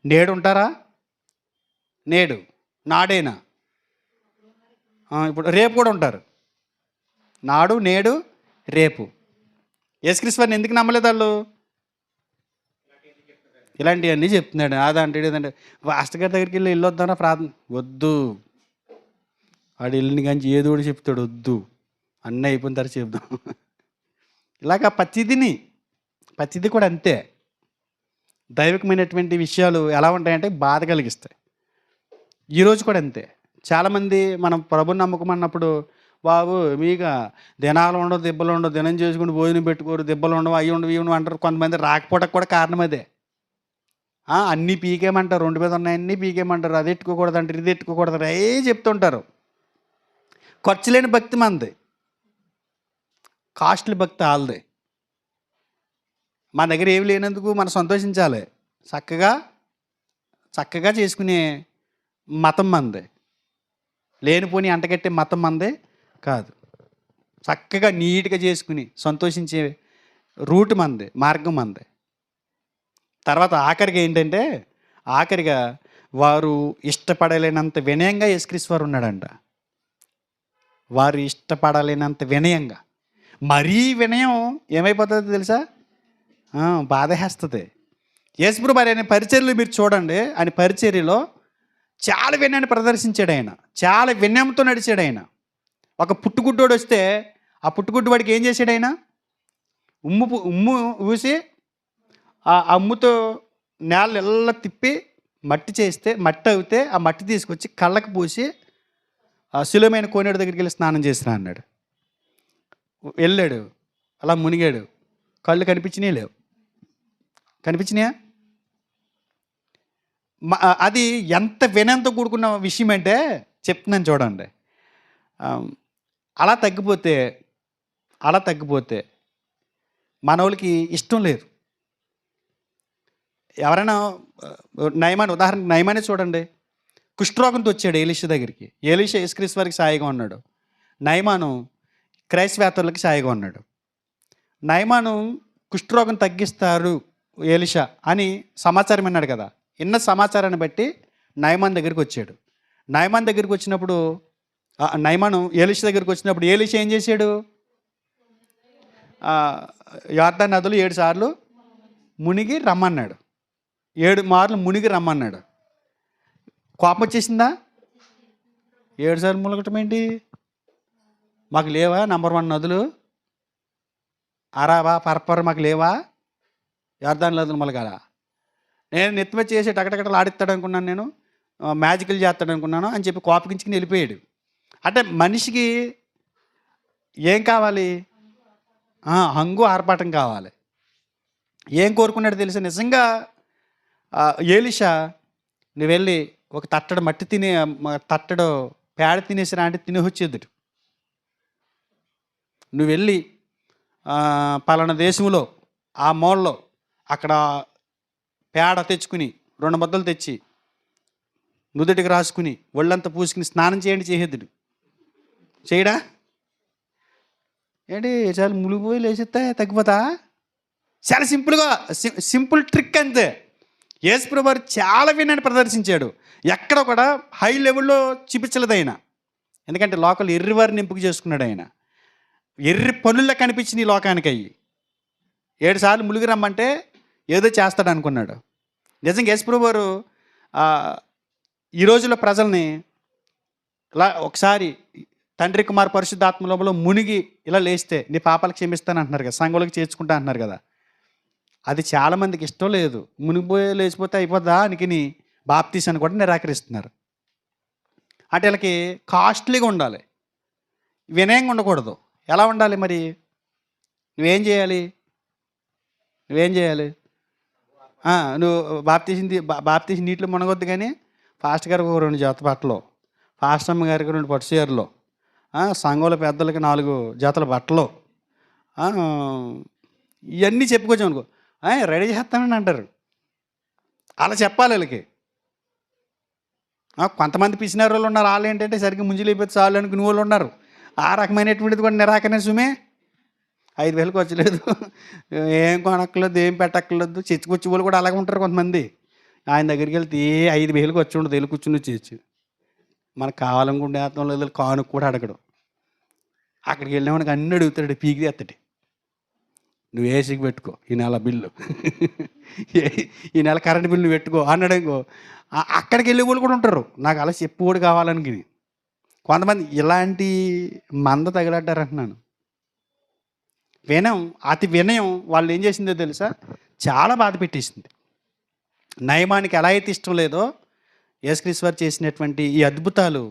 Speaker 1: నేడు ఉంటారా? నాడేనా? ఇప్పుడు రేపు కూడా ఉంటారు. నాడు, నేడు, రేపు. యేసుక్రీస్తు వారిని ఎందుకు నమ్మలేదు వాళ్ళు? ఇలాంటివన్నీ చెప్తున్నాడు. అదంటే ఏదంటే పాస్టర్ గారి దగ్గరికి వెళ్ళి వద్దానా ప్రార్థన వద్దు, వాడు వెళ్ళిన కానీ ఏదో కూడా చెప్తాడు వద్దు, అన్నీ అయిపోయిన తర్వాత చెప్దాం. ఇలాగ ప్రతిదీ కూడా అంతే. దైవికమైనటువంటి విషయాలు ఎలా ఉంటాయంటే బాధ కలిగిస్తాయి. ఈరోజు కూడా అంతే. చాలామంది మనం ప్రభుని నమ్మకమన్నప్పుడు బాబు మీకు దినాలు ఉండవు, దెబ్బలు ఉండవు, దినం చేసుకుని భోజనం పెట్టుకోరు, దెబ్బలు ఉండవు, అవి ఉండవు, ఇవి ఉండవు అంటారు. కొంతమంది రాకపోవడానికి కూడా కారణం అదే. అన్నీ పీకేమంటారు, 2 మీద ఉన్నాయన్నీ పీకేమంటారు, అది ఎట్టుకోకూడదు అంటారు, ఇది ఎట్టుకోకూడదు చెప్తుంటారు. ఖర్చు లేని భక్తి మనది, కాస్ట్లీ భక్తి వాళ్ళది. మన దగ్గర ఏమి లేనందుకు మనం సంతోషించాలి. చక్కగా చేసుకునే మతం మనది, లేనిపోని అంటగట్టే మతం మనదే కాదు. చక్కగా నీట్గా చేసుకుని సంతోషించే రూట్ మనది, మార్గం మనది. తర్వాత ఆఖరిగా వారు ఇష్టపడలేనంత వినయంగా యేసుక్రీస్తు వారు ఉన్నాడంట. వారు ఇష్టపడలేనంత వినయంగా. మరీ వినయం ఏమైపోతుందో తెలుసా? బాధేస్తుంది. యేసుప్రభువు ఆయన పరిచర్యలు మీరు చూడండి. ఆయన పరిచర్యలో చాలా వినయాన్ని ప్రదర్శించాడు ఆయన. చాలా వినయంతో నడిచాడు ఆయన. ఒక పుట్టుగుడ్డోడు వస్తే ఆ పుట్టుగుడ్డు వాడికి ఏం చేశాడు ఆయన? ఉమ్ము ఊసి ఆ అమ్ముతో నేల ఎల్ల తిప్పి మట్టి చేస్తే మట్టి అవుతే ఆ మట్టి తీసుకొచ్చి కళ్ళకు పూసి సులువైన కోనేడు దగ్గరికి వెళ్ళి స్నానం చేసినా అన్నాడు. వెళ్ళాడు, అలా మునిగాడు, కళ్ళు కనిపించినాయి లేవు. కనిపించినాయా? అది ఎంత వినయంతో కూడుకున్న విషయం అంటే చెప్తున్నాను చూడండి. అలా తగ్గిపోతే మనోళ్ళకి ఇష్టం లేదు. ఎవరైనా నయమాని, ఉదాహరణకు నయమానే చూడండి. కుష్ఠరోగంతో వచ్చాడు ఎలీషా దగ్గరికి. ఎలీషా యేసుక్రీస్తు వారికి సాయిగా ఉన్నాడు. నయమాను క్రైస్తవేత్తర్లకి సాయిగా ఉన్నాడు. నయమాను కుష్ఠరోగం తగ్గిస్తారు ఎలీషా అని సమాచారం విన్నాడు కదా. విన్న సమాచారాన్ని బట్టి నయమాన్ దగ్గరికి వచ్చాడు. నయమాన్ దగ్గరికి వచ్చినప్పుడు నయమాను ఎలీషా దగ్గరికి వచ్చినప్పుడు ఎలీషా ఏం చేశాడు? యొర్దాను నదిలో 7 సార్లు మునిగి రమ్మన్నాడు. 7 మార్లు మునిగి రమ్మన్నాడు. కోపం వచ్చేసిందా? 7 సార్లు మునగటం ఏంటి? మాకు లేవా నంబర్ 1 నదులు? అరాబా పరపర మాకు లేవా? యొర్దాను నదులు మొలగాల. నేను నెత్తిమ చేసి టకటకటలు ఆడిస్తాడు అనుకున్నాను, నేను మ్యాజికల్ చేస్తాడు అనుకున్నాను అని చెప్పి కోపగించుకుని వెళ్ళిపోయాడు. అంటే మనిషికి ఏం కావాలి? హంగు ఆర్పాటం కావాలి. ఏం కోరుకున్నాడు తెలుసా? నిజంగా ఎలీషా నువ్వు వెళ్ళి ఒక తట్టడు మట్టి తట్టడు పేడ తినేసిరా అంటే తిని వచ్చేద్దుడు. నువ్వు వెళ్ళి పలానా దేశంలో ఆ మూలలో అక్కడ పేడ తెచ్చుకుని 2 ముద్దలు తెచ్చి నుదుటికి రాసుకుని ఒళ్ళంతా పూసుకుని స్నానం చేయండి చేసేద్దుడు. చేయడా? ఏంటి చాలా మునిగిపోయి లేచితే తగ్గిపోతా? చాలా సింపుల్ ట్రిక్ అంతే. యేసుప్రభువు వారు చాలా వినయాన్ని ప్రదర్శించాడు. ఎక్కడ కూడా హై లెవెల్లో చూపించలేదు ఆయన. ఎందుకంటే లోకల్ ఎర్రివారిని ఎంపిక చేసుకున్నాడు ఆయన. ఎర్రి పనుల్లో కనిపించింది ఈ లోకానికి అయ్యి. 7 సార్లు మునిగి రమ్మంటే ఏదో చేస్తాడు అనుకున్నాడు. నిజంగా యేసుప్రభువు వారు ఈ రోజుల్లో ప్రజల్ని ఇలా ఒకసారి తండ్రి కుమార్ పరిశుద్ధాత్మలో మునిగి ఇలా లేస్తే నీ పాపాలకు క్షమిస్తాను అంటున్నారు కదా, సంఘంలోకి చేర్చుకుంటా అంటున్నారు కదా. అది చాలామందికి ఇష్టం లేదు. మునిగిపోయి లేచిపోతే అయిపోద్దా అని బాప్తీసాన్ని కూడా నిరాకరిస్తున్నారు. అంటే వీళ్ళకి కాస్ట్లీగా ఉండాలి, వినయంగా ఉండకూడదు. ఎలా ఉండాలి మరి? నువ్వేం చేయాలి? నువ్వు బాప్తీసి నీటిలో మునగొద్దు, కానీ ఫాస్ట్ గారికి 2 జత బట్టలు, ఫాస్ట్ అమ్మ గారికి 2 పట్టు చీరలు, సంఘంలో పెద్దలకి 4 జతల బట్టలు, ఇవన్నీ చెప్పుకోవచ్చు అనుకో. రెడీ చేస్తానని అంటారు. అలా చెప్పాలి వీళ్ళకి. కొంతమంది పిసినారు వాళ్ళు ఉన్నారు. వాళ్ళు ఏంటంటే సరిగ్గా ముంజులైపోతే చాలు అనుకునే వాళ్ళు ఉన్నారు. ఆ రకమైనటువంటిది కూడా నిరాకరణ సుమే. 5,000 వచ్చలేదు, ఏం కొనక్కర్లేదు, ఏం పెట్టక్కర్లేదు. చర్చకొచ్చే వాళ్ళు కూడా అలాగే ఉంటారు కొంతమంది. ఆయన దగ్గరికి వెళ్తే 5,000 వచ్చి ఉండదు, వెళ్ళి కూర్చుని వచ్చేయచ్చు. మనకు కావాలనుకుంటే లేదు, కానుక కూడా అడగడు. అక్కడికి వెళ్ళినామనికి అన్నీ అడుగుతాడు, పీకి ఎత్తటి. నువ్వు ఏసీకి పెట్టుకో ఈ నెల బిల్లు, ఈ నెల కరెంట్ బిల్లు పెట్టుకో అన్నాడు ఇంకో. అక్కడికి వెళ్ళే వాళ్ళు కూడా ఉంటారు, నాకు అలా చెప్పు కూడా కావాలని. కొంతమంది ఇలాంటి మంద తగిలడ్డారు అంటున్నాను. అతి వినయం వాళ్ళు ఏం చేసిందో తెలుసా? చాలా బాధ పెట్టేసింది. నయమానికి ఎలా అయితే ఇష్టం లేదో యేసుక్రీస్తు వారు చేసినటువంటి ఈ అద్భుతాలు,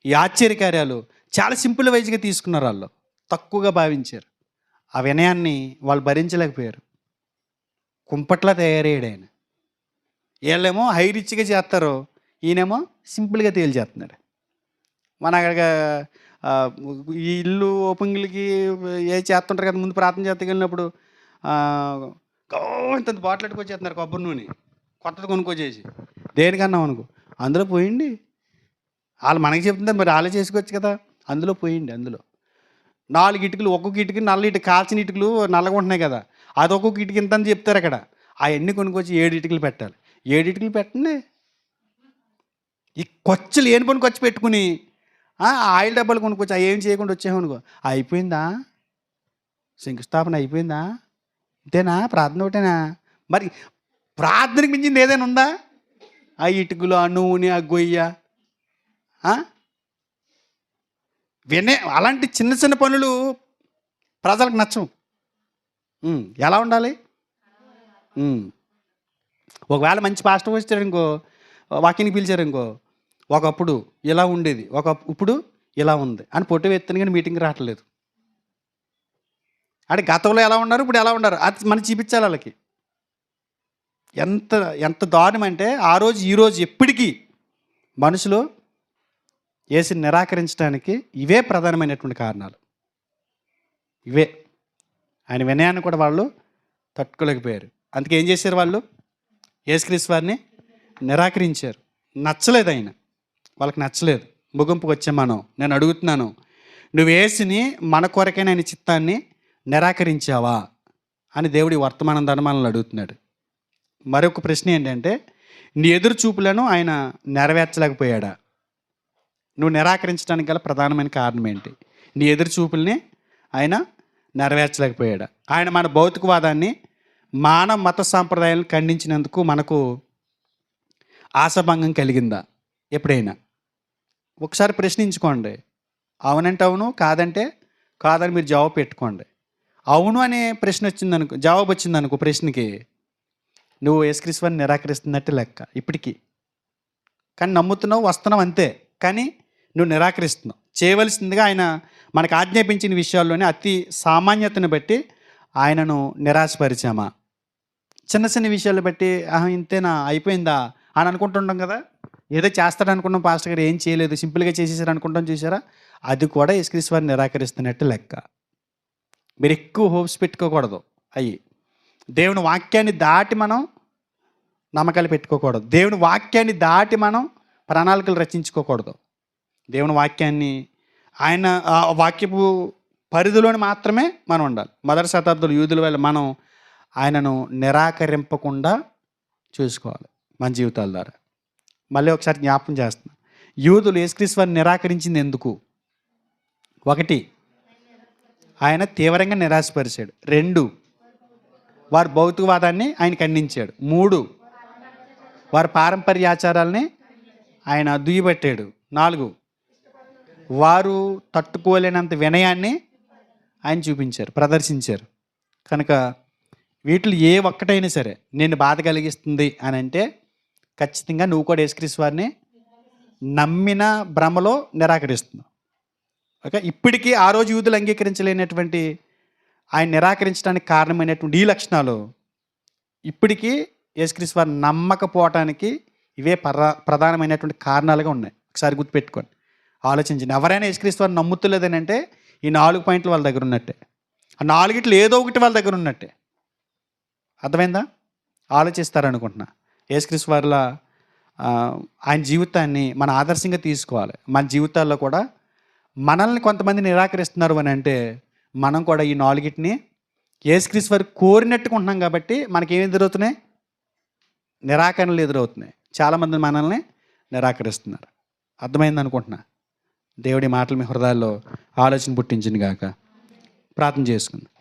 Speaker 1: ఈ ఆశ్చర్యకార్యాలు చాలా సింపుల్ వైజ్గా తీసుకున్నారు. వాళ్ళు తక్కువగా భావించారు. ఆ వినయాన్ని వాళ్ళు భరించలేకపోయారు. కుంపట్లా తయారయ్యాడు ఆయన. వీళ్ళేమో హై రిచ్గా చేస్తారు, ఈయనేమో సింపుల్గా తేల్చేస్తున్నాడు. మన అక్కడ ఈ ఇల్లు ఓపెనింగ్లకి ఏ చేస్తుంటారు కదా, ముందు ప్రార్థన చేస్తకి వెళ్ళినప్పుడు ఇంత బాటిల్ ఎట్టుకొచ్చేస్తున్నారు కొబ్బరి నూనె, కొత్తది కొనుక్కొచ్చేసి. దేనికన్నా అనుకో అందులో పోయింది. వాళ్ళు మనకి చెప్తుంటారు, మరి వాళ్ళే చేసుకోవచ్చు కదా. అందులో పోయింది. అందులో 4 ఇటుకలు, ఒక్కొక్క ఇటుక నల్ల ఇటుక, కాల్చిన ఇటుకలు నల్లగా ఉంటున్నాయి కదా, అది ఒక్కొక్క ఇటుక ఇంత అని చెప్తారు అక్కడ. అవన్నీ కొనుక్కొచ్చి 7 ఇటుకలు పెట్టాలి. 7 ఇటుకలు పెట్టండి. ఈ ఖర్చు లేని పని ఖర్చు పెట్టుకుని ఆయిల్ డబ్బాలు కొనుక్కొచ్చి అవి ఏం చేయకుండా వచ్చామనుకో, అయిపోయిందా? శంకుస్థాపన అయిపోయిందా? ఇంతేనా? ప్రార్థన ఒకటేనా? మరి ప్రార్థనకి మించింది ఏదైనా ఉందా? ఆ ఇటుకలు, ఆ నూనె, ఆ గొయ్య, అలాంటి చిన్న చిన్న పనులు ప్రజలకు నచ్చవు. ఎలా ఉండాలి? ఒకవేళ మంచి పాస్టర్ వచ్చారనుకో, వాక్యానికి పిలిచారనుకో, ఒకప్పుడు ఇలా ఉండేది, ఇప్పుడు ఇలా ఉంది అని పొట్టు ఎత్తాను, కానీ మీటింగ్ రావట్లేదు. అంటే గతంలో ఎలా ఉన్నారు, ఇప్పుడు ఎలా ఉన్నారు, అది మనం చూపించాలి వాళ్ళకి. ఎంత ఎంత దారుణం అంటే ఆ రోజు ఈరోజు ఎప్పటికీ మనుషులు యేసుని నిరాకరించడానికి ఇవే ప్రధానమైనటువంటి కారణాలు. ఇవే ఆయన వినయాన్ని కూడా వాళ్ళు తట్టుకోలేకపోయారు. అందుకే ఏం చేశారు వాళ్ళు? యేసుక్రీస్తు వారిని నిరాకరించారు. నచ్చలేదు ఆయన, వాళ్ళకి నచ్చలేదు. ముగింపుకు వచ్చే నేను అడుగుతున్నాను, నువ్వు యేసుని మన కొరకైన ఆయన చిత్తాన్ని నిరాకరించావా అని దేవుడి వర్తమానం ధర్మాలను అడుగుతున్నాడు. మరొక ప్రశ్న ఏంటంటే, నీ ఎదురు చూపులను ఆయన నెరవేర్చలేకపోయాడా? నువ్వు నిరాకరించడానికి గల ప్రధానమైన కారణం ఏంటి? నీ ఎదురు చూపుల్ని ఆయన నెరవేర్చలేకపోయాడా? ఆయన మన భౌతికవాదాన్ని, మానవ మత సాంప్రదాయాలను ఖండించినందుకు మనకు ఆశాభంగం కలిగిందా ఎప్పుడైనా? ఒకసారి ప్రశ్నించుకోండి. అవునంటే అవును, కాదంటే కాదని మీరు జవాబు పెట్టుకోండి. అవును అనే ప్రశ్న వచ్చిందనుకో, జవాబు వచ్చిందనుకో ప్రశ్నకి, నువ్వు యేసుక్రీస్తు వారిని నిరాకరిస్తున్నట్టు లెక్క ఇప్పటికీ. కానీ నమ్ముతున్నావు, వస్తున్నావు అంతే, కానీ నువ్వు నిరాకరిస్తున్నావు. చేయవలసిందిగా ఆయన మనకు ఆజ్ఞాపించిన విషయాల్లోనే అతి సామాన్యతను బట్టి ఆయనను నిరాశపరిచామా? చిన్న చిన్న విషయాలు బట్టి ఇంతేనా, అయిపోయిందా అని అనుకుంటుంటాం కదా. ఏదో చేస్తాడనుకున్నాం, పాస్టర్ గారు ఏం చేయలేదు, సింపుల్గా చేసేసారు అనుకుంటాం, చూసారా? అది కూడా యేసుక్రీస్తు వారిని నిరాకరిస్తున్నట్టు లెక్క. మీరు ఎక్కువ హోప్స్ పెట్టుకోకూడదు. దేవుని వాక్యాన్ని దాటి మనం నమ్మకాలు పెట్టుకోకూడదు. దేవుని వాక్యాన్ని దాటి మనం ప్రణాళికలు రచించుకోకూడదు. దేవుని వాక్యాన్ని ఆయన వాక్యపు పరిధిలోని మాత్రమే మనం ఉండాలి. మొదటి శతాబ్దంలో యూదుల వల్ల మనం ఆయనను నిరాకరింపకుండా చూసుకోవాలి మన జీవితాల ద్వారా. మళ్ళీ ఒకసారి జ్ఞాపకం చేస్తున్నాను, యూదులు యేసుక్రీస్తు వారిని నిరాకరించింది ఎందుకు? 1, ఆయన తీవ్రంగా నిరాశపరిచాడు. 2, వారి భౌతికవాదాన్ని ఆయన ఖండించాడు. 3, వారి పారంపర్య ఆచారాలని ఆయన దుయ్యబట్టాడు. 4, వారు తట్టుకోలేనంత వినయాన్ని ఆయన చూపించారు, ప్రదర్శించారు. కనుక వీటిలో ఏ ఒక్కటైనా సరే నేను బాధ కలిగిస్తుంది అని అంటే, ఖచ్చితంగా నువ్వు కూడా యేసుక్రీస్తు వారిని నమ్మిన భ్రమలో నిరాకరిస్తున్నావు. ఓకే, ఇప్పటికీ ఆ రోజు యూదులు అంగీకరించలేనటువంటి ఆయన నిరాకరించడానికి కారణమైనటువంటి ఈ లక్షణాలు ఇప్పటికీ యేసుక్రీస్తు వారిని నమ్మకపోవటానికి ఇవే ప్రధానమైనటువంటి కారణాలుగా ఉన్నాయి. ఒకసారి గుర్తుపెట్టుకోండి, ఆలోచించండి. ఎవరైనా యేసుక్రీస్తు వారిని నమ్ముతలేదని అంటే ఈ 4 పాయింట్లు వాళ్ళ దగ్గర ఉన్నట్టే. ఆ 4 ఏదో ఒకటి వాళ్ళ దగ్గర ఉన్నట్టే. అర్థమైందా? ఆలోచిస్తారనుకుంటున్నా. యేసుక్రీస్తు వారిలా ఆయన జీవితాన్ని మన ఆదర్శంగా తీసుకోవాలి. మన జీవితాల్లో కూడా మనల్ని కొంతమంది నిరాకరిస్తున్నారు అని అంటే, మనం కూడా ఈ 4 యేసుక్రీస్తు వారు కోరినట్టుకుంటున్నాం కాబట్టి మనకేం ఎదురవుతున్నాయి? నిరాకరణలు ఎదురవుతున్నాయి. చాలామంది మనల్ని నిరాకరిస్తున్నారు. అర్థమైంది అనుకుంటున్నా. దేవుడి మాటలు మీ హృదయాల్లో ఆలోచన పుట్టించింది గాక. ప్రార్థన చేసుకుందాం.